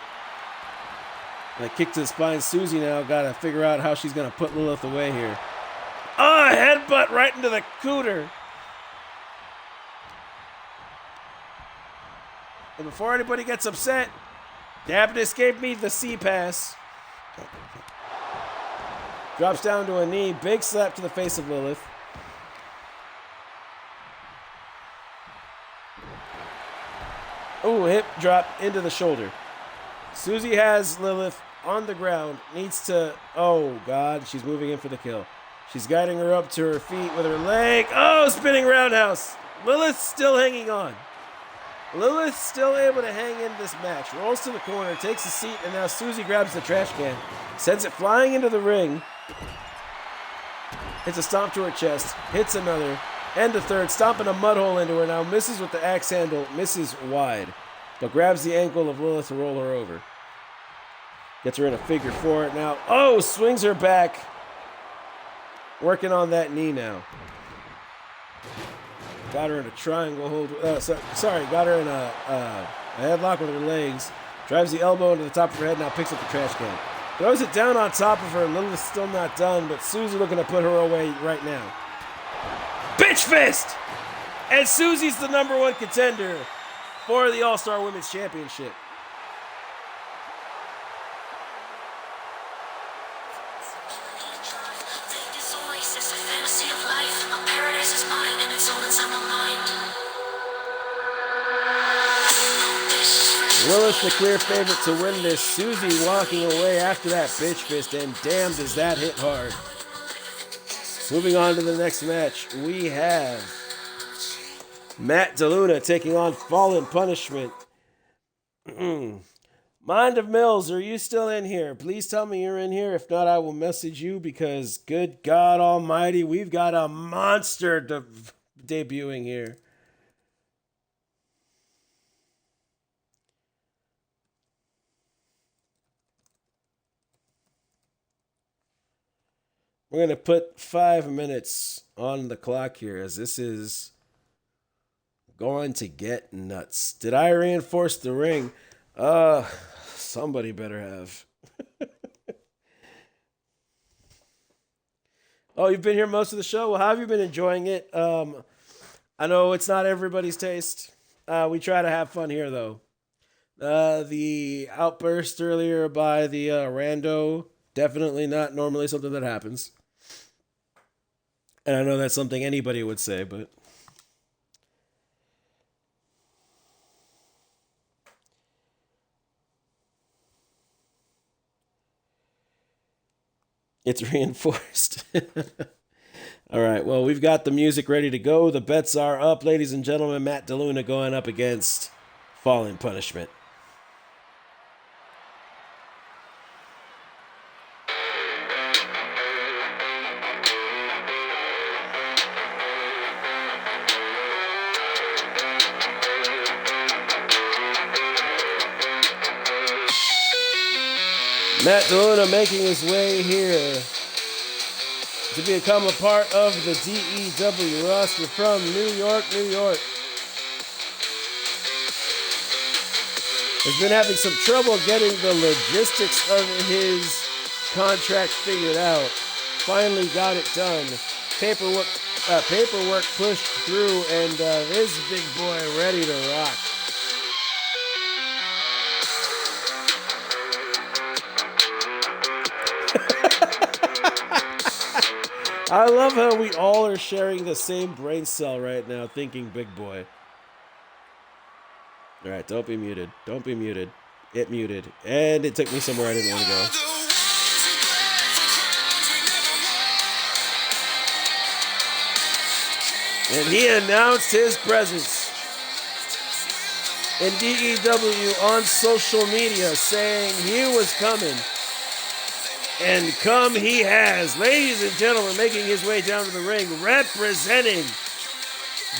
And a kick to the spine. Susie now got to figure out how she's going to put Lilith away here. Oh, headbutt right into the cooter. And before anybody gets upset, Davnis gave me the C pass. Drops down to a knee. Big slap to the face of Lilith. Ooh, hip drop into the shoulder. Susie has Lilith on the ground. Needs to... Oh, God. She's moving in for the kill. She's guiding her up to her feet with her leg. Oh, spinning roundhouse. Lilith still hanging on. Lilith still able to hang in this match. Rolls to the corner, takes a seat, and now Susie grabs the trash can. Sends it flying into the ring. Hits a stomp to her chest. Hits another. And a third. Stomping a mud hole into her. Now misses with the axe handle. Misses wide. But grabs the ankle of Lilith to roll her over. Gets her in a figure four now. Oh, swings her back. Working on that knee now. Got her in a triangle hold. Got her in a headlock with her legs. Drives the elbow into the top of her head. Now picks up the trash can. Throws it down on top of her. Lilith's still not done, but Susie looking to put her away right now. Bitch fist! And Susie's the number one contender for the All-Star Women's Championship. Willis the clear favorite to win this. Susie walking away after that bitch fist, and damn does that hit hard. Moving on to the next match, we have Matt DeLuna taking on Fallen Punishment. Mind of Mills, are you still in here? Please tell me you're in here. If not, I will message you because, good God Almighty, we've got a monster debuting here. We're going to put 5 minutes on the clock here as this is going to get nuts. Did I reinforce the ring? Somebody better have. Oh, you've been here most of the show? Well, how have you been enjoying it? I know it's not everybody's taste. We try to have fun here, though. The outburst earlier by the rando, definitely not normally something that happens. And I know that's something anybody would say, but it's reinforced. All right, well, we've got the music ready to go. The bets are up, ladies and gentlemen. Matt DeLuna going up against Fallen Punishment. Matt DeLuna making his way here to become a part of the DEW roster from New York, New York. Has been having some trouble getting the logistics of his contract figured out. Finally got it done. Paperwork pushed through, and this big boy ready to rock. I love how we all are sharing the same brain cell right now, thinking big boy. All right, don't be muted. Don't be muted. It muted. And it took me somewhere I didn't want to go. And he announced his presence in DEW on social media, saying he was coming. And come he has. Ladies and gentlemen, making his way down to the ring, representing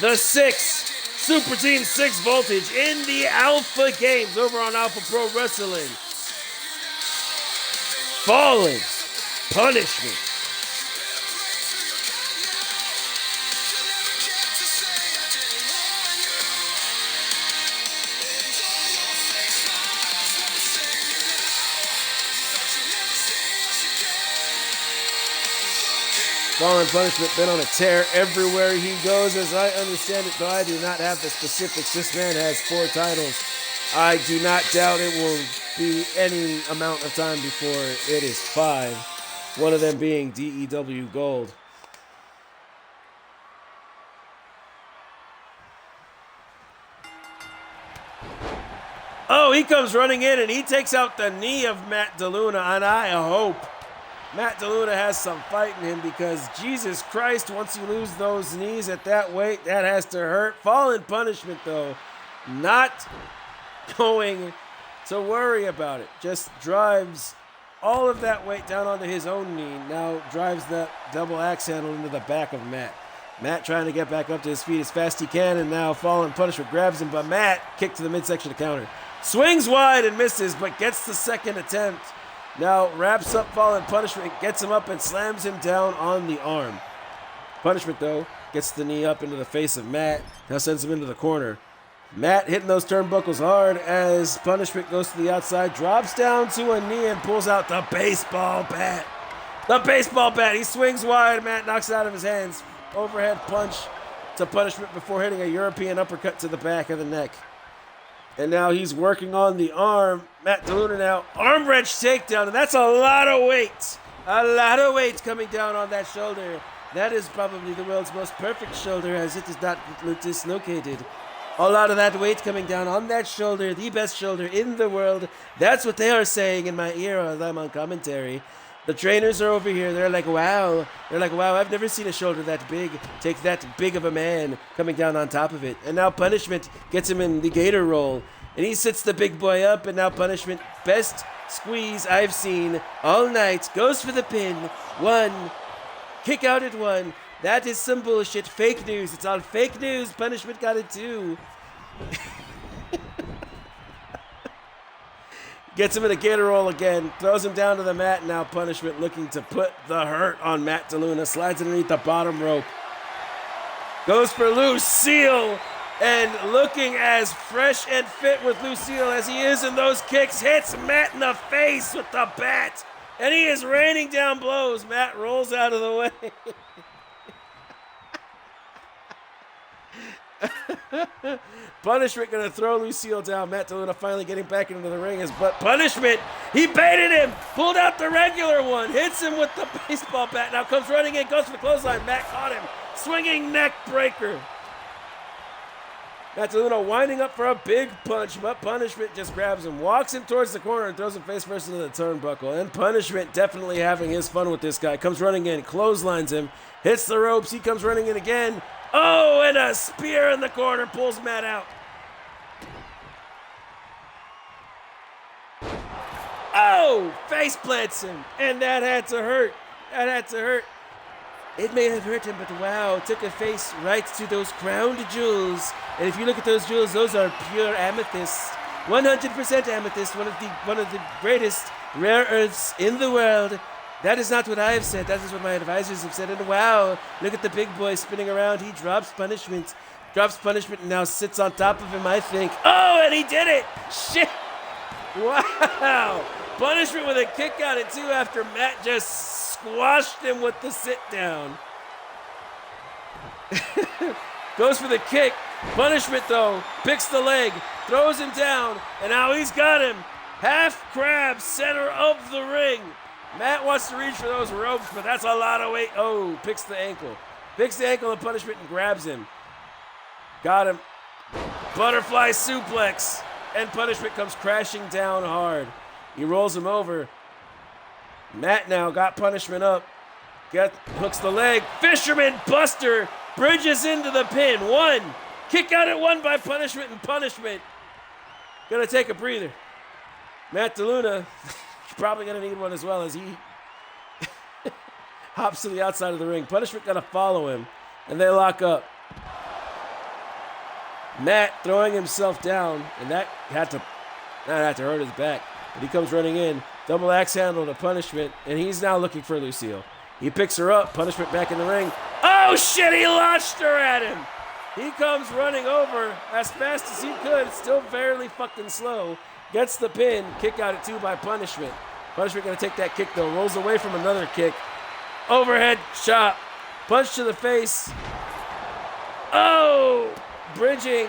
the Super Team 6 Voltage in the Alpha Games over on Alpha Pro Wrestling. Fallen Punishment. Fallen Punishment been on a tear everywhere he goes, as I understand it, though I do not have the specifics. This man has 4 titles. I do not doubt it will be any amount of time before it is 5. One of them being DEW Gold. Oh, he comes running in and he takes out the knee of Matt DeLuna, and I hope Matt DeLuna has some fight in him, because Jesus Christ, once you lose those knees at that weight, that has to hurt. Fallen Punishment, though, not going to worry about it. Just drives all of that weight down onto his own knee. Now drives that double axe handle into the back of Matt. Matt trying to get back up to his feet as fast as he can, and now Fallen Punishment grabs him, but Matt kicked to the midsection to counter. Swings wide and misses, but gets the second attempt. Now wraps up Fallen Punishment, gets him up and slams him down on the arm. Punishment, though, gets the knee up into the face of Matt. Now sends him into the corner. Matt hitting those turnbuckles hard as Punishment goes to the outside, drops down to a knee and pulls out the baseball bat. The baseball bat. He swings wide. Matt knocks it out of his hands. Overhead punch to Punishment before hitting a European uppercut to the back of the neck. And now he's working on the arm. Matt DeLuna now, arm wrench takedown, and that's a lot of weight. A lot of weight coming down on that shoulder. That is probably the world's most perfect shoulder, as it is not dislocated. A lot of that weight coming down on that shoulder, the best shoulder in the world. That's what they are saying in my ear as I'm on commentary. The trainers are over here. They're like, wow. They're like, wow, I've never seen a shoulder that big. Take that big of a man coming down on top of it. And now Punishment gets him in the gator roll. And he sits the big boy up. And now Punishment, best squeeze I've seen all night, goes for the pin. One. Kick out at one. That is some bullshit. Fake news. It's all fake news. Punishment got it too. Gets him in a gator roll again. Throws him down to the mat. Now Punishment looking to put the hurt on Matt DeLuna. Slides underneath the bottom rope. Goes for Lucille. And looking as fresh and fit with Lucille as he is in those kicks. Hits Matt in the face with the bat. And he is raining down blows. Matt rolls out of the way. Punishment gonna throw Lucille down. Matt DeLuna finally getting back into the ring. But Punishment, he baited him, pulled out the regular one, hits him with the baseball bat. Now comes running in, goes for the clothesline. Matt caught him, swinging neck breaker. Matt DeLuna winding up for a big punch, but Punishment just grabs him, walks him towards the corner, and throws him face first into the turnbuckle. And Punishment definitely having his fun with this guy. Comes running in, clotheslines him, hits the ropes. He comes running in again. Oh, and a spear in the corner pulls Matt out. Oh, face plants him, and that had to hurt. That had to hurt. It may have hurt him, but wow, took a face right to those crowned jewels. And if you look at those jewels, those are pure amethyst. 100% amethyst, one of the greatest rare earths in the world. That is not what I have said. That is what my advisors have said. And wow, look at the big boy spinning around. He drops Punishment. And now sits on top of him, I think. Oh, and he did it! Shit! Wow! Punishment with a kick out at two after Matt just squashed him with the sit down. Goes for the kick. Punishment, though, picks the leg, throws him down, and now he's got him. Half crab, center of the ring. Matt wants to reach for those ropes, but that's a lot of weight. Oh, picks the ankle. Picks the ankle of Punishment and grabs him. Got him. Butterfly suplex. And Punishment comes crashing down hard. He rolls him over. Matt now got Punishment up. Hooks the leg. Fisherman Buster bridges into the pin. One. Kick out at one by Punishment, and Punishment gonna take a breather. Matt DeLuna probably gonna need one as well as he hops to the outside of the ring. Punishment gonna follow him, and they lock up. Matt throwing himself down, and that had to hurt his back. But he comes running in, double axe handle to Punishment, and he's now looking for Lucille. He picks her up, Punishment back in the ring. Oh shit, he launched her at him. He comes running over as fast as he could, still fairly fucking slow. Gets the pin, kick out at two by Punishment. Punishment gonna take that kick though, rolls away from another kick. Overhead chop, punch to the face. Oh, bridging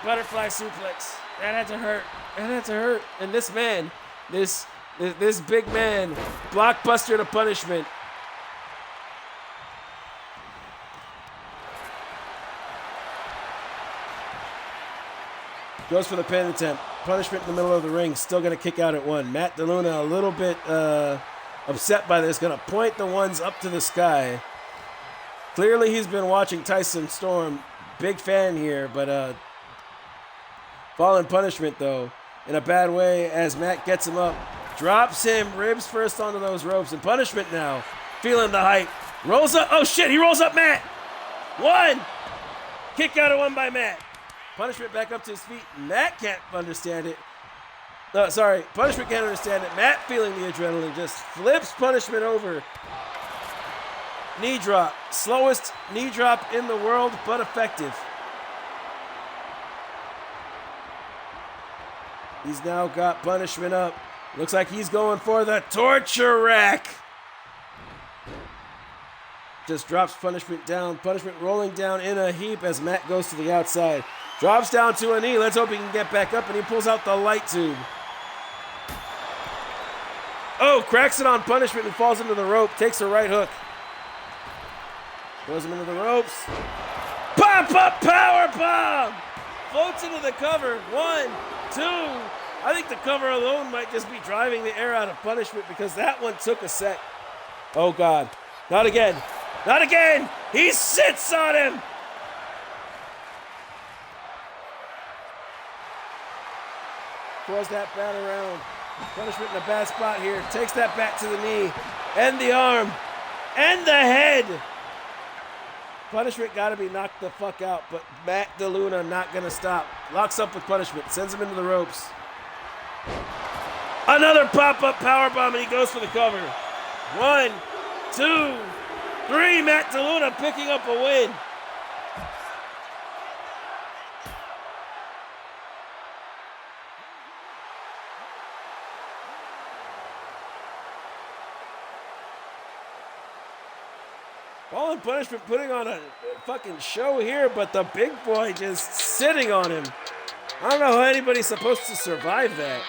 butterfly suplex. That had to hurt. That had to hurt. And this man, this big man, blockbuster to Punishment. Goes for the pin attempt. Punishment in the middle of the ring. Still going to kick out at one. Matt DeLuna a little bit upset by this. Going to point the ones up to the sky. Clearly he's been watching Tyson Storm. Big fan here, but falling Punishment, though, in a bad way as Matt gets him up. Drops him, ribs first onto those ropes. And Punishment now, feeling the hype. Rolls up. Oh, shit, he rolls up Matt. One. Kick out at one by Matt. Punishment back up to his feet. Matt can't understand it. No, sorry. Punishment can't understand it. Matt feeling the adrenaline just flips Punishment over. Knee drop. Slowest knee drop in the world, but effective. He's now got Punishment up. Looks like he's going for the torture rack. Just drops Punishment down. Punishment rolling down in a heap as Matt goes to the outside. Drops down to a knee. Let's hope he can get back up, and he pulls out the light tube. Oh, cracks it on Punishment and falls into the rope. Takes a right hook. Throws him into the ropes. Pop up power bomb. floats into the cover. 1, 2. I think the cover alone might just be driving the air out of Punishment because that one took a sec. Oh, God. Not again. Not again. He sits on him. Throws that bat around. Punishment in a bad spot here. Takes that bat to the knee. And the arm. And the head. Punishment got to be knocked the fuck out. But Matt DeLuna not going to stop. Locks up with Punishment. Sends him into the ropes. Another pop-up powerbomb, and he goes for the cover. 1, 2, 3. Matt DeLuna picking up a win. Ball and Punishment putting on a fucking show here, but the big boy just sitting on him. I don't know how anybody's supposed to survive that.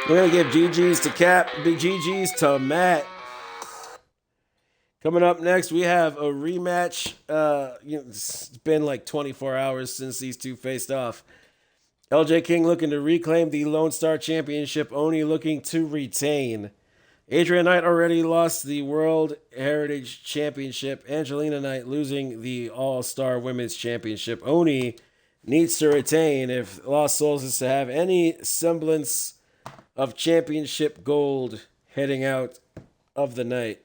We're going to give GG's to Cap, big GG's to Matt. Coming up next, we have a rematch. It's been like 24 hours since these two faced off. LJ King looking to reclaim the Lone Star Championship, Oni looking to retain. Adrian Knight already lost the World Heritage Championship. Angelina Knight losing the All-Star Women's Championship. Oni needs to retain if Lost Souls is to have any semblance of championship gold heading out of the night.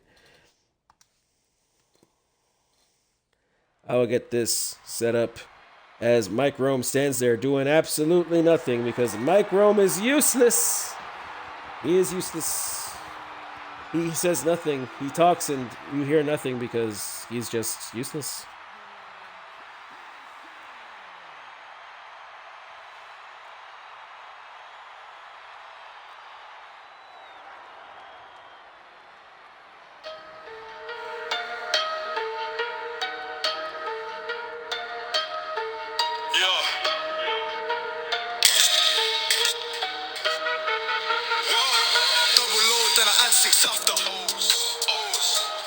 I will get this set up as Mike Rome stands there doing absolutely nothing because Mike Rome is useless. He is useless. He says nothing. He talks and you hear nothing because he's just useless.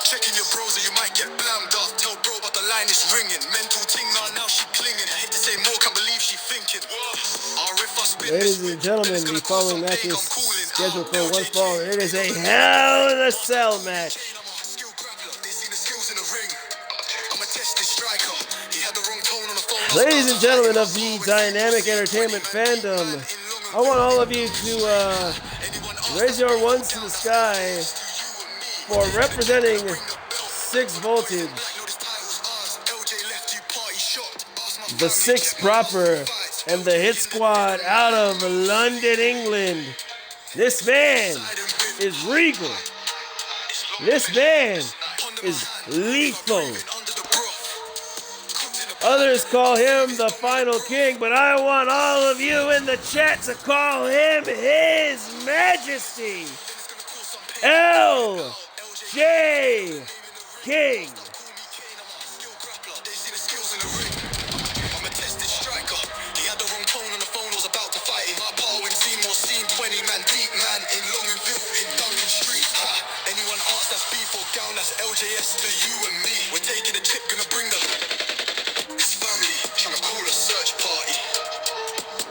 Checking your browser, you might get blammed up. Tell bro, but the line is ringing. Mental ting now she clinging. I hate to say more, can't believe she thinking. Ladies and gentlemen, the following match is scheduled for one fall. It is a Hell in a Cell match. Ladies and gentlemen of the Dynamic Entertainment fandom, I want all of you to raise your ones to the sky for representing 6 Voltage, the 6 proper, and the Hit Squad out of London, England. This man is regal. This man is lethal. Others call him the Final King, but I want all of you in the chat to call him His Majesty, LJ King. That's LJS to you and me. We're taking a trip, gonna bring the it's family, trying to call a search party.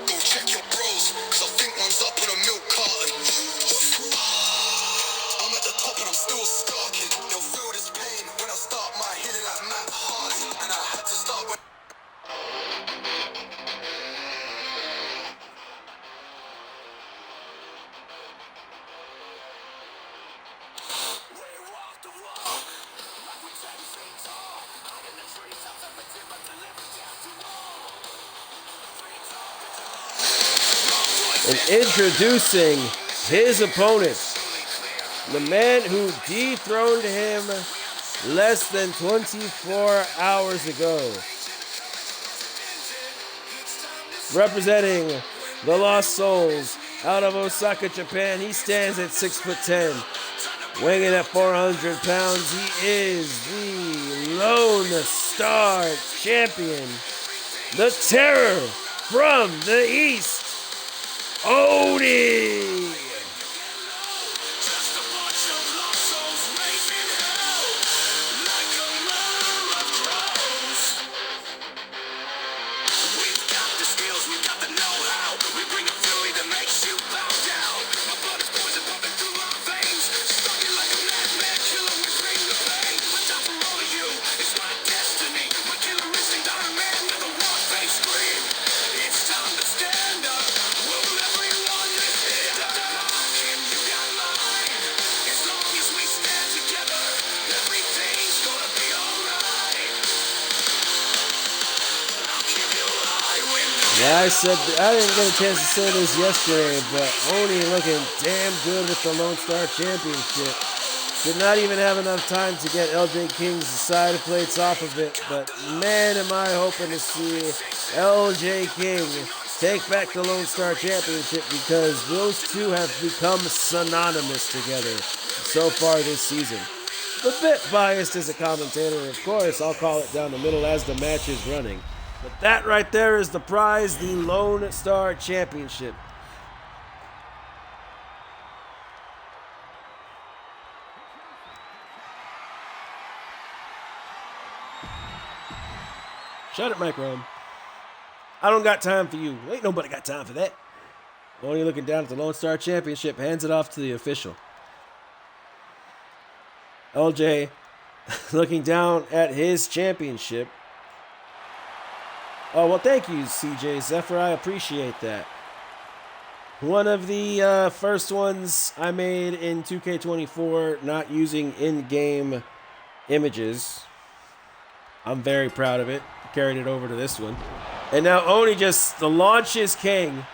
Go check your bros, cause I think one's up on a milk carton. I'm at the top and I'm still stalking. They'll feel this pain when I start my healing like Matt Hardy. And I had to start when And introducing his opponent, the man who dethroned him less than 24 hours ago. Representing the Lost Souls out of Osaka, Japan, he stands at 6'10", Weighing at 400 pounds, he is the Lone Star Champion. The Terror from the East, Oni. Yeah, I said I didn't get a chance to say this yesterday, but Oni looking damn good with the Lone Star Championship. Did not even have enough time to get LJ King's side plates off of it, but man, am I hoping to see LJ King take back the Lone Star Championship, because those two have become synonymous together so far this season. A bit biased as a commentator, of course. I'll call it down the middle as the match is running. But that right there is the prize, the Lone Star Championship. Shut it, Mike Rome. I don't got time for you. Ain't nobody got time for that. Only looking down at the Lone Star Championship, hands it off to the official. LJ looking down at his championship. Oh, well, thank you, CJ Zephyr. I appreciate that. One of the first ones I made in 2K24, not using in-game images. I'm very proud of it. Carried it over to this one. And now Oni just launches King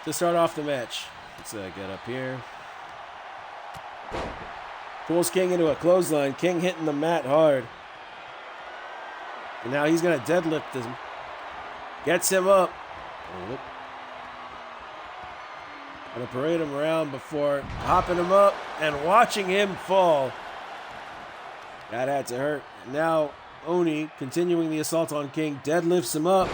to start off the match. Let's get up here. Pulls King into a clothesline. King hitting the mat hard. And now he's going to deadlift him. Gets him up. Gonna parade him around before hopping him up and watching him fall. That had to hurt. Now Oni, continuing the assault on King, deadlifts him up.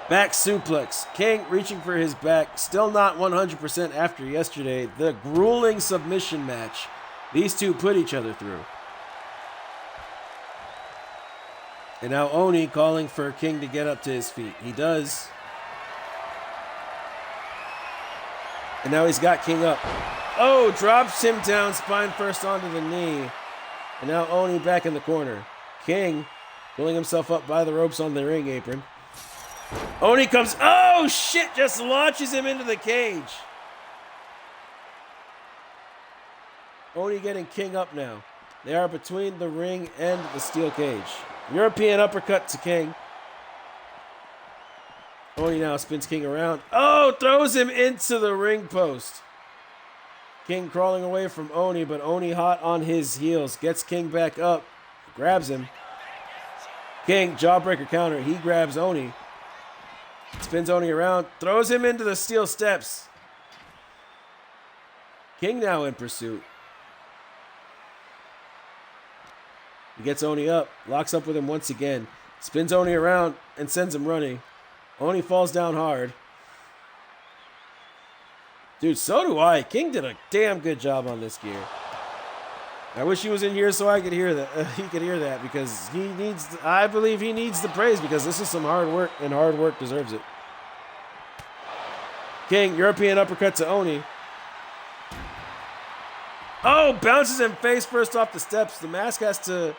Back suplex. King reaching for his back. Still not 100% after yesterday. The grueling submission match these two put each other through. And now Oni calling for King to get up to his feet. He does. And now he's got King up. Oh, drops him down spine first onto the knee. And now Oni back in the corner. King pulling himself up by the ropes on the ring apron. Oni comes, oh shit, just launches him into the cage. Oni getting King up now. They are between the ring and the steel cage. European uppercut to King. Oni now spins King around. Oh, throws him into the ring post. King crawling away from Oni, but Oni hot on his heels. Gets King back up. Grabs him. King, jawbreaker counter. He grabs Oni. Spins Oni around. Throws him into the steel steps. King now in pursuit. He gets Oni up, locks up with him once again, spins Oni around, and sends him running. Oni falls down hard. Dude, so do I. King did a damn good job on this gear. I wish he was in here so I could hear that. He could hear that, because he needs. I believe he needs the praise, because this is some hard work, and hard work deserves it. King, European uppercut to Oni. Oh, bounces him face first off the steps. The mask has to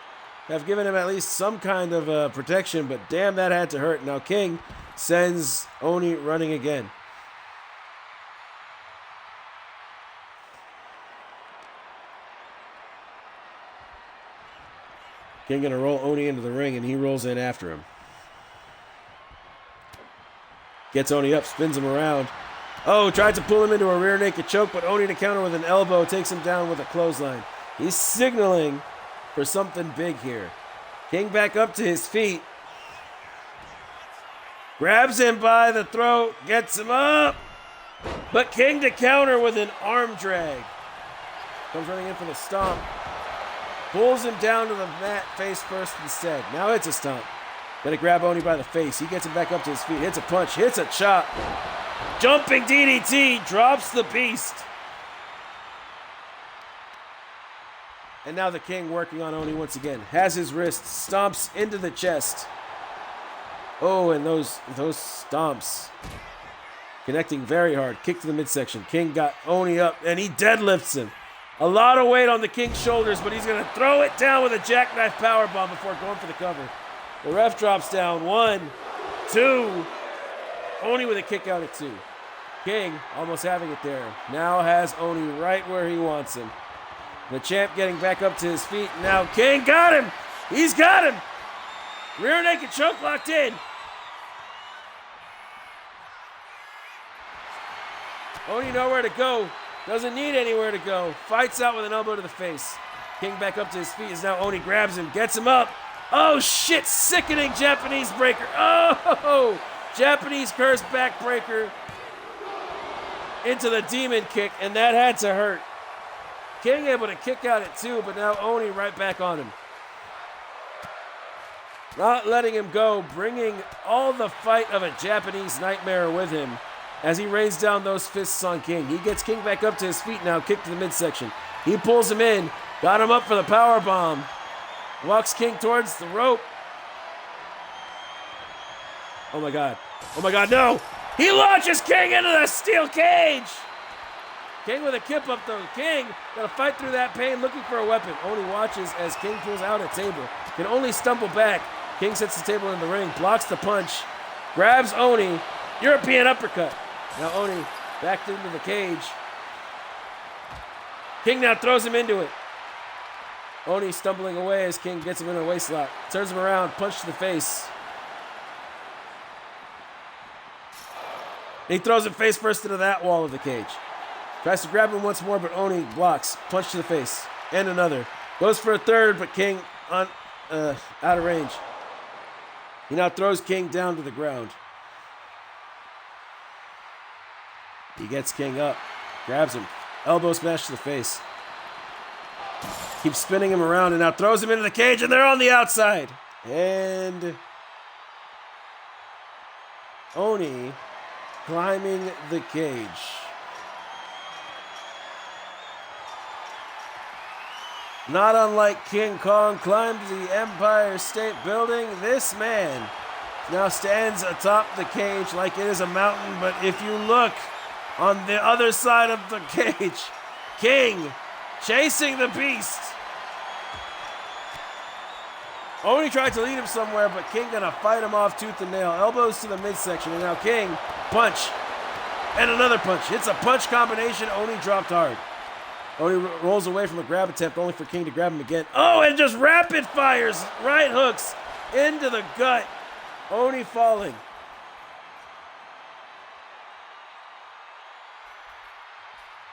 have given him at least some kind of protection, but damn, that had to hurt. Now King sends Oni running again. King gonna roll Oni into the ring, and he rolls in after him. Gets Oni up, spins him around. Oh, tried to pull him into a rear naked choke, but Oni to counter with an elbow, takes him down with a clothesline. He's signaling for something big here. King back up to his feet. Grabs him by the throat, gets him up. But King to counter with an arm drag. Comes running in for the stomp. Pulls him down to the mat face first instead. Now hits a stomp. Gonna grab Oni by the face. He gets him back up to his feet. Hits a punch. Hits a chop. Jumping DDT. Drops the beast. And now the King working on Oni once again. Has his wrist. Stomps into the chest. Oh, and those stomps. Connecting very hard. Kick to the midsection. King got Oni up, and he deadlifts him. A lot of weight on the King's shoulders, but he's going to throw it down with a jackknife powerbomb before going for the cover. The ref drops down. 1, 2. Oni with a kick out at 2. King almost having it there. Now has Oni right where he wants him. The champ getting back up to his feet. Now King got him. He's got him. Rear naked choke locked in. Oni nowhere to go. Doesn't need anywhere to go. Fights out with an elbow to the face. King back up to his feet as now Oni grabs him. Gets him up. Oh shit. Sickening Japanese breaker. Oh. Japanese curse backbreaker into the demon kick. And that had to hurt. King able to kick out at 2, but now Oni right back on him. Not letting him go, bringing all the fight of a Japanese nightmare with him as he rains down those fists on King. He gets King back up to his feet now, kick to the midsection. He pulls him in, got him up for the power bomb. Walks King towards the rope. Oh my God. Oh my God, no! He launches King into the steel cage! King with a kip up though. King gotta fight through that pain looking for a weapon. Oni watches as King pulls out a table. Can only stumble back. King sets the table in the ring, blocks the punch, grabs Oni, European uppercut. Now Oni back into the cage. King now throws him into it. Oni stumbling away as King gets him in a waist lock. Turns him around, punch to the face. He throws him face first into that wall of the cage. Tries to grab him once more, but Oni blocks. Punch to the face. And another. Goes for a third, but King out of range. He now throws King down to the ground. He gets King up. Grabs him. Elbow smash to the face. Keeps spinning him around and now throws him into the cage, and they're on the outside. And Oni climbing the cage. Not unlike King Kong climbed the Empire State Building, this man now stands atop the cage like it is a mountain, but if you look on the other side of the cage, King chasing the beast. Oni tried to lead him somewhere, but King gonna fight him off tooth and nail. Elbows to the midsection, and now King, punch, and another punch. It's a punch combination. Oni dropped hard. Oni rolls away from a grab attempt, only for King to grab him again. Oh, and just rapid fires right hooks into the gut. Oni falling.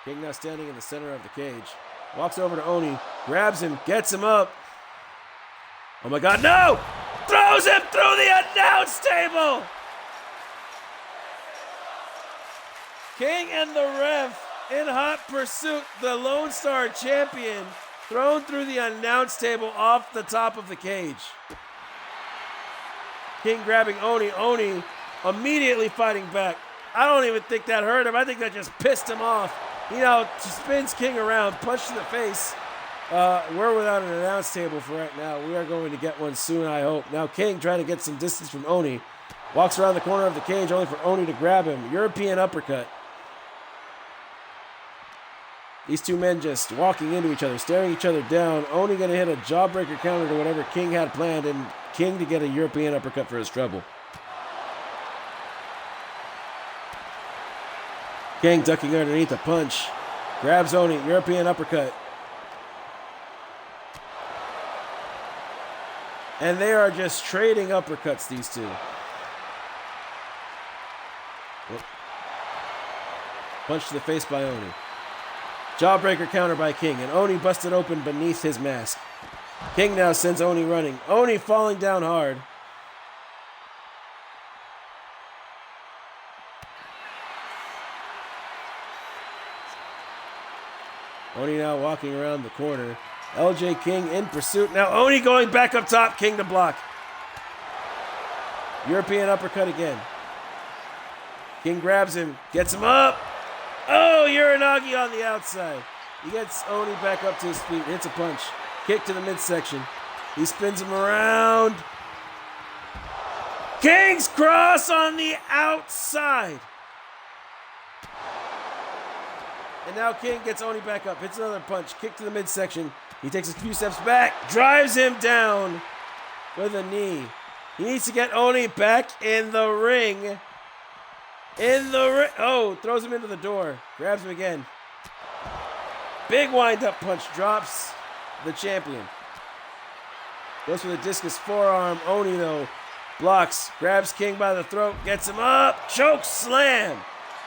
King now standing in the center of the cage. Walks over to Oni, grabs him, gets him up. Oh my God, no! Throws him through the announce table! King and the ref in hot pursuit, the Lone Star champion, thrown through the announce table off the top of the cage. King grabbing Oni. Oni immediately fighting back. I don't even think that hurt him. I think that just pissed him off. He now spins King around, punch to the face. We're without an announce table for right now. We are going to get one soon, I hope. Now King trying to get some distance from Oni. Walks around the corner of the cage only for Oni to grab him. European uppercut. These two men just walking into each other, staring each other down. Oni going to hit a jawbreaker counter to whatever King had planned, and King to get a European uppercut for his trouble. King ducking underneath a punch. Grabs Oni, European uppercut. And they are just trading uppercuts, these two. Whoop. Punch to the face by Oni. Jawbreaker counter by King, and Oni busted open beneath his mask. King now sends Oni running. Oni falling down hard. Oni now walking around the corner. LJ King in pursuit. Now Oni going back up top. King to block. European uppercut again. King grabs him. Gets him up. Oh, Uranagi on the outside. He gets Oni back up to his feet. Hits a punch. Kick to the midsection. He spins him around. King's cross on the outside. And now King gets Oni back up. Hits another punch. Kick to the midsection. He takes a few steps back. Drives him down with a knee. He needs to get Oni back in the ring. Oh, throws him into the door. Grabs him again. Big wind-up punch. Drops the champion. Goes for the discus forearm. Oni, though, blocks. Grabs King by the throat. Gets him up. Choke slam.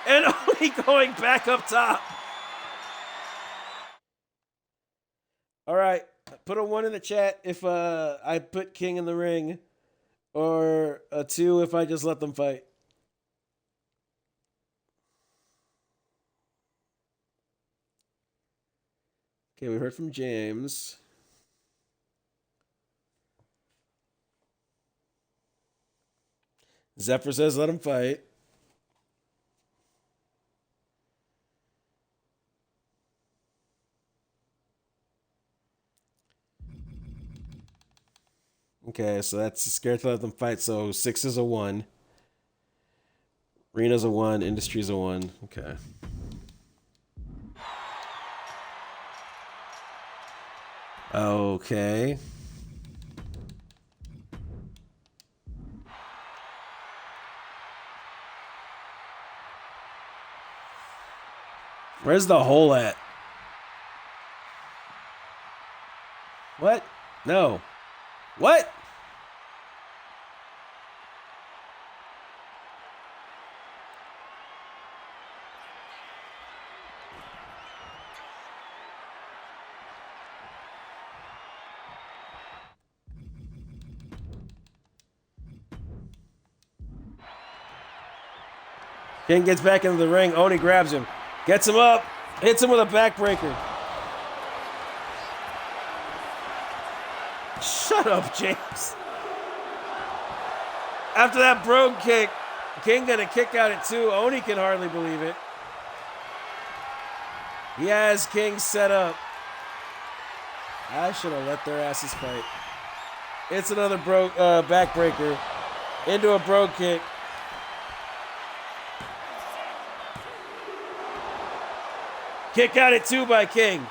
And Oni going back up top. All right. Put a 1 in the chat if I put King in the ring. Or a 2 if I just let them fight. Okay, we heard from James. Zephyr says let him fight. Okay, so that's scared to let them fight. So 6 is a 1. Rena's a 1. Industry's a 1. Okay. Okay. Where's the hole at? What? No. What? King gets back into the ring. Oni grabs him. Gets him up. Hits him with a backbreaker. Shut up, James. After that brogue kick, King gonna kick out at 2. Oni can hardly believe it. He has King set up. I should have let their asses fight. It's another backbreaker. Into a brogue kick. Kick out at 2 by King.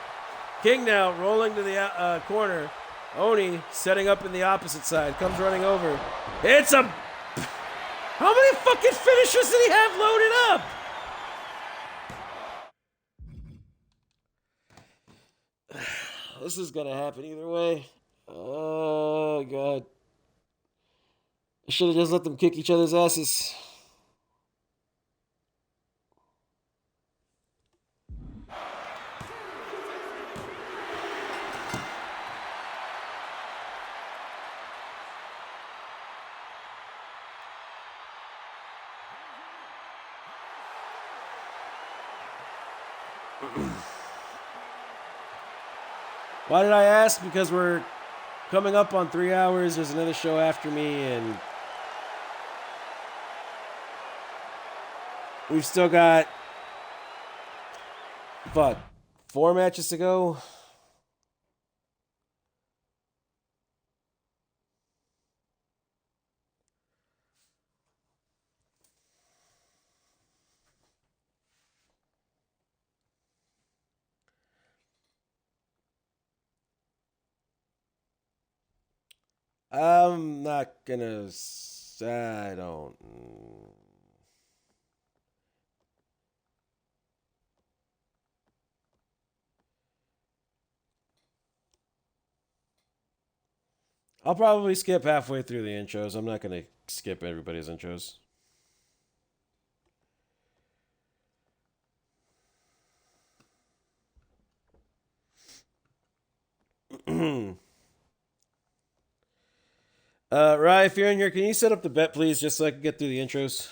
King now rolling to the corner. Oni setting up in the opposite side. Comes running over. It's a... How many fucking finishers did he have loaded up? This is going to happen either way. Oh, God. I should have just let them kick each other's asses. Why did I ask? Because we're coming up on 3 hours. There's another show after me, and we've still got 4 matches to go. I'm not gonna. I don't. I'll probably skip halfway through the intros. I'm not gonna skip everybody's intros. Rye, if you're in here, can you set up the bet, please, just so I can get through the intros?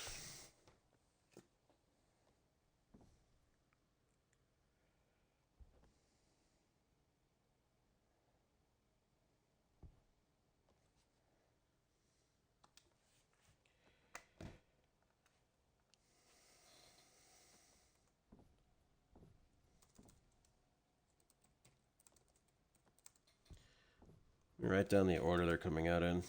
Write down the order they're coming out in.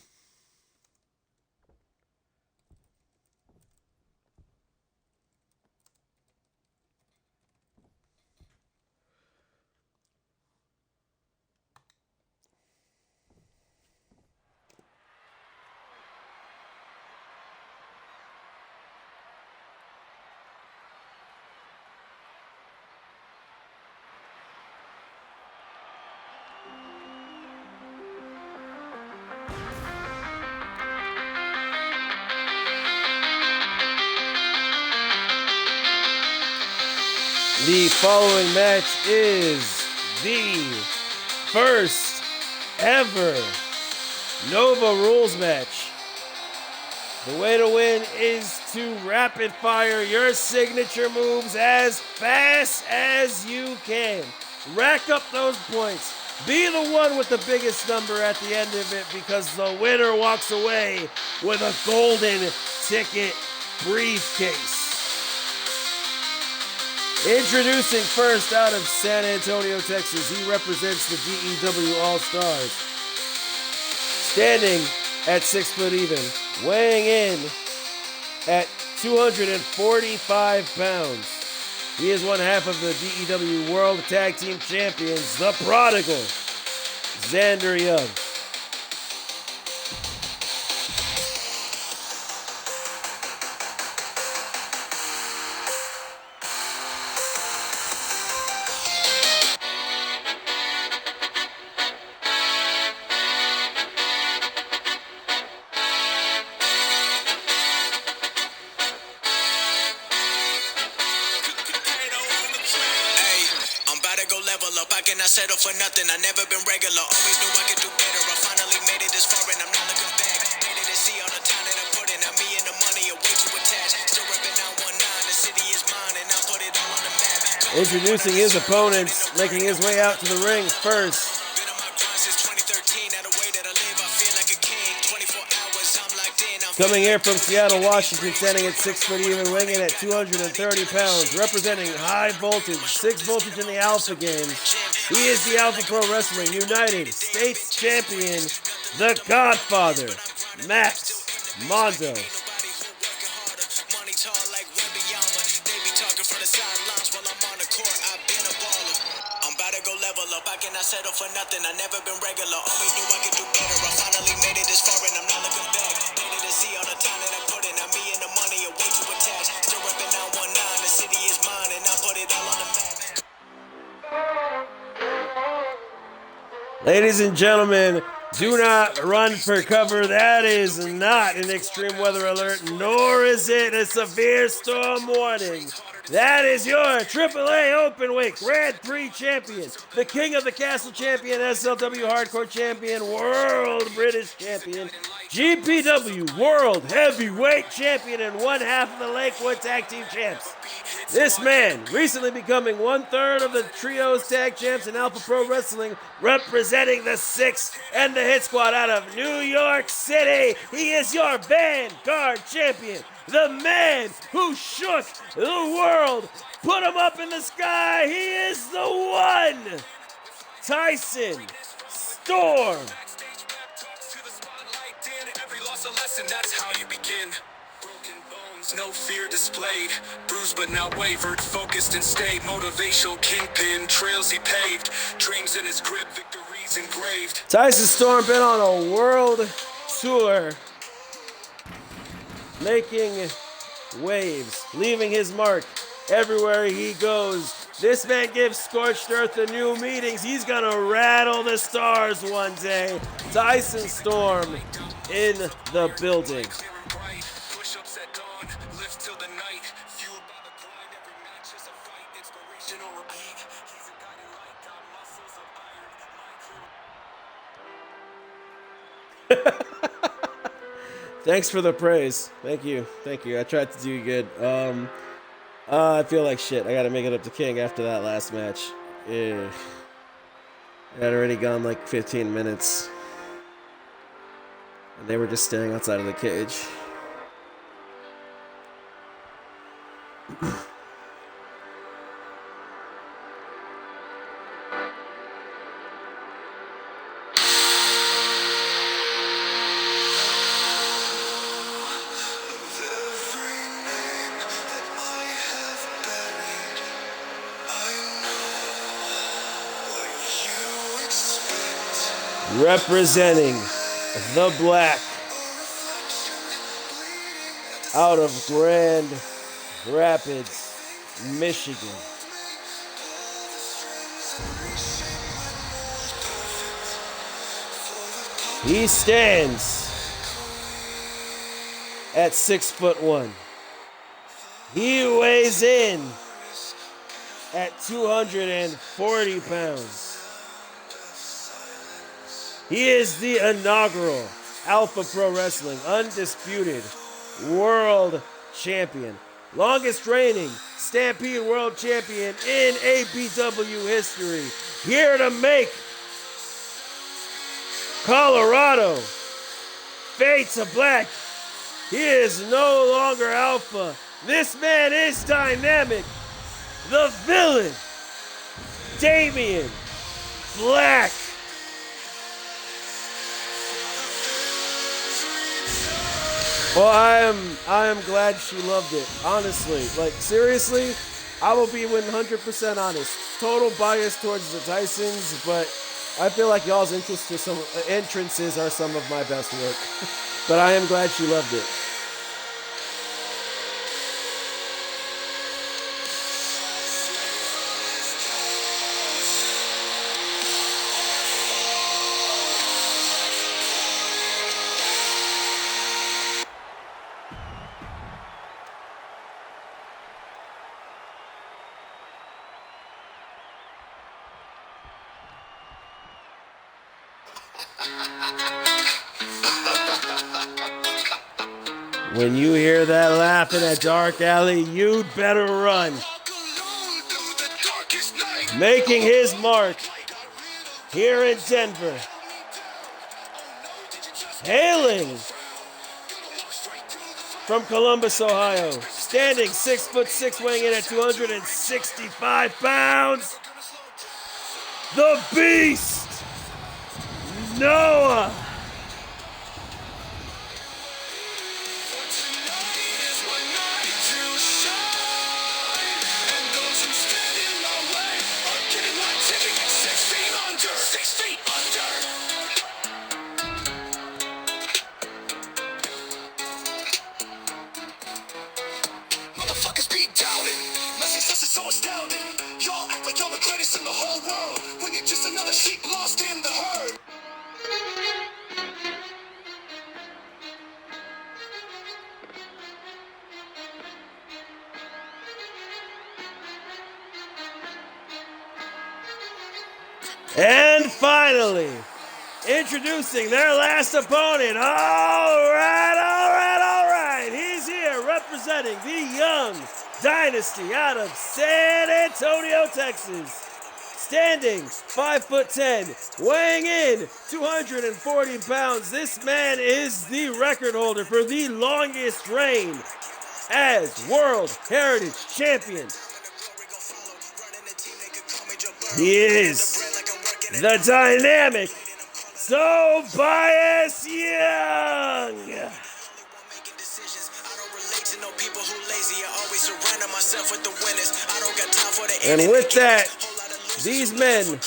The following match is the first ever Nova Rules match. The way to win is to rapid fire your signature moves as fast as you can. Rack up those points. Be the one with the biggest number at the end of it, because the winner walks away with a golden ticket briefcase. Introducing first out of San Antonio, Texas, he represents the DEW All-Stars. Standing at 6 foot even, weighing in at 245 pounds. He is one half of the DEW World Tag Team Champions, the Prodigal, Xander Young. Settle for nothing, I never been regular. Always knew I could do better. I finally made it this far and I'm not looking back. Ready to see all the time that I put in. Now me and the money are way too attached. Still repping 919, the city is mine and I put it all on the map. Introducing his opponents, making his way out to the ring first. Been on my grind since 2013. Now the way that I live, I feel like a king. 24 hours, I'm locked in. Coming here from Seattle, Washington, standing at 6 foot even, weighing in at 230 pounds, representing high voltage, 6 voltage in the Alpha games. He is the Alpha Pro Wrestling United States Champion, the Godfather, Max Mondo. Settle for nothing, I never been regular. Always knew I could do better. I finally made it this far and I'm not looking back. Ready to see all the time that I put in. Now me and the money are way too attached. Still repping 919, the city is mine and I put it all on the map. Ladies and gentlemen, do not run for cover. That is not an extreme weather alert, nor is it a severe storm warning. That is your AAA Openweight Grand Prix champion, the King of the Castle champion, SLW Hardcore champion, World British champion, GPW World Heavyweight champion, and one half of the Lakewood Tag Team champs. This man, recently becoming 1/3 of the Trios Tag Champs in Alpha Pro Wrestling, representing the Six and the Hit Squad out of New York City. He is your Vanguard champion, the man who shook the world, put him up in the sky. He is the one, Tyson Storm. That's how you begin. No fear displayed, bruised but not wavered, focused and stayed, motivational kingpin, trails he paved, dreams in his grip, victories engraved. Tyson Storm been on a world tour, making waves, leaving his mark everywhere he goes. This man gives Scorched Earth the new meetings. He's gonna rattle the stars one day. Tyson Storm in the building. Thanks for the praise. Thank you. Thank you. I tried to do good. I feel like shit. I gotta make it up to King after that last match. Yeah. I had already gone like 15 minutes. And they were just standing outside of the cage. representing the Black out of Grand Rapids, Michigan. He stands at 6'1". He weighs in at 240 pounds. He is the inaugural Alpha Pro Wrestling Undisputed World Champion. Longest reigning Stampede World Champion in APW history. Here to make Colorado fade to black. He is no longer Alpha. This man is dynamic. The villain, Damian Black. Well, I am glad she loved it. Honestly, like seriously, I will be 100% honest. Total bias towards the Tysons, but I feel like y'all's entrances are some of my best work. But I am glad she loved it. When you hear that laugh in a dark alley, you'd better run. Making his mark here in Denver. Hailing from Columbus, Ohio. Standing 6'6", weighing in at 265 pounds. The Beast, Noah. Motherfuckers be doubted. My success is so astounding. Y'all act like y'all the greatest in the whole world when you're just another sheep lost in the herd. And finally, introducing their last opponent. All right. He's here representing the Young Dynasty out of San Antonio, Texas. Standing 5'10", weighing in 240 pounds. This man is the record holder for the longest reign as World Heritage Champion. He is the dynamic, Tobias Young. And with that, these men,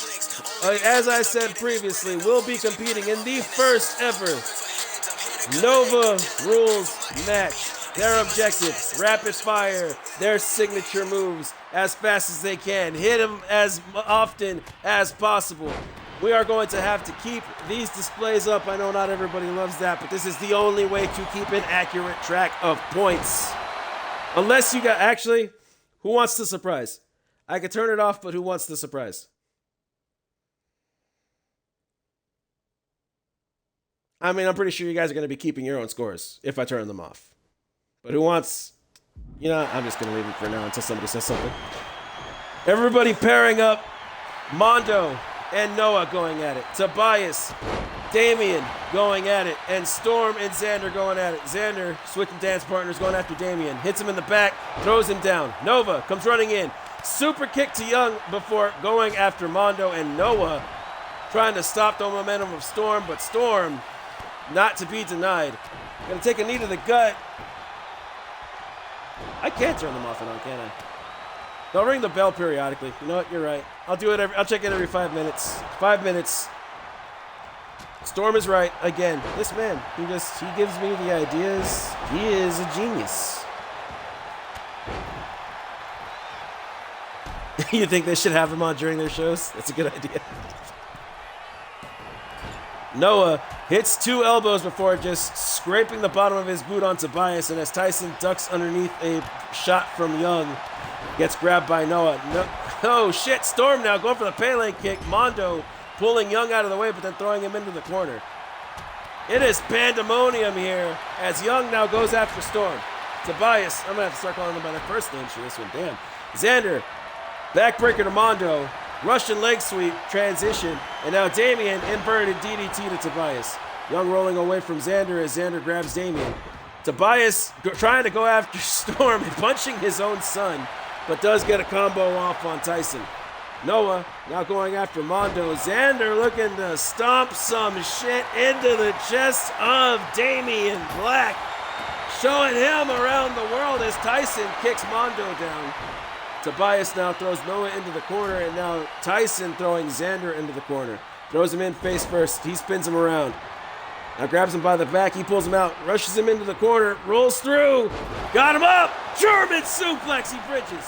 as I said previously, will be competing in the first ever Nova Rules match. Their objective, rapid fire their signature moves as fast as they can. Hit them as often as possible. We are going to have to keep these displays up. I know not everybody loves that, but this is the only way to keep an accurate track of points. Unless you got, actually, who wants the surprise? I could turn it off, but who wants the surprise? I mean, I'm pretty sure you guys are going to be keeping your own scores if I turn them off. But who wants, I'm just going to leave it for now until somebody says something. Everybody pairing up. Mondo and Noah going at it. Tobias, Damian going at it. And Storm and Xander going at it. Xander, switching dance partners, going after Damian. Hits him in the back, throws him down. Nova comes running in. Super kick to Young before going after Mondo and Noah. Trying to stop the momentum of Storm, but Storm not to be denied. Gonna take a knee to the gut. I can't turn them off and on, can I? They'll ring the bell periodically. You know what? You're right. I'll do it. I'll check in every 5 minutes. 5 minutes. Storm is right again. This man, he gives me the ideas. He is a genius. You think they should have him on during their shows? That's a good idea. Noah hits 2 elbows before just scraping the bottom of his boot on Tobias, and as Tyson ducks underneath a shot from Young, gets grabbed by Noah. Oh shit, Storm now going for the Pele kick. Mondo pulling Young out of the way, but then throwing him into the corner. It is pandemonium here as Young now goes after Storm. Tobias, I'm going to have to start calling them by their first names for this one, damn. Xander, backbreaker to Mondo, Russian leg sweep, transition, and now Damien inverted DDT to Tobias. Young rolling away from Xander as Xander grabs Damien. Tobias trying to go after Storm and punching his own son, but does get a combo off on Tyson. Noah now going after Mondo. Xander looking to stomp some shit into the chest of Damian Black, showing him around the world as Tyson kicks Mondo down. Tobias now throws Noah into the corner, and now Tyson throwing Xander into the corner. Throws him in face first. He spins him around. Now grabs him by the back. He pulls him out, rushes him into the corner, rolls through. Got him up. German suplex. He bridges.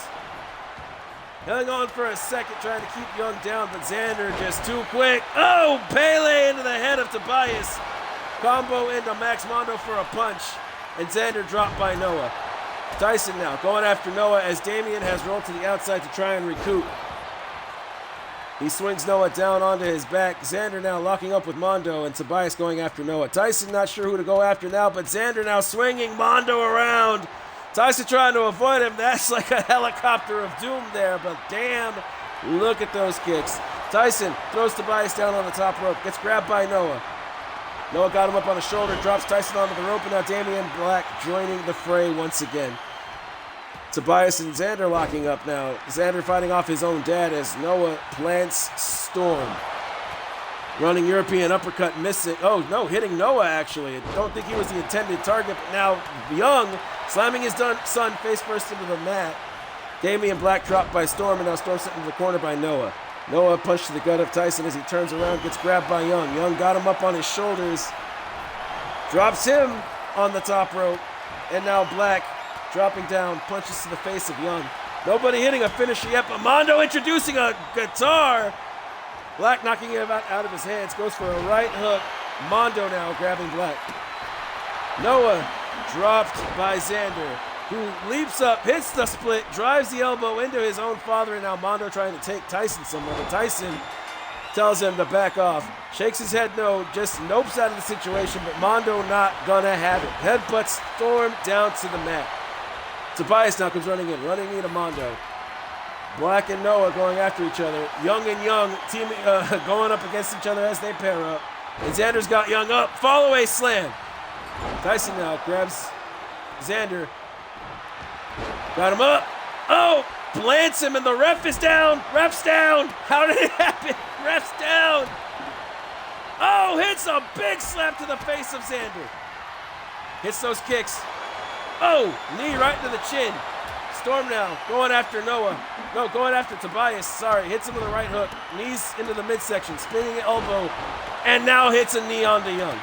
Held on for a second, trying to keep Young down, but Xander just too quick. Oh, Pele into the head of Tobias. Combo into Max Mondo for a punch, and Xander dropped by Noah. Tyson now going after Noah as Damien has rolled to the outside to try and recoup. He swings Noah down onto his back. Xander now locking up with Mondo, and Tobias going after Noah. Tyson not sure who to go after now, but Xander now swinging Mondo around. Tyson trying to avoid him. That's like a helicopter of doom there, but damn, look at those kicks. Tyson throws Tobias down on the top rope, gets grabbed by Noah. Noah got him up on the shoulder, drops Tyson onto the rope, and now Damian Black joining the fray once again. Tobias and Xander locking up now. Xander fighting off his own dad as Noah plants Storm. Running European uppercut, missing. Oh, no, hitting Noah, actually. I don't think he was the intended target, but now Young slamming his son face first into the mat. Damian Black dropped by Storm, and now Storm sent into the corner by Noah. Noah punched to the gut of Tyson as he turns around, gets grabbed by Young. Young got him up on his shoulders, drops him on the top rope, and now Black dropping down, punches to the face of Young. Nobody hitting a finisher yet, but Mondo introducing a guitar. Black knocking him out of his hands, goes for a right hook. Mondo now grabbing Black. Noah dropped by Xander, who leaps up, hits the split, drives the elbow into his own father, and now Mondo trying to take Tyson somewhere. But Tyson tells him to back off. Shakes his head no, just nopes out of the situation, but Mondo not gonna have it. Headbutts Storm down to the mat. Tobias now comes running into Mondo. Black and Noah going after each other. Young and Young teaming, going up against each other as they pair up. And Xander's got Young up. Follow away slam. Tyson now grabs Xander. Got him up. Oh, plants him and the ref is down. Ref's down. How did it happen? Ref's down. Oh, hits a big slap to the face of Xander. Hits those kicks. Oh, knee right to the chin. Storm now going after Noah. No, going after Tobias. Sorry, hits him with a right hook. Knees into the midsection, spinning elbow, and now hits a knee onto Young.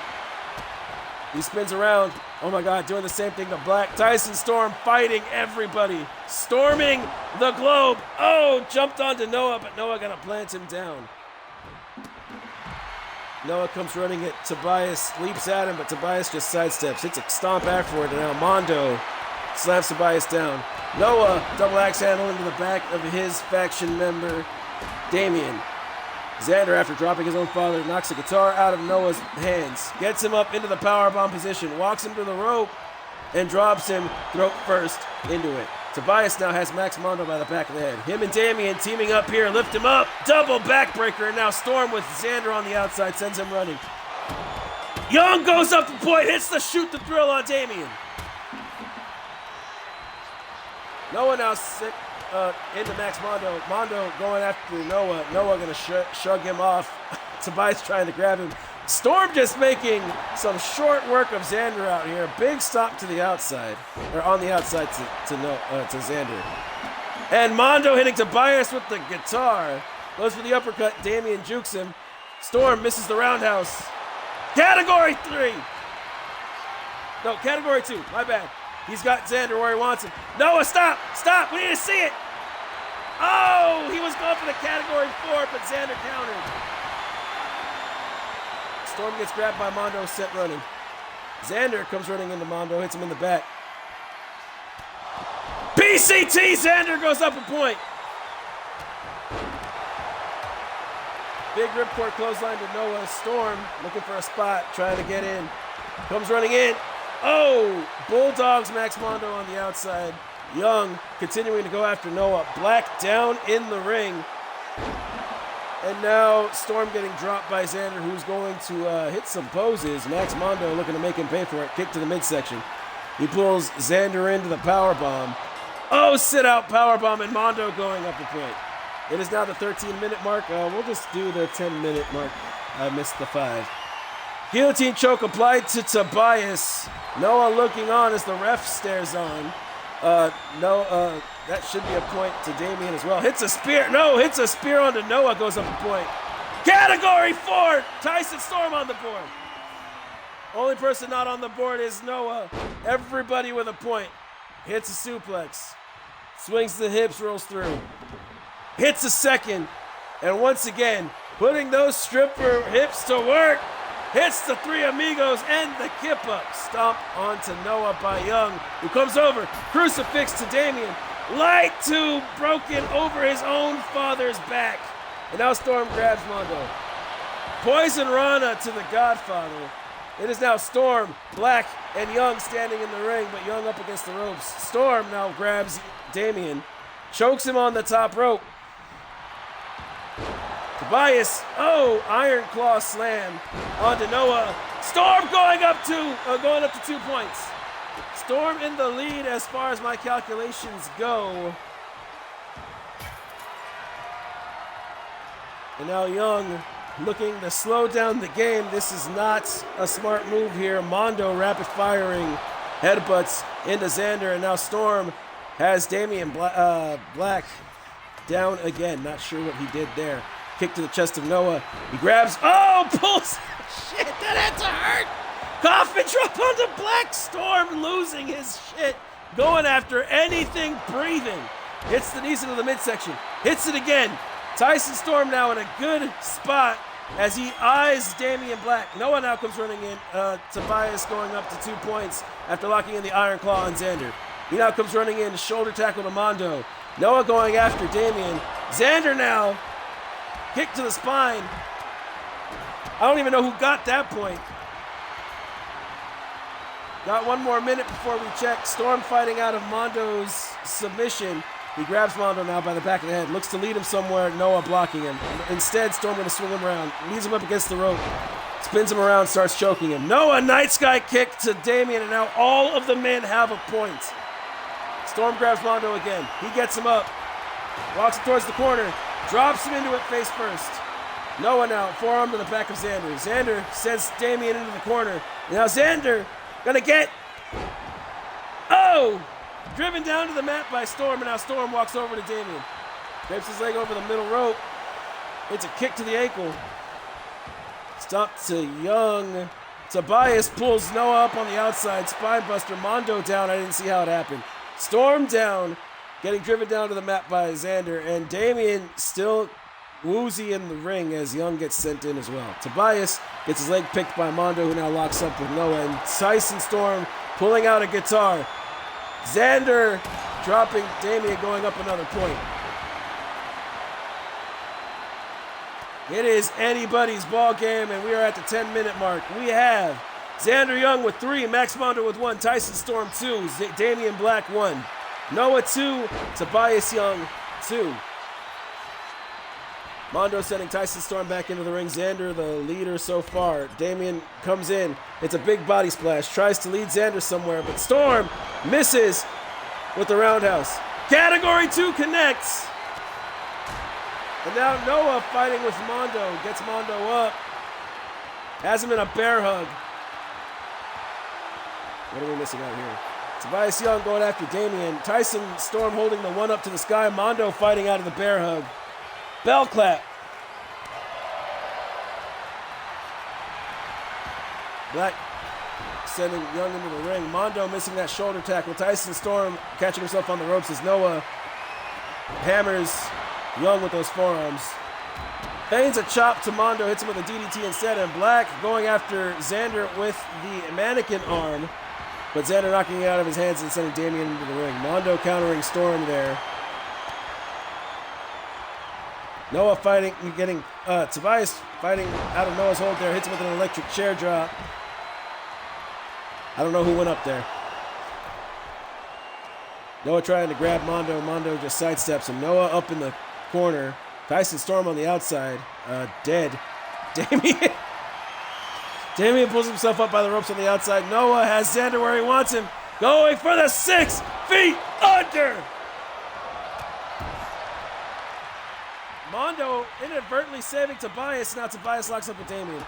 He spins around. Oh my God, doing the same thing to Black. Tyson Storm fighting everybody. Storming the globe. Oh, jumped onto Noah, but Noah gonna plant him down. Noah comes running at Tobias, leaps at him, but Tobias just sidesteps. Hits a stomp afterward, and now Mondo slams Tobias down. Noah, double axe handle into the back of his faction member, Damien. Xander, after dropping his own father, knocks the guitar out of Noah's hands, gets him up into the powerbomb position, walks him to the rope, and drops him throat first into it. Tobias now has Max Mondo by the back of the head. Him and Damien teaming up here, lift him up, double backbreaker, and now Storm with Xander on the outside sends him running. Young goes up the point, hits the shoot the thrill on Damien. Noah now into Max Mondo. Mondo going after Noah. Noah going to shrug him off. Tobias trying to grab him. Storm just making some short work of Xander out here. Big stop to the outside, or on the outside to Xander. And Mondo hitting Tobias with the guitar. Goes for the uppercut. Damien jukes him. Storm misses the roundhouse. Category 3. No, category 2. My bad. He's got Xander where he wants him. Noah, stop. Stop. We need to see it. Oh, he was going for the category 4, but Xander countered. Storm gets grabbed by Mondo, set running. Xander comes running into Mondo, hits him in the back. PCT, Xander goes up a point. Big ripcord clothesline to Noah. Storm looking for a spot, trying to get in. Comes running in. Oh, Bulldogs Max Mondo on the outside. Young continuing to go after Noah. Black down in the ring. And now Storm getting dropped by Xander, who's going to hit some poses. Max Mondo looking to make him pay for it. Kick to the midsection. He pulls Xander into the powerbomb. Oh, sit out powerbomb, and Mondo going up a point. It is now the 13-minute mark. We'll just do the 10-minute mark. I missed the 5. Guillotine choke applied to Tobias. Noah looking on as the ref stares on. That should be a point to Damien as well. Hits a spear. No, hits a spear onto Noah, goes up a point. Category 4, Tyson Storm on the board. Only person not on the board is Noah. Everybody with a point. Hits a suplex. Swings the hips, rolls through. Hits a second. And once again, putting those stripper hips to work. Hits the Three Amigos and the kip up. Stomp onto Noah by Young, who comes over. Crucifix to Damien. Light tube broken over his own father's back. And now Storm grabs Mondo. Poison Rana to the Godfather. It is now Storm, Black, and Young standing in the ring, but Young up against the ropes. Storm now grabs Damien, chokes him on the top rope. Tobias, Iron Claw slam onto Noah. Storm going up to 2 points. Storm in the lead as far as my calculations go. And now Young looking to slow down the game. This is not a smart move here. Mondo rapid firing headbutts into Xander, and now Storm has Damian Black down again. Not sure what he did there. Kick to the chest of Noah. He grabs, pulls. Shit, that had to hurt. Coffin drop onto Black. Storm losing his shit. Going after anything breathing. Hits the knees into the midsection. Hits it again. Tyson Storm now in a good spot as he eyes Damian Black. Noah now comes running in. Tobias going up to 2 points after locking in the Iron Claw on Xander. He now comes running in, shoulder tackle to Mondo. Noah going after Damian. Xander now, kick to the spine. I don't even know who got that point. Got 1 more minute before we check. Storm fighting out of Mondo's submission. He grabs Mondo now by the back of the head, looks to lead him somewhere, Noah blocking him. Instead, Storm going to swing him around, leads him up against the rope, spins him around, starts choking him. Noah, Night Sky kick to Damien, and now all of the men have a point. Storm grabs Mondo again. He gets him up, walks him towards the corner, drops him into it face first. Noah now, forearm to the back of Xander. Xander sends Damien into the corner. Now Xander gonna get, driven down to the mat by Storm, and now Storm walks over to Damien. Drapes his leg over the middle rope. It's a kick to the ankle. Stomp to Young. Tobias pulls Noah up on the outside. Spinebuster. Mondo down. I didn't see how it happened. Storm down. Getting driven down to the mat by Xander. And Damien still woozy in the ring as Young gets sent in as well. Tobias gets his leg picked by Mondo, who now locks up with Noah. And Tyson Storm pulling out a guitar. Xander dropping Damien, going up another point. It is anybody's ball game, and we are at the 10-minute mark. We have Xander Young with 3, Max Mondo with 1, Tyson Storm 2, Damian Black 1, Noah 2, Tobias Young 2. Mondo sending Tyson Storm back into the ring. Xander, the leader so far. Damien comes in. It's a big body splash. Tries to lead Xander somewhere, but Storm misses with the roundhouse. Category 2 connects. And now Noah fighting with Mondo. Gets Mondo up. Has him in a bear hug. What are we missing out here? Tobias Young going after Damien. Tyson Storm holding the one up to the sky. Mondo fighting out of the bear hug. Bell clap. Black sending Young into the ring. Mondo missing that shoulder tackle. Tyson Storm catching himself on the ropes as Noah hammers Young with those forearms. Feigns a chop to Mondo, hits him with a DDT instead, and Black going after Xander with the mannequin arm, but Xander knocking it out of his hands and sending Damien into the ring. Mondo countering Storm there. Noah fighting, getting Tobias fighting out of Noah's hold there, hits him with an electric chair drop. I don't know who went up there. Noah trying to grab Mondo. Mondo just sidesteps him. Noah up in the corner. Tyson Storm on the outside. Dead. Damien pulls himself up by the ropes on the outside. Noah has Xander where he wants him. Going for the 6 feet under. Mondo inadvertently saving Tobias. Now Tobias locks up with Damien.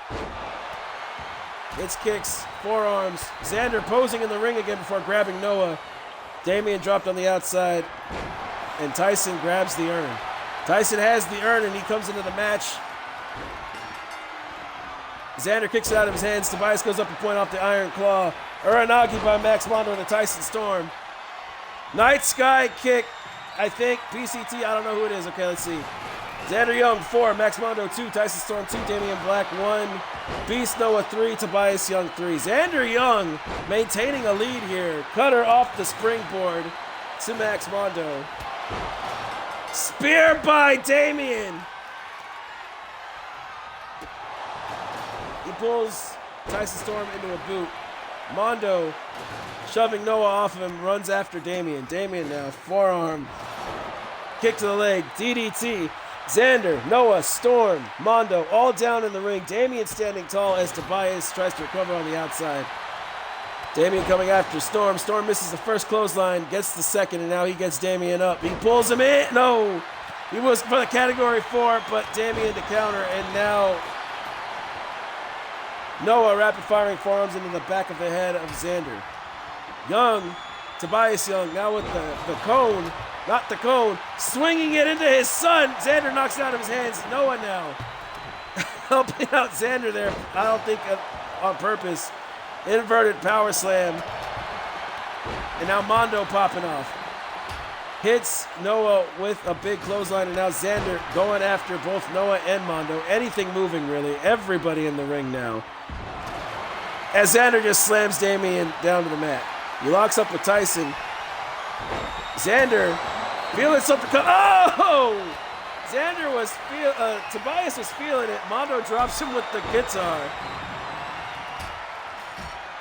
Hits kicks, forearms. Xander posing in the ring again before grabbing Noah. Damien dropped on the outside, and Tyson grabs the urn. Tyson has the urn, and he comes into the match. Xander kicks it out of his hands. Tobias goes up to point off the Iron Claw. Uranagi by Max Mondo and the Tyson Storm. Night Sky kick, I think. PCT, I don't know who it is. Okay, let's see. Xander Young, 4. Max Mondo, 2. Tyson Storm, 2. Damian Black, 1. Beast Noah, 3. Tobias Young, 3. Xander Young maintaining a lead here. Cutter off the springboard to Max Mondo. Spear by Damien. He pulls Tyson Storm into a boot. Mondo shoving Noah off of him, runs after Damien. Damien now, forearm. Kick to the leg, DDT. Xander, Noah, Storm, Mondo, all down in the ring. Damien standing tall as Tobias tries to recover on the outside. Damien coming after Storm. Storm misses the first clothesline, gets the second, and now he gets Damien up. He pulls him in. No! He was for the category 4, but Damien to counter, and now Noah rapid firing forearms into the back of the head of Xander. Young, Tobias Young, now with the cone. Not the cone, swinging it into his son. Xander knocks it out of his hands. Noah now helping out Xander there. I don't think on purpose. Inverted power slam. And now Mondo popping off. Hits Noah with a big clothesline, and now Xander going after both Noah and Mondo. Anything moving, really. Everybody in the ring now. As Xander just slams Damien down to the mat. He locks up with Tyson. Xander feeling something come. Oh! Xander was Tobias was feeling it. Mondo drops him with the guitar.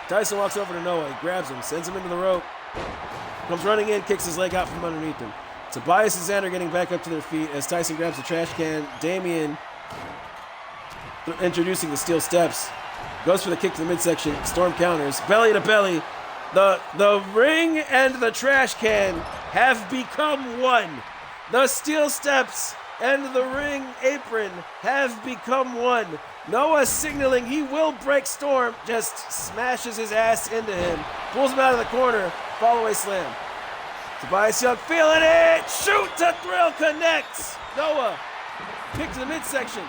Tyson walks over to Noah. He grabs him, sends him into the rope. Comes running in, kicks his leg out from underneath him. Tobias and Xander getting back up to their feet as Tyson grabs the trash can. Damien introducing the steel steps. Goes for the kick to the midsection. Storm counters. Belly to belly. The ring and the trash can have become one. The steel steps and the ring apron have become one. Noah signaling he will break Storm, just smashes his ass into him. Pulls him out of the corner. Fallaway slam. Tobias Young feeling it. Shoot to thrill connects. Noah kick to the midsection.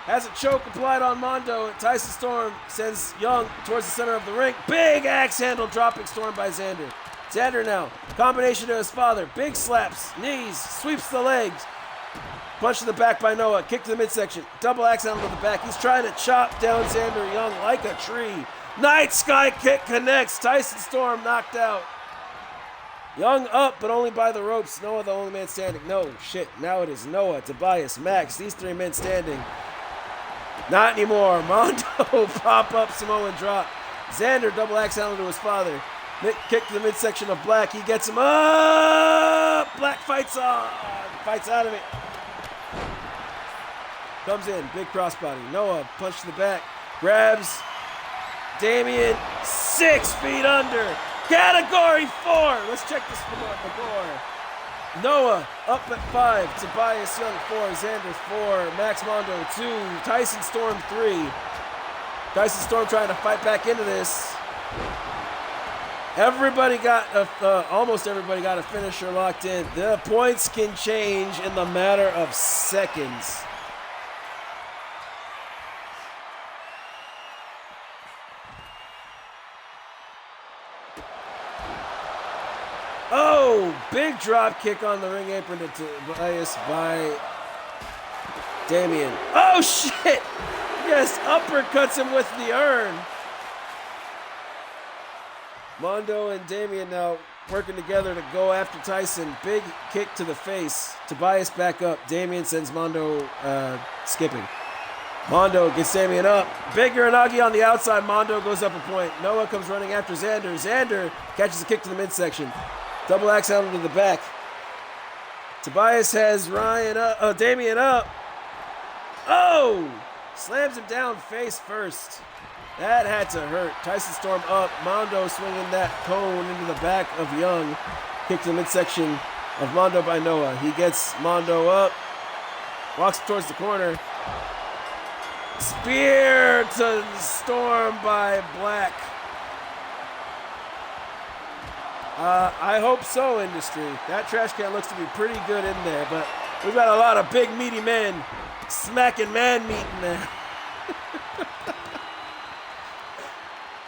Has a choke applied on Mondo. Tyson Storm sends Young towards the center of the ring. Big axe handle dropping Storm by Xander. Xander now, combination to his father. Big slaps, knees, sweeps the legs. Punch to the back by Noah. Kick to the midsection. Double axe handle to the back. He's trying to chop down Xander Young like a tree. Night Sky kick connects. Tyson Storm knocked out. Young up, but only by the ropes. Noah the only man standing. No, shit. Now it is Noah, Tobias, Max. These 3 men standing. Not anymore. Mondo pop up Samoan drop. Xander double axe handle to his father. Kick to the midsection of Black. He gets him up. Black fights on. Fights out of it. Comes in. Big crossbody. Noah punch to the back. Grabs Damien. 6 feet under. Category 4. Let's check this before. Noah up at 5. Tobias Young 4. Xander 4. Max Mondo 2. Tyson Storm 3. Tyson Storm trying to fight back into this. Everybody got almost everybody got a finisher locked in. The points can change in the matter of seconds. Oh, big drop kick on the ring apron to Tobias by Damien. Oh, shit! Yes, uppercuts him with the urn. Mondo and Damien now working together to go after Tyson. Big kick to the face. Tobias back up. Damien sends Mondo skipping. Mondo gets Damien up. Big Uranagi on the outside. Mondo goes up a point. Noah comes running after Xander. Xander catches a kick to the midsection. Double axe handle to the back. Tobias has Damien up. Oh! Slams him down face first. That had to hurt. Tyson Storm up. Mondo swinging that cone into the back of Young. Kick to the midsection of Mondo by Noah. He gets Mondo up. Walks towards the corner. Spear to Storm by Black. I hope so, industry. That trash can looks to be pretty good in there, but we've got a lot of big meaty men smacking man meat in there.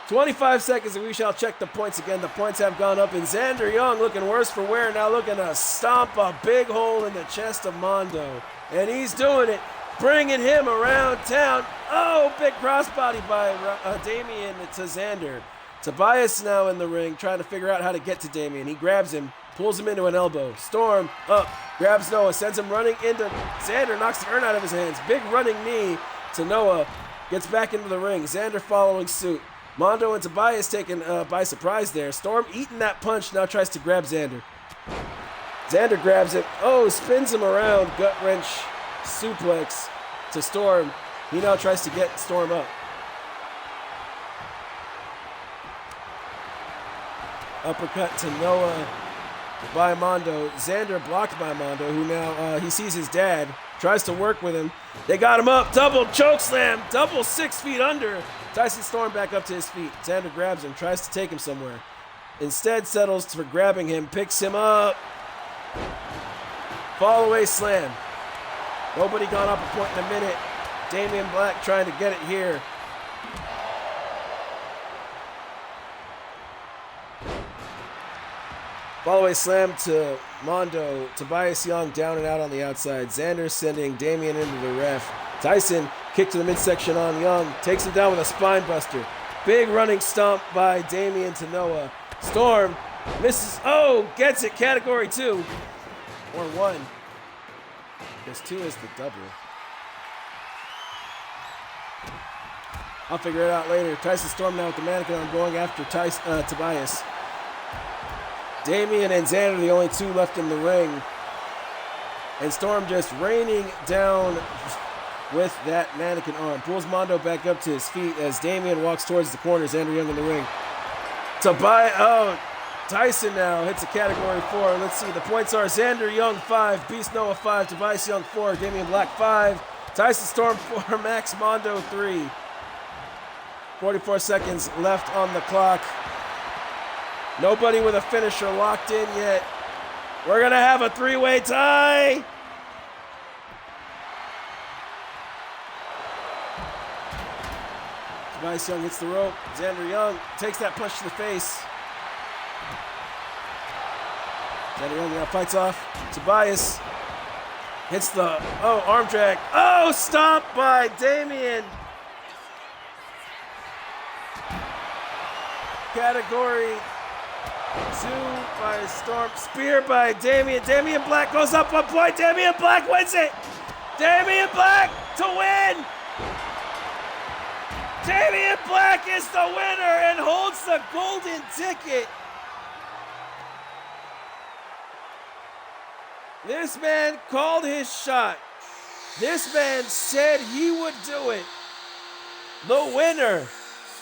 25 seconds and we shall check the points again. The points have gone up, and Xander Young looking worse for wear, now looking to stomp a big hole in the chest of Mondo. And he's doing it, bringing him around town. Oh, big crossbody by Damien to Xander. Tobias now in the ring, trying to figure out how to get to Damien. He grabs him, pulls him into an elbow. Storm up, grabs Noah, sends him running into Xander, knocks the urn out of his hands. Big running knee to Noah, gets back into the ring. Xander following suit. Mondo and Tobias taken by surprise there. Storm eating that punch, now tries to grab Xander. Xander grabs it. Oh, spins him around. Gut wrench suplex to Storm. He now tries to get Storm up. Uppercut to Noah by Mondo. Xander blocked by Mondo, who now he sees his dad. Tries to work with him. They got him up. Double choke slam. Double 6 feet under. Tyson Storm back up to his feet. Xander grabs him. Tries to take him somewhere. Instead settles for grabbing him. Picks him up. Fall away slam. Nobody gone up a point in a minute. Damian Black trying to get it here. Follow-away slam to Mondo. Tobias Young down and out on the outside. Xander sending Damien into the ref. Tyson kick to the midsection on Young. Takes him down with a spine buster. Big running stomp by Damien to Noah. Storm misses. Oh, gets it. Category 2. Or 1. Because 2 is the double. I'll figure it out later. Tyson Storm now with the mannequin on, going after Tobias. Damien and Xander are the only 2 left in the ring. And Storm just raining down with that mannequin arm. Pulls Mondo back up to his feet as Damien walks towards the corner. Xander Young in the ring. Tyson now hits a category 4. Let's see. The points are Xander Young 5, Beast Noah 5, Tobias Young 4, Damien Black 5, Tyson Storm 4, Max Mondo 3. 44 seconds left on the clock. Nobody with a finisher locked in yet. We're going to have a 3-way tie. Tobias Young hits the rope. Xander Young takes that punch to the face. Xander Young now fights off. Tobias hits the, arm drag. Oh, stomp by Damien. Category 2 by Storm. Spear by Damien. Damien Black goes up 1 point. Damien Black wins it. Damien Black to win. Damien Black is the winner and holds the golden ticket. This man called his shot. This man said he would do it. The winner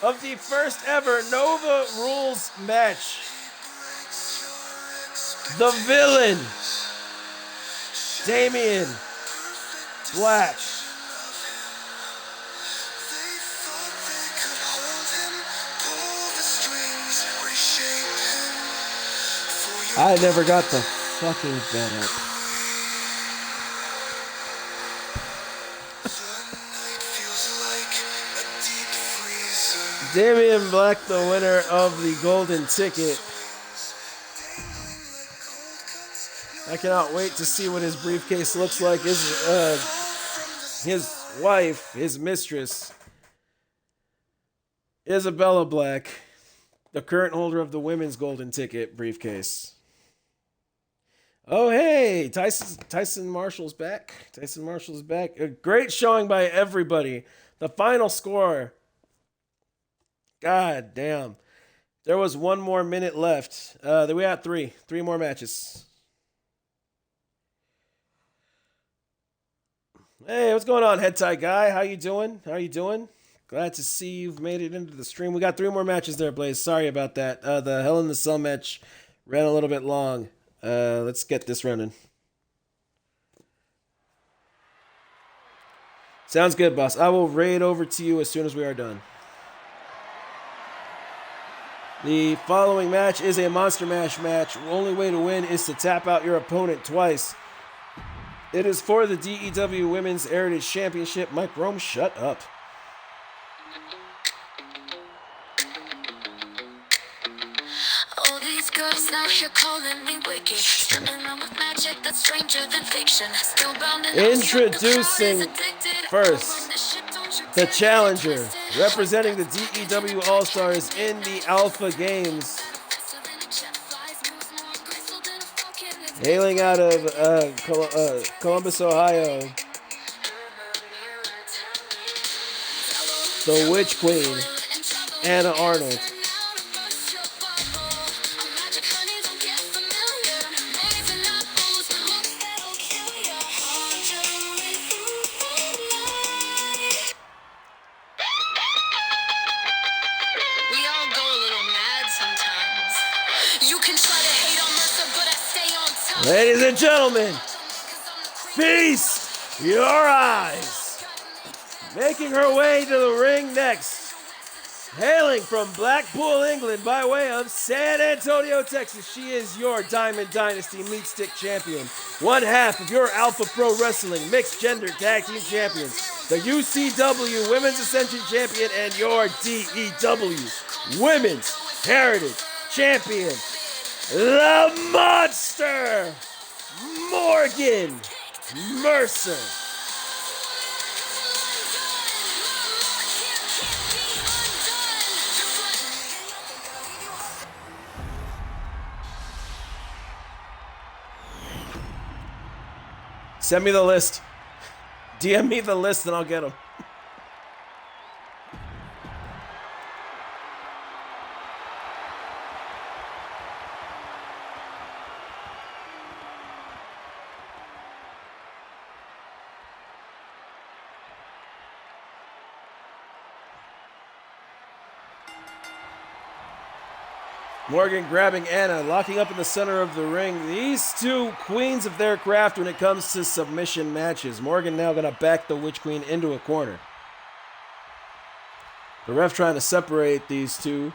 of the first ever Nova Rules match. The villain, Damien Black. I never got the fucking bet up. Damien Black, the winner of the golden ticket. I cannot wait to see what his briefcase looks like. His wife, his mistress, Isabella Black, the current holder of the women's golden ticket briefcase. Oh, hey, Tyson Marshall's back. Tyson Marshall's back. A great showing by everybody. The final score. God damn. There was 1 more minute left. We had 3 more matches. Hey, what's going on, head tie guy? How you doing? Glad to see you've made it into the stream. We got 3 more matches there, Blaze. Sorry about that. The Hell in the Cell match ran a little bit long. Let's get this running. Sounds good, boss. I will raid over to you as soon as we are done. The following match is a Monster Mash match. The only way to win is to tap out your opponent twice. It is for the DEW Women's Heritage Championship. Mike Rome, shut up. All these girls now here calling me wicked. Swimming around with magic that's stranger than fiction. Still bound in Introducing first the challenger representing the DEW All-Stars in the Alpha Games. Hailing out of Columbus, Ohio, the Witch Queen, Anna Arnold. Ladies and gentlemen, feast your eyes. Making her way to the ring next, hailing from Blackpool, England, by way of San Antonio, Texas, she is your Diamond Dynasty Meat Stick Champion, one half of your Alpha Pro Wrestling Mixed Gender Tag Team Champions, the UCW Women's Ascension Champion, and your DEW Women's Heritage Champion, the Monster, Morgan Mercer. Send me the list. DM me the list and I'll get them. Morgan grabbing Anna, locking up in the center of the ring. These two queens of their craft when it comes to submission matches. Morgan now going to back the Witch Queen into a corner. The ref trying to separate these two.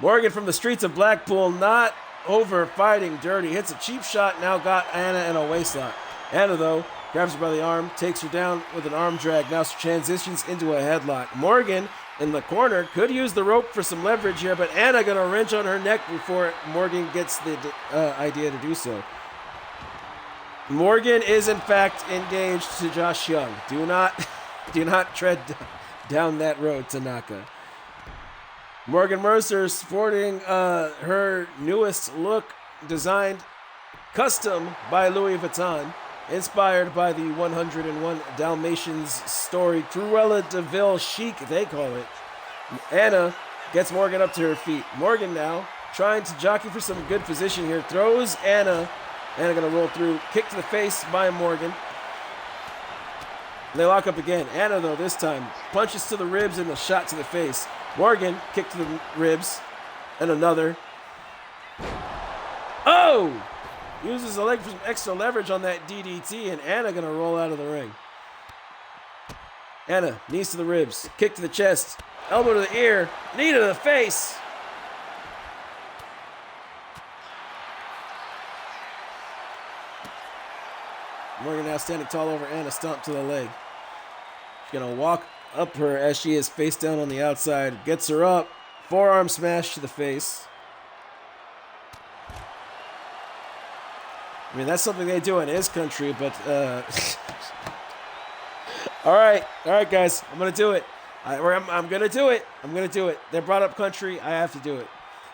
Morgan from the streets of Blackpool, not over fighting dirty. Hits a cheap shot, now got Anna in a waistlock. Anna, though, grabs her by the arm, takes her down with an arm drag. Now she transitions into a headlock. Morgan in the corner could use the rope for some leverage here, but Anna gonna wrench on her neck before Morgan gets the idea to do so. Morgan is in fact engaged to Josh Young. Do not tread down that road, Tanaka. Morgan Mercer sporting her newest look, designed custom by Louis Vuitton, inspired by the 101 Dalmatians story, Cruella de Vil chic, they call it. Anna gets Morgan up to her feet. Morgan now trying to jockey for some good position here. Throws Anna. Anna gonna roll through. Kick to the face by Morgan. And they lock up again. Anna, though, this time punches to the ribs and a shot to the face. Morgan, kick to the ribs. And another. Oh! Uses a leg for some extra leverage on that DDT, and Anna gonna roll out of the ring. Anna, knees to the ribs, kick to the chest, elbow to the ear, knee to the face. Morgan now standing tall over Anna, stomp to the leg. She's gonna walk up her as she is face down on the outside, gets her up, forearm smash to the face. I mean, that's something they do in his country, but all right, guys, I'm gonna do it. I'm gonna do it. I'm gonna do it. They brought up country. I have to do it.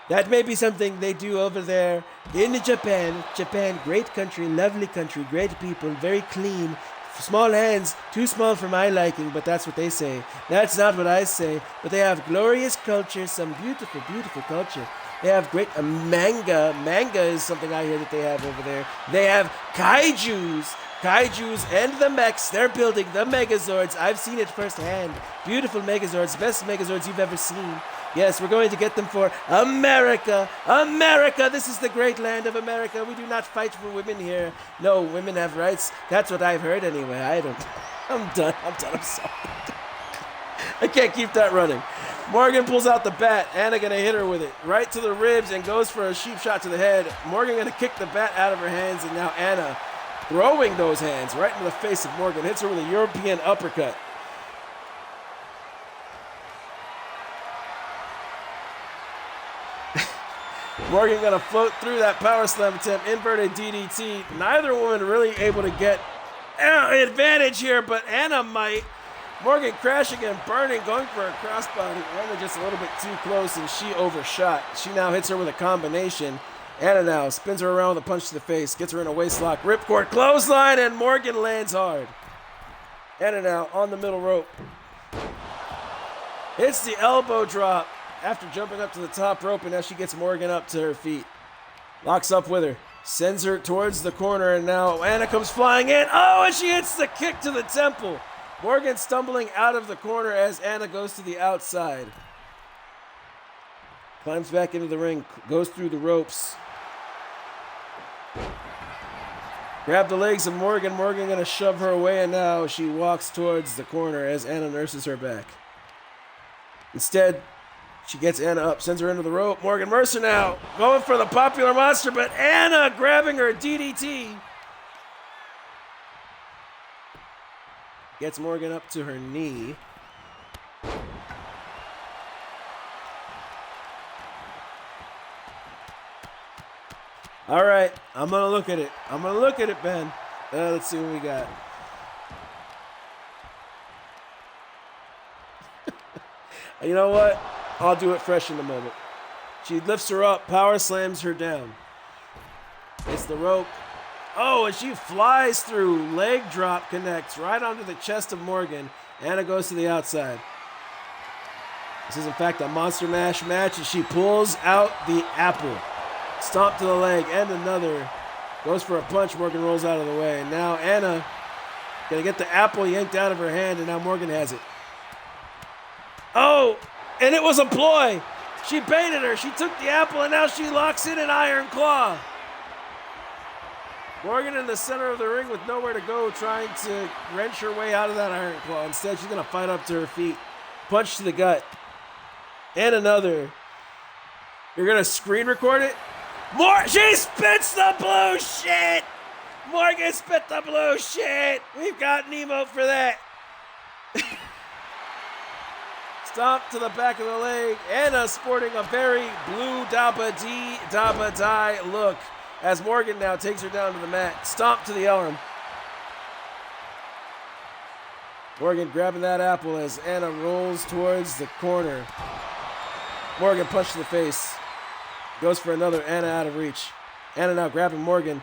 That may be something they do over there in Japan. Japan, great country, lovely country, great people, very clean. Small hands, too small for my liking, but that's what they say. That's not what I say. But they have glorious culture, some beautiful, beautiful culture. They have great manga. Manga is something I hear that they have over there. They have kaijus. Kaijus and the mechs. They're building the Megazords. I've seen it firsthand. Beautiful Megazords. Best Megazords you've ever seen. Yes, we're going to get them for America. America! This is the great land of America. We do not fight for women here. No, women have rights. That's what I've heard anyway. I don't. I'm done. I'm sorry. I can't keep that running. Morgan pulls out the bat. Anna gonna hit her with it. Right to the ribs and goes for a sheep shot to the head. Morgan gonna kick the bat out of her hands, and now Anna throwing those hands right into the face of Morgan. Hits her with a European uppercut. Morgan gonna float through that power slam attempt, inverted DDT. Neither woman really able to get advantage here, but Anna might. Morgan crashing and burning, going for a crossbody. Anna just a little bit too close, and she overshot. She now hits her with a combination. Anna now spins her around with a punch to the face, gets her in a waist lock, ripcord, clothesline, and Morgan lands hard. Anna now on the middle rope. Hits the elbow drop after jumping up to the top rope, and now she gets Morgan up to her feet. Locks up with her. Sends her towards the corner, and now Anna comes flying in. Oh, and she hits the kick to the temple. Morgan stumbling out of the corner as Anna goes to the outside. Climbs back into the ring, goes through the ropes. Grab the legs of Morgan. Morgan gonna shove her away, and now she walks towards the corner as Anna nurses her back. Instead, she gets Anna up, sends her into the rope. Morgan Mercer now going for the popular monster, but Anna grabbing her DDT. Gets Morgan up to her knee. All right, I'm going to look at it. I'm going to look at it, Ben. Let's see what we got. You know what? I'll do it fresh in a moment. She lifts her up, power slams her down. It's the rope. Oh, and she flies through. Leg drop connects right onto the chest of Morgan. Anna goes to the outside. This is, in fact, a Monster Mash match, and she pulls out the apple. Stomp to the leg, and another. Goes for a punch. Morgan rolls out of the way. And now Anna gonna get the apple yanked out of her hand, and now Morgan has it. Oh, and it was a ploy. She baited her. She took the apple, and now she locks in an iron claw. Morgan in the center of the ring with nowhere to go, trying to wrench her way out of that iron claw. Instead, she's going to fight up to her feet. Punch to the gut. And another. You're going to screen record it? She spits the blue shit! Morgan spit the blue shit! We've got an emote for that. Stomp to the back of the leg. Anna sporting a very blue Daba die look as Morgan now takes her down to the mat. Stomp to the arm. Morgan grabbing that apple as Anna rolls towards the corner. Morgan punch to the face. Goes for another. Anna out of reach. Anna now grabbing Morgan.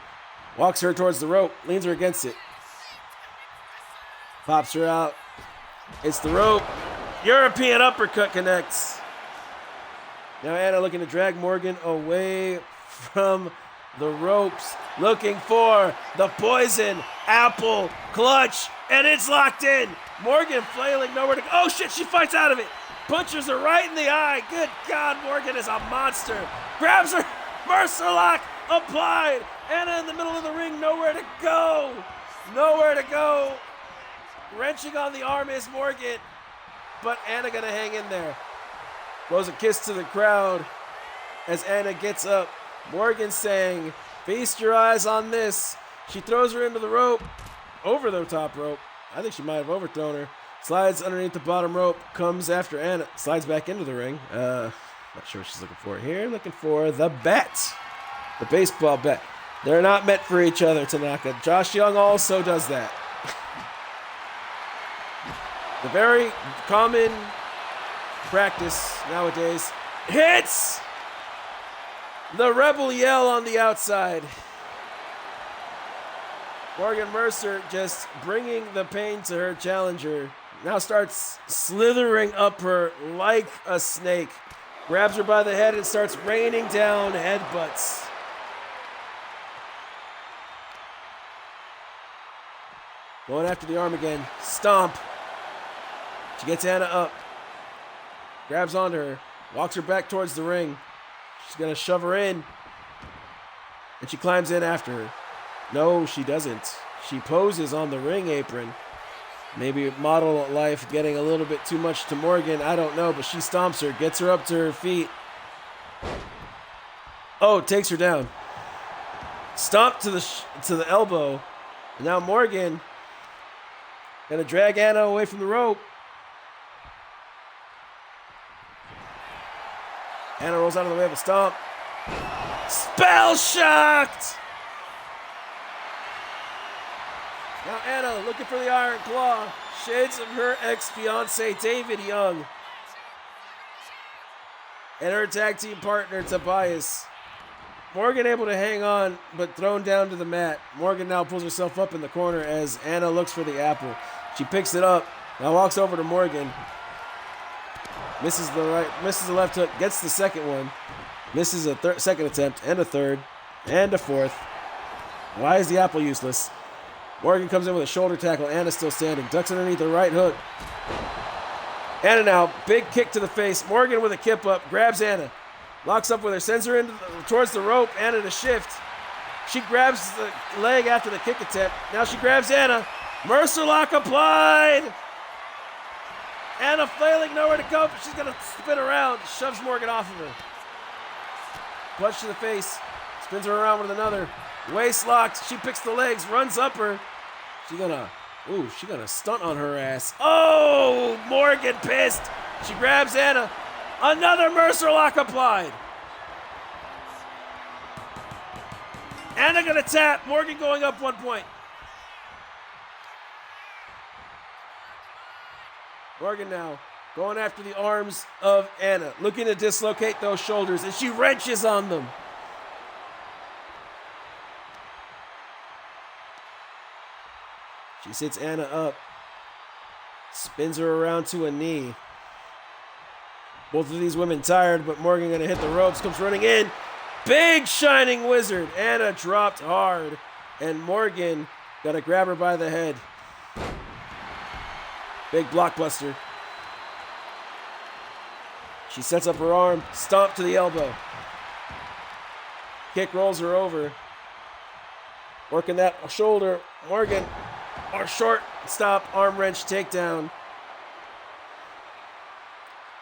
Walks her towards the rope. Leans her against it. Pops her out. It's the rope. European uppercut connects. Now Anna looking to drag Morgan away from the ropes. Looking for the poison apple clutch. And it's locked in. Morgan flailing, nowhere to go. Oh shit, she fights out of it. Punches her right in the eye. Good God, Morgan is a monster. Grabs her. Mercer lock applied. Anna in the middle of the ring, nowhere to go. Nowhere to go. Wrenching on the arm is Morgan. But Anna gonna hang in there. Blows a kiss to the crowd as Anna gets up. Morgan saying, feast your eyes on this. She throws her into the rope. Over the top rope. I think she might have overthrown her. Slides underneath the bottom rope. Comes after Anna. Slides back into the ring. Not sure what she's looking for here. Looking for the bat. The baseball bat. They're not meant for each other, Tanaka. Josh Young also does that. The very common practice nowadays. Hits! The Rebel yell on the outside. Morgan Mercer just bringing the pain to her challenger. Now starts slithering up her like a snake. Grabs her by the head and starts raining down headbutts. Going after the arm again. Stomp. She gets Anna up. Grabs onto her. Walks her back towards the ring. She's going to shove her in. And she climbs in after her. No, she doesn't. She poses on the ring apron. Maybe model life getting a little bit too much to Morgan. I don't know, but she stomps her. Gets her up to her feet. Oh, takes her down. Stomp to the elbow. And now Morgan gonna drag Anna away from the rope. Anna rolls out of the way of a stomp. Spell shocked! Now Anna looking for the Iron Claw. Shades of her ex-fiance David Young. And her tag team partner Tobias. Morgan able to hang on, but thrown down to the mat. Morgan now pulls herself up in the corner as Anna looks for the apple. She picks it up, now walks over to Morgan. Misses the left hook, gets the second one. Misses a second attempt, and a third, and a fourth. Why is the apple useless? Morgan comes in with a shoulder tackle. Anna's still standing. Ducks underneath the right hook. Anna now, big kick to the face. Morgan with a kip up, grabs Anna. Locks up with her, sends her towards the rope. Anna to shift. She grabs the leg after the kick attempt. Now she grabs Anna. Mercer lock applied. Anna flailing, nowhere to go, but she's going to spin around. Shoves Morgan off of her. Punch to the face. Spins her around with another. Waist locked. She picks the legs, runs up her. She gonna stunt on her ass. Oh, Morgan pissed. She grabs Anna. Another Mercer lock applied. Anna gonna tap. Morgan going up 1 point. Morgan now going after the arms of Anna, looking to dislocate those shoulders, and she wrenches on them. She sits Anna up, spins her around to a knee. Both of these women tired, but Morgan gonna hit the ropes, comes running in. Big shining wizard. Anna dropped hard, and Morgan gonna grab her by the head. Big blockbuster. She sets up her arm, stomp to the elbow. Kick rolls her over. Working that shoulder. Morgan, or short stop, arm wrench, takedown.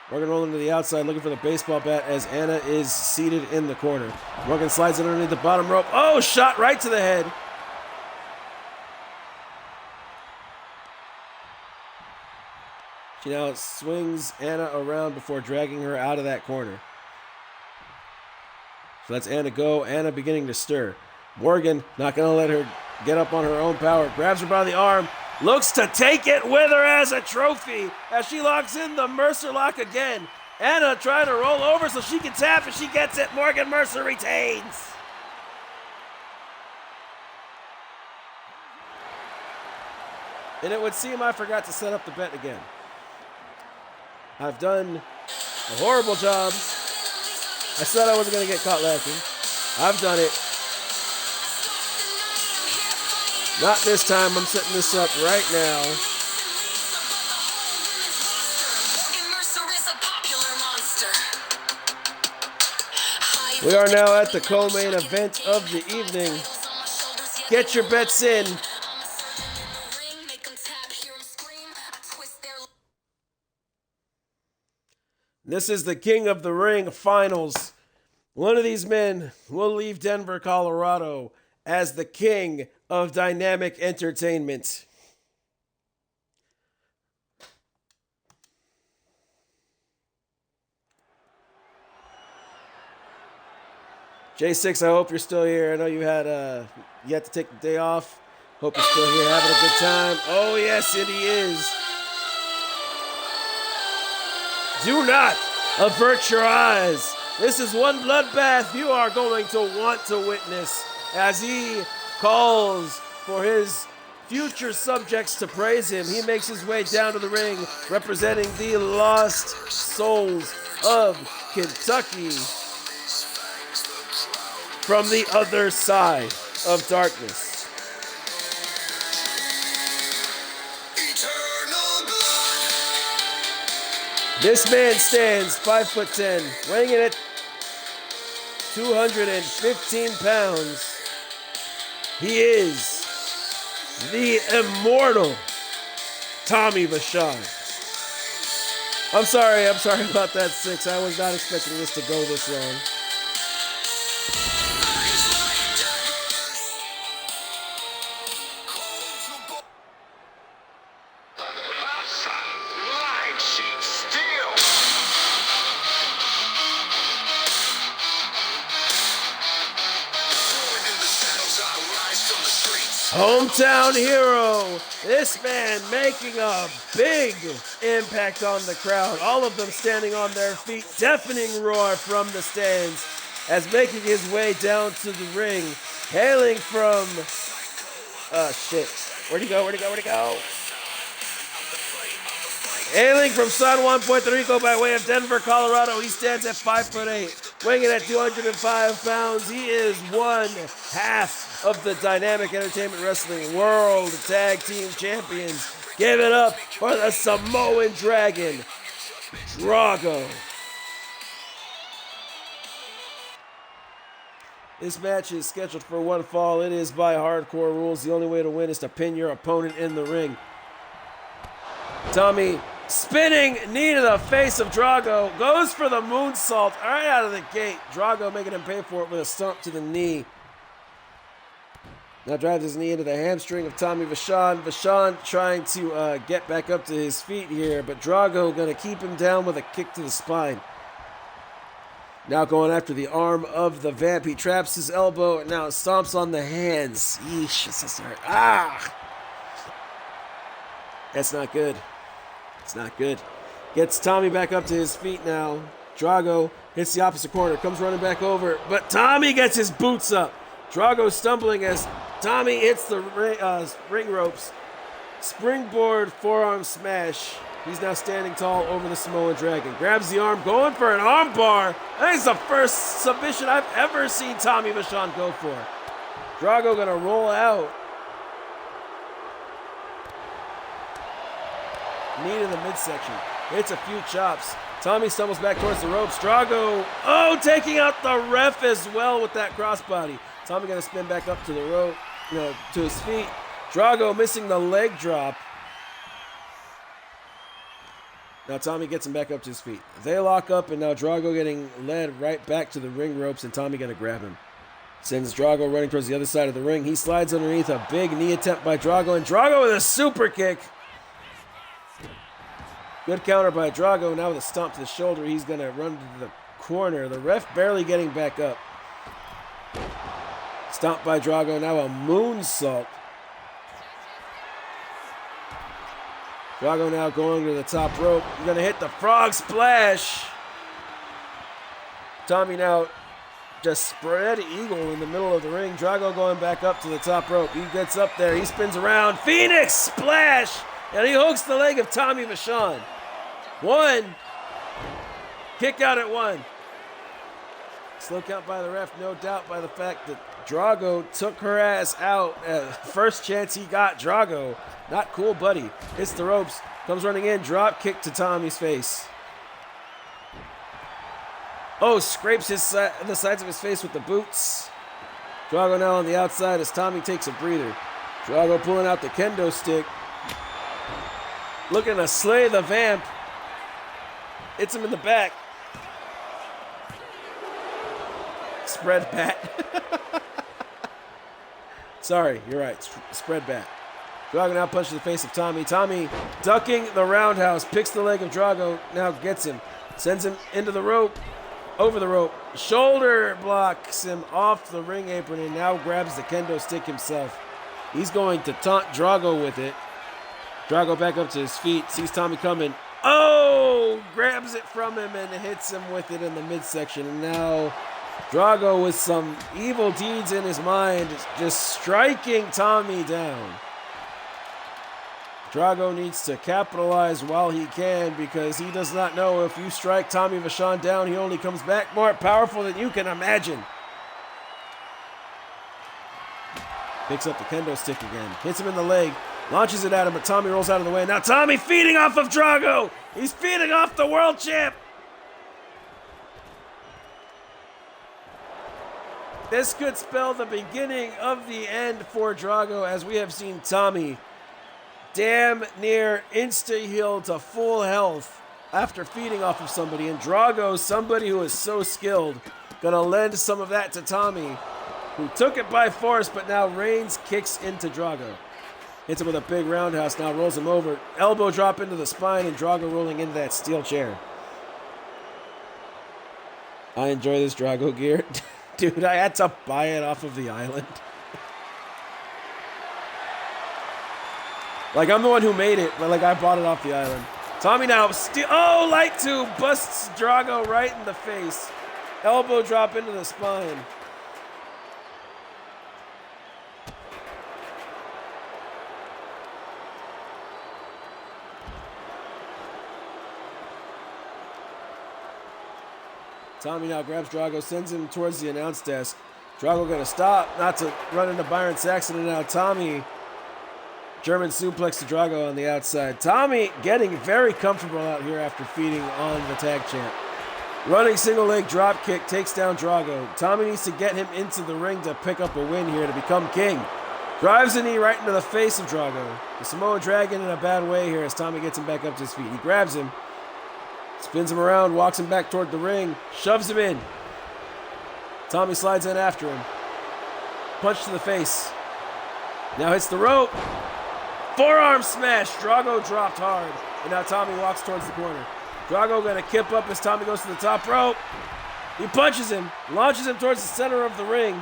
Morgan rolling to the outside, looking for the baseball bat as Anna is seated in the corner. Morgan slides it underneath the bottom rope. Oh, shot right to the head. She now swings Anna around before dragging her out of that corner. So lets Anna go. Anna beginning to stir. Morgan not going to let her get up on her own power. Grabs her by the arm. Looks to take it with her as a trophy as she locks in the Mercer lock again. Anna trying to roll over so she can tap, and she gets it. Morgan Mercer retains. And it would seem I forgot to set up the bet again. I've done a horrible job. I said I wasn't going to get caught lacking. I've done it. Not this time. I'm setting this up right now. We are now at the co-main event of the evening. Get your bets in. This is the King of the Ring finals. One of these men will leave Denver, Colorado as the king of dynamic entertainment. J6, I hope you're still here. I know you had to take the day off. Hope you're still here having a good time. Oh, yes, it he is. Do not avert your eyes. This is one bloodbath you are going to want to witness as he calls for his future subjects to praise him. He makes his way down to the ring representing the Lost Souls of Kentucky from the other side of darkness. This man stands 5'10", weighing in at 215 pounds. He is the immortal Tommy Vachon. I'm sorry about that, 6. I was not expecting this to go this long. Hometown hero. This man making a big impact on the crowd. All of them standing on their feet. Deafening roar from the stands as making his way down to the ring. Hailing from... Where'd he go? Hailing from San Juan, Puerto Rico by way of Denver, Colorado. He stands at 5'8", weighing in at 205 pounds. He is one half of the Dynamic Entertainment Wrestling World Tag Team Champions. Give it up for the Samoan Dragon, Drago. This match is scheduled for one fall. It is by hardcore rules. The only way to win is to pin your opponent in the ring. Tommy, spinning knee to the face of Drago, goes for the moonsault right out of the gate. Drago making him pay for it with a stomp to the knee. Now drives his knee into the hamstring of Tommy Vachon. Vachon trying to get back up to his feet here, but Drago going to keep him down with a kick to the spine. Now going after the arm of the Vamp. He traps his elbow and now stomps on the hands. Yeesh, this hurt. That's not good. It's not good. Gets Tommy back up to his feet now. Drago hits the opposite corner, comes running back over, but Tommy gets his boots up. Drago stumbling as Tommy hits the ring ropes. Springboard forearm smash. He's now standing tall over the Samoan Dragon. Grabs the arm, going for an arm bar. I think it's the first submission I've ever seen Tommy Vachon go for. Drago gonna roll out. Knee to the midsection. Hits a few chops. Tommy stumbles back towards the ropes. Drago, taking out the ref as well with that crossbody. Tommy gonna spin back up to the rope, to his feet. Drago missing the leg drop. Now Tommy gets him back up to his feet. They lock up, and now Drago getting led right back to the ring ropes, and Tommy gonna grab him. Sends Drago running towards the other side of the ring. He slides underneath a big knee attempt by Drago, and Drago with a super kick. Good counter by Drago. Now with a stomp to the shoulder, he's going to run to the corner. The ref barely getting back up. Stomp by Drago. Now a moonsault. Drago now going to the top rope. He's going to hit the frog splash. Tommy now just spread eagle in the middle of the ring. Drago going back up to the top rope. He gets up there. He spins around. Phoenix splash. And he hooks the leg of Tommy Vachon. 1. Kick out at 1. Slow count by the ref, no doubt by the fact that Drago took her ass out. First chance he got, Drago. Not cool, buddy. Hits the ropes, comes running in, drop kick to Tommy's face. Scrapes the sides of his face with the boots. Drago now on the outside as Tommy takes a breather. Drago pulling out the kendo stick. Looking to slay the Vamp. Hits him in the back. Spread bat. Sorry, you're right. Spread bat. Drago now punches the face of Tommy. Tommy ducking the roundhouse. Picks the leg of Drago. Now gets him. Sends him into the rope. over the rope. Shoulder blocks him off the ring apron and now grabs the kendo stick himself. He's going to taunt Drago with it. Drago back up to his feet, sees Tommy coming. Oh! Grabs it from him and hits him with it in the midsection. And now Drago, with some evil deeds in his mind, just striking Tommy down. Drago needs to capitalize while he can, because he does not know if you strike Tommy Vachon down, he only comes back more powerful than you can imagine. Picks up the kendo stick again, hits him in the leg, launches it at him, but Tommy rolls out of the way. Now Tommy feeding off of Drago! He's feeding off the world champ! This could spell the beginning of the end for Drago, as we have seen Tommy damn near insta-heal to full health after feeding off of somebody. And Drago, somebody who is so skilled, gonna lend some of that to Tommy, who took it by force, but now Reigns kicks into Drago. Hits him with a big roundhouse, now rolls him over. Elbow drop into the spine, and Drago rolling into that steel chair. I enjoy this Drago gear. Dude, I had to buy it off of the island. Like, I'm the one who made it, but, like, I bought it off the island. Tommy now, oh, light tube, busts Drago right in the face. Elbow drop into the spine. Tommy now grabs Drago, sends him towards the announce desk. Drago gonna stop, not to run into Byron Saxton, and now Tommy, German suplex to Drago on the outside. Tommy getting very comfortable out here after feeding on the tag champ. Running single leg drop kick takes down Drago. Tommy needs to get him into the ring to pick up a win here to become king. Drives a knee right into the face of Drago. The Samoan Dragon in a bad way here as Tommy gets him back up to his feet. He grabs him, spins him around, walks him back toward the ring, shoves him in. Tommy slides in after him. Punch to the face. Now hits the rope. Forearm smash. Drago dropped hard. And now Tommy walks towards the corner. Drago gonna kip up as Tommy goes to the top rope. He punches him, launches him towards the center of the ring.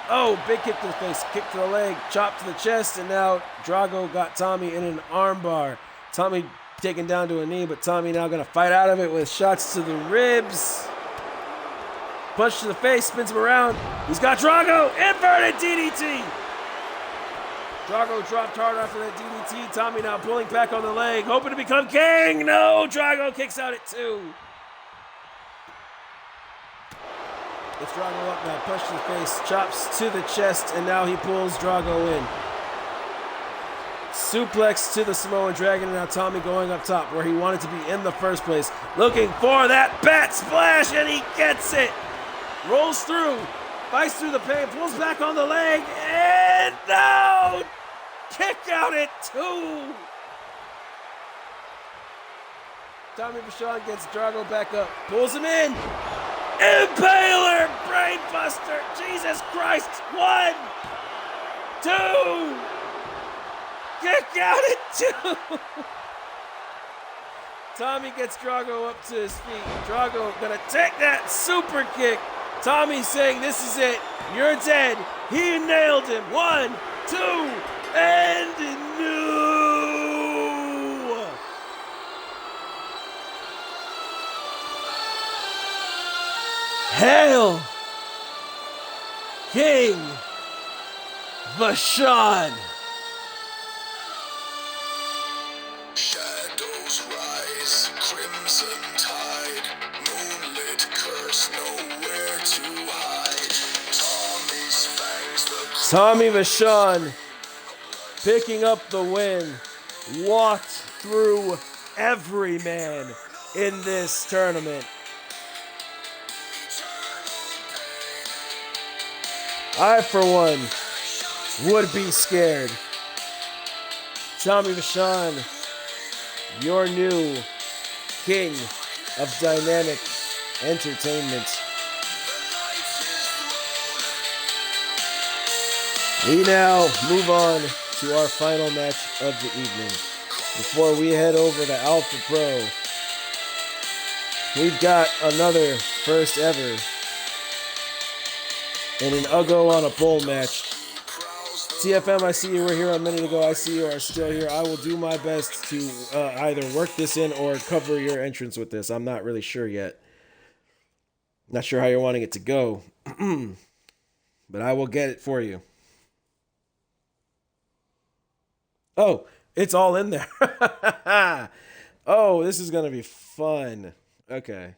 Oh, big kick to the face, kick to the leg, chop to the chest, and now Drago got Tommy in an armbar. Tommy taken down to a knee, but Tommy now gonna fight out of it with shots to the ribs. Punch to the face, spins him around. He's got Drago, inverted DDT. Drago dropped hard after that DDT. Tommy now pulling back on the leg, hoping to become king. No, Drago kicks out at 2. Gets Drago up now, punch to the face, chops to the chest, and now he pulls Drago in. Suplex to the Samoan Dragon, and now Tommy going up top where he wanted to be in the first place. Looking for that bat splash, and he gets it. Rolls through, fights through the pain, pulls back on the leg, and no! Kick out at 2. Tommy Vachon gets Drago back up, pulls him in. Impaler, brainbuster, Jesus Christ. 1, 2. Kick out at 2. Tommy gets Drago up to his feet. Drago gonna take that super kick. Tommy saying, this is it. You're dead. He nailed him. 1, 2, and no. Hail, King Vachon. Shadows rise, crimson tide, moonlit curse, nowhere to hide. Tommy's fangs, Tommy Vachon picking up the win, walked through every man in this tournament. I, for one, would be scared. Tommy Vachon, your new king of dynamic entertainment. We now move on to our final match of the evening. Before we head over to Alpha Pro We've got another first ever in an Uggo on a pole match. TFM, I see you were here a minute ago. I see you are still here. I will do my best to either work this in or cover your entrance with this. I'm not really sure yet. Not sure how you're wanting it to go, but I will get it for you. Oh, it's all in there. Oh, this is going to be fun. Okay.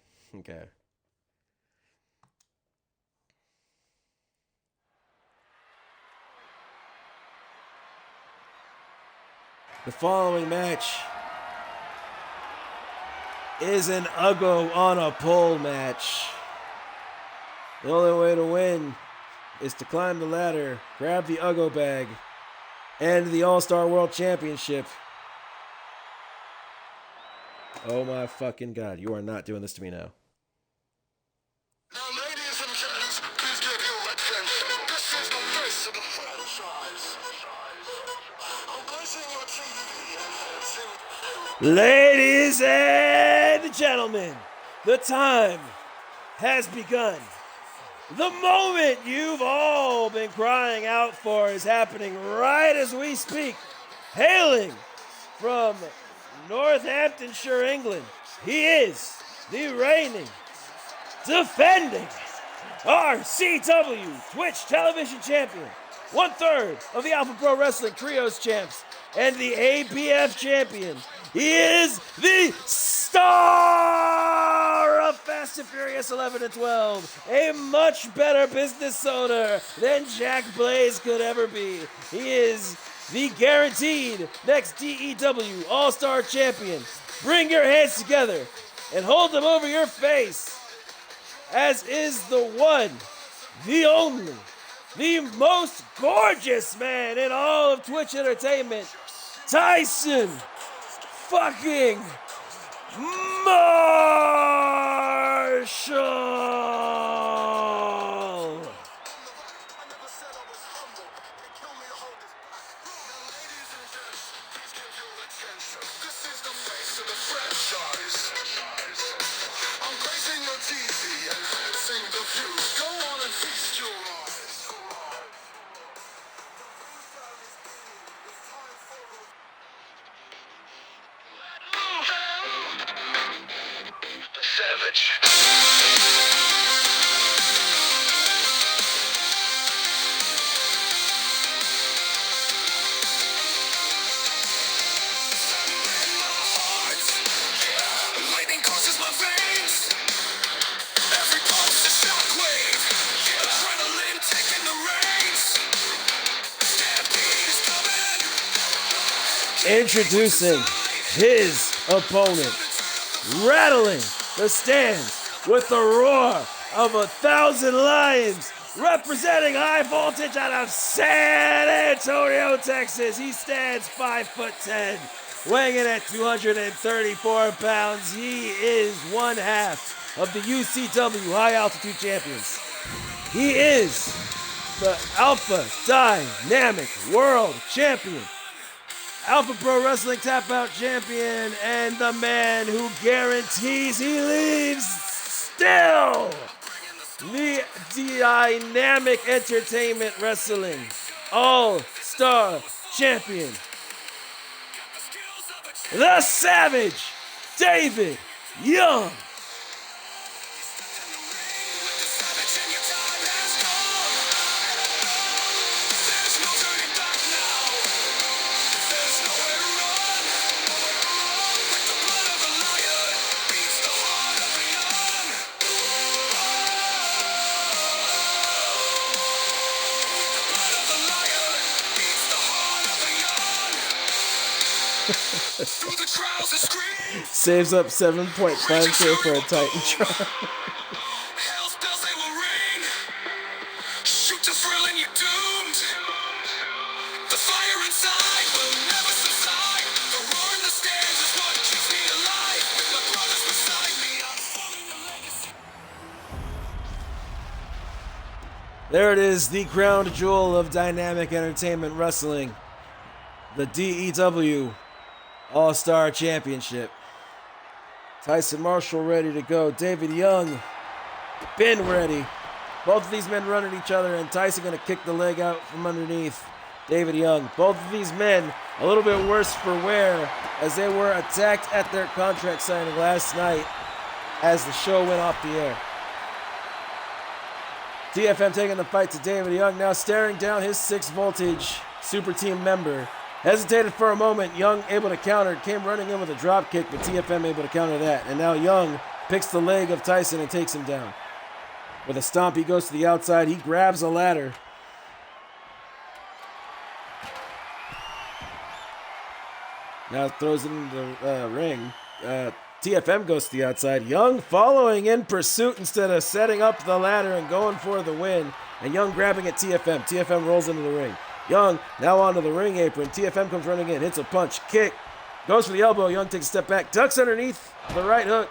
The following match is an Uggo on a pole match. The only way to win is to climb the ladder, grab the Uggo bag, and the All-Star World Championship. Oh my fucking God, you are not doing this to me now. Now, ladies and gents, please give your attention. This is the face of the franchise. I'm placing your TV. Ladies and gentlemen, the time has begun. The moment you've all been crying out for is happening right as we speak. Hailing from Northamptonshire, England, he is the reigning, defending RCW Twitch Television Champion, 1/3 of the Alpha Pro Wrestling Trios Champs, and the APF Champion. He is the star of Fast and Furious 11 and 12, a much better business owner than Jack Blaze could ever be. He is the guaranteed next DEW All-Star Champion. Bring your hands together and hold them over your face, as is the one, the only, the most gorgeous man in all of Twitch Entertainment, Tyson fucking Marshall. This is the face of the franchise. I'm placing your TV and sing the view. Go on and feast your eyes. Savage. Lightning courses my veins. Every pulse is shockwave. Adrenaline taking the reins. Stampede is coming. Introducing his opponent, rattling the stands with the roar of 1,000 lions, representing high voltage out of San Antonio, Texas. He stands 5'10", weighing in at 234 pounds. He is one half of the UCW High Altitude Champions. He is the Alpha Dynamic World Champion, Alpha Pro Wrestling Tap Out Champion, and the man who guarantees he leaves still, the Dynamic Entertainment Wrestling All-Star Champion, the Savage David Young. Saves up 7.5K for a Titantron. Hell's bells they will ring. Shoot to thrill and you're doomed. The fire inside will never subside. The roar in the stands is what keeps me alive. With my brothers beside me, I'm forming a legacy. There it is, the crown jewel of Dynamic Entertainment Wrestling, the DEW All-Star Championship. Tyson Marshall ready to go. David Young been ready. Both of these men run at each other, and Tyson going to kick the leg out from underneath David Young. Both of these men a little bit worse for wear as they were attacked at their contract signing last night as the show went off the air. TFM taking the fight to David Young, now staring down his 6 voltage super team member. Hesitated for a moment, Young able to counter, came running in with a drop kick, but TFM able to counter that. And now Young picks the leg of Tyson and takes him down. With a stomp, he goes to the outside, he grabs a ladder. Now throws it into the ring. TFM goes to the outside. Young following in pursuit instead of setting up the ladder and going for the win. And Young grabbing at TFM. TFM rolls into the ring. Young now onto the ring apron. TFM comes running in, hits a punch, kick, goes for the elbow. Young takes a step back, ducks underneath the right hook.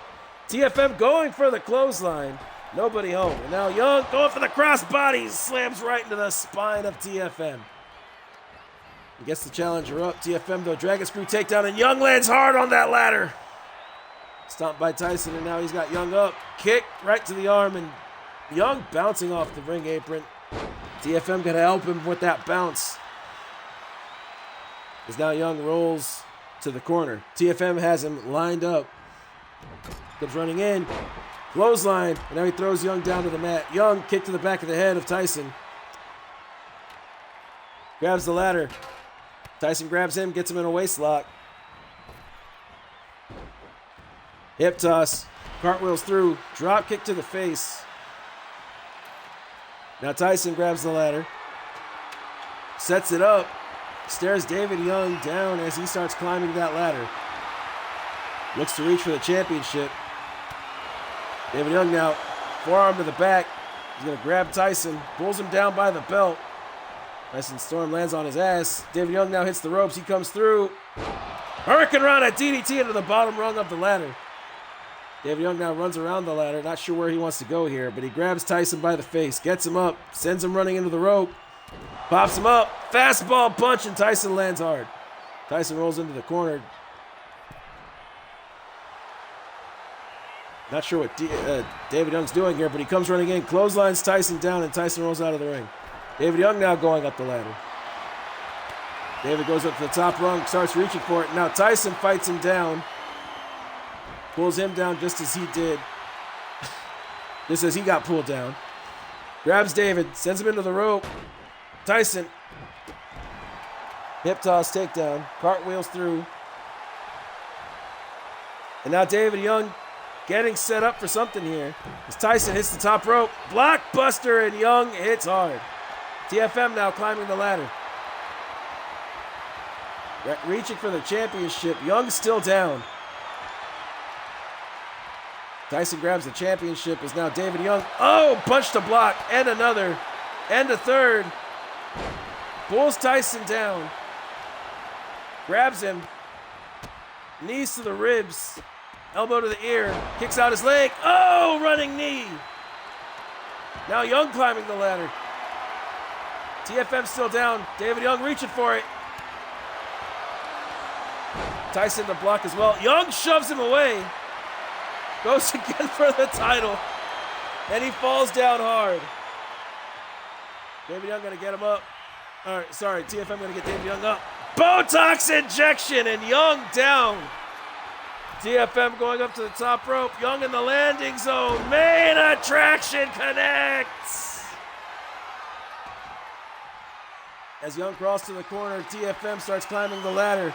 TFM going for the clothesline. Nobody home. And now Young going for the crossbody, slams right into the spine of TFM. He gets the challenger up. TFM though, dragon screw takedown, and Young lands hard on that ladder. Stomped by Tyson, and now he's got Young up. Kick right to the arm, and Young bouncing off the ring apron. TFM gonna help him with that bounce. As now Young rolls to the corner. TFM has him lined up. Comes running in. Clothesline, and now he throws Young down to the mat. Young kick to the back of the head of Tyson. Grabs the ladder. Tyson grabs him, gets him in a waist lock. Hip toss, cartwheels through, drop kick to the face. Now Tyson grabs the ladder, sets it up, stares David Young down as he starts climbing that ladder. Looks to reach for the championship. David Young now, forearm to the back. He's going to grab Tyson, pulls him down by the belt. Tyson Storm lands on his ass. David Young now hits the ropes. He comes through. Hurricane Rana DDT into the bottom rung of the ladder. David Young now runs around the ladder. Not sure where he wants to go here, but he grabs Tyson by the face, gets him up, sends him running into the rope, pops him up, fastball punch, and Tyson lands hard. Tyson rolls into the corner. Not sure what David Young's doing here, but he comes running in, clotheslines Tyson down, and Tyson rolls out of the ring. David Young now going up the ladder. David goes up to the top rung, starts reaching for it. Now Tyson fights him down. Pulls him down just as he did. Just as he got pulled down. Grabs David, sends him into the rope. Tyson. Hip toss, takedown. Cartwheels through. And now David Young getting set up for something here. As Tyson hits the top rope. Blockbuster, and Young hits hard. TFM now climbing the ladder. Reaching for the championship. Young still down. Tyson grabs the championship. Is now David Young. Oh, punch to block. And another. And a third. Pulls Tyson down. Grabs him. Knees to the ribs. Elbow to the ear. Kicks out his leg. Oh, running knee. Now Young climbing the ladder. TFM still down. David Young reaching for it. Tyson the block as well. Young shoves him away. Goes again for the title. And he falls down hard. David Young gonna get him up. All right, sorry, TFM gonna get David Young up. Botox injection, and Young down. TFM going up to the top rope. Young in the landing zone. Main attraction connects. As Young crawls to the corner, TFM starts climbing the ladder.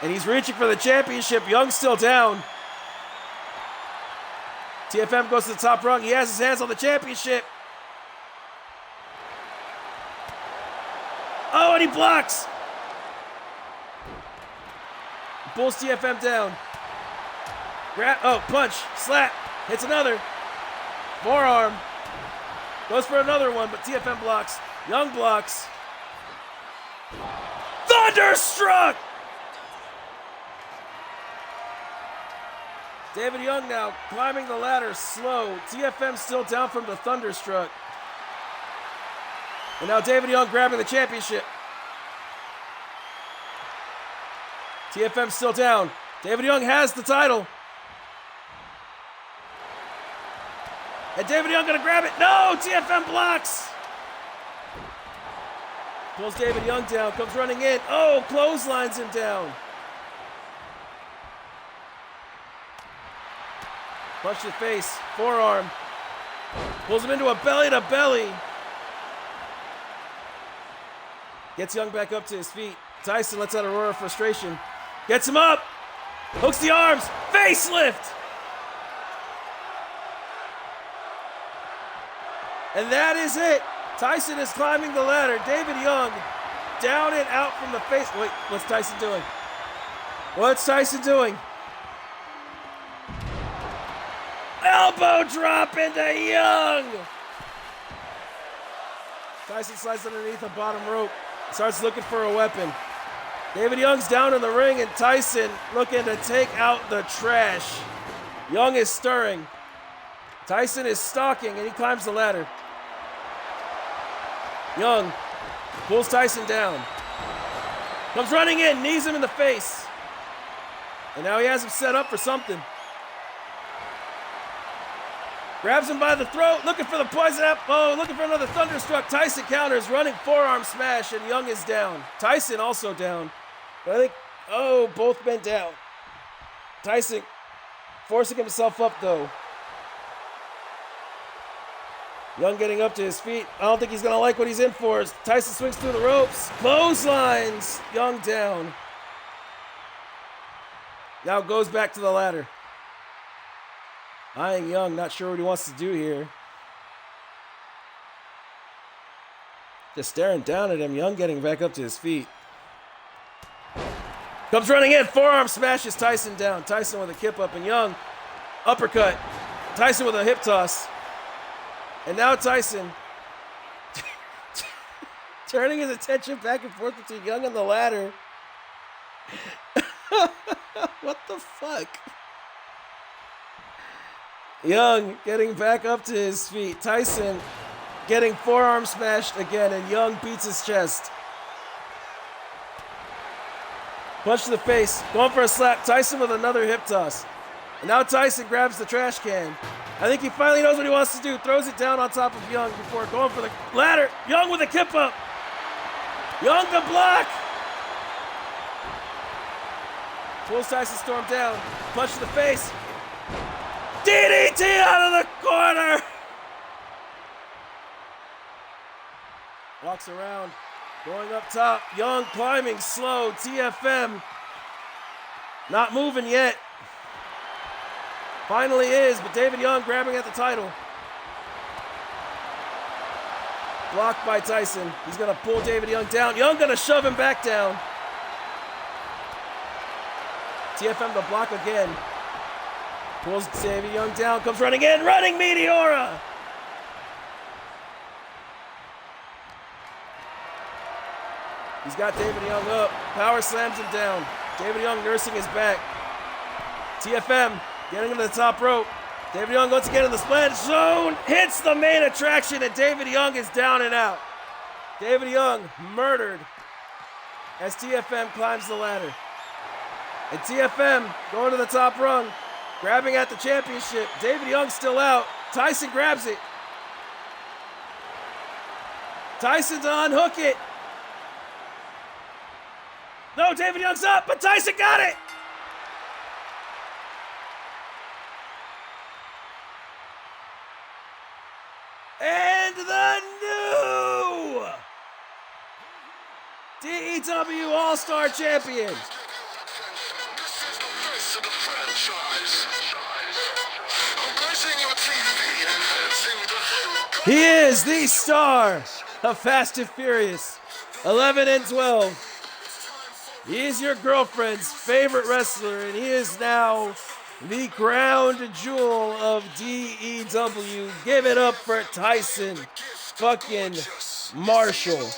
And he's reaching for the championship. Young's still down. TFM goes to the top rung. He has his hands on the championship. Oh, and he blocks. He pulls TFM down. Punch, slap, hits another. Forearm. Goes for another one, but TFM blocks. Young blocks. Thunderstruck! David Young now climbing the ladder slow. TFM still down from the Thunderstruck. And now David Young grabbing the championship. TFM still down. David Young has the title. And David Young gonna grab it. No, TFM blocks. Pulls David Young down, comes running in. Oh, clotheslines him down. Punch to the face, forearm. Pulls him into a belly to belly. Gets Young back up to his feet. Tyson lets out a roar of frustration. Gets him up. Hooks the arms. Facelift. And that is it. Tyson is climbing the ladder. David Young down and out from the face. Wait, what's Tyson doing? What's Tyson doing? Elbow drop into Young. Tyson slides underneath the bottom rope. Starts looking for a weapon. David Young's down in the ring and Tyson looking to take out the trash. Young is stirring. Tyson is stalking and he climbs the ladder. Young pulls Tyson down. Comes running in, knees him in the face. And now he has him set up for something. Grabs him by the throat, looking for the poison apple, looking for another thunderstruck. Tyson counters, running forearm smash, and Young is down. Tyson also down. But I think, both men down. Tyson forcing himself up, though. Young getting up to his feet. I don't think he's going to like what he's in for. Tyson swings through the ropes. Clotheslines. Young down. Now goes back to the ladder. Eyeing Young, not sure what he wants to do here. Just staring down at him. Young getting back up to his feet. Comes running in. Forearm smashes Tyson down. Tyson with a kip up and Young. Uppercut. Tyson with a hip toss. And now Tyson turning his attention back and forth between Young and the ladder. What the fuck? Young getting back up to his feet. Tyson getting forearm smashed again, and Young beats his chest. Punch to the face, going for a slap. Tyson with another hip toss. And now Tyson grabs the trash can. I think he finally knows what he wants to do. Throws it down on top of Young before going for the ladder. Young with a kip up. Young the block. Pulls Tyson Storm down. Punch to the face. DDT out of the corner. Walks around. Going up top. Young climbing slow. TFM. Not moving yet. Finally is, but David Young grabbing at the title. Blocked by Tyson. He's going to pull David Young down. Young going to shove him back down. TFM the block again. Pulls David Young down. Comes running in. Running Meteora. He's got David Young up. Power slams him down. David Young nursing his back. TFM getting him to the top rope. David Young once again in the splash zone. Hits the main attraction and David Young is down and out. David Young murdered as TFM climbs the ladder. And TFM going to the top rung. Grabbing at the championship. David Young still out. Tyson grabs it. Tyson to unhook it. No, David Young's up, but Tyson got it. And the new DEW All-Star Champion. He is the star of Fast and Furious 11 and 12. He is your girlfriend's favorite wrestler, and he is now the crown jewel of DEW. Give it up for Tyson fucking Marshall.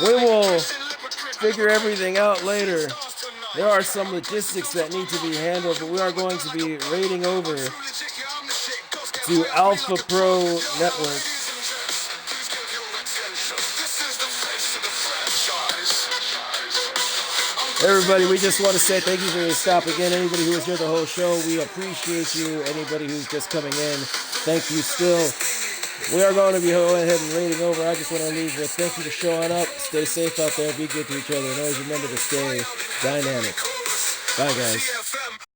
We will figure everything out later. There are some logistics that need to be handled, but we are going to be raiding over to Alpha Pro Network. Everybody, we just want to say thank you for your stop again. Anybody who was here the whole show, we appreciate you. Anybody who's just coming in, thank you still. We are going to be going ahead and rating over. I just want to leave with thank you for showing up. Stay safe out there. Be good to each other. And always remember to stay dynamic. Bye, guys.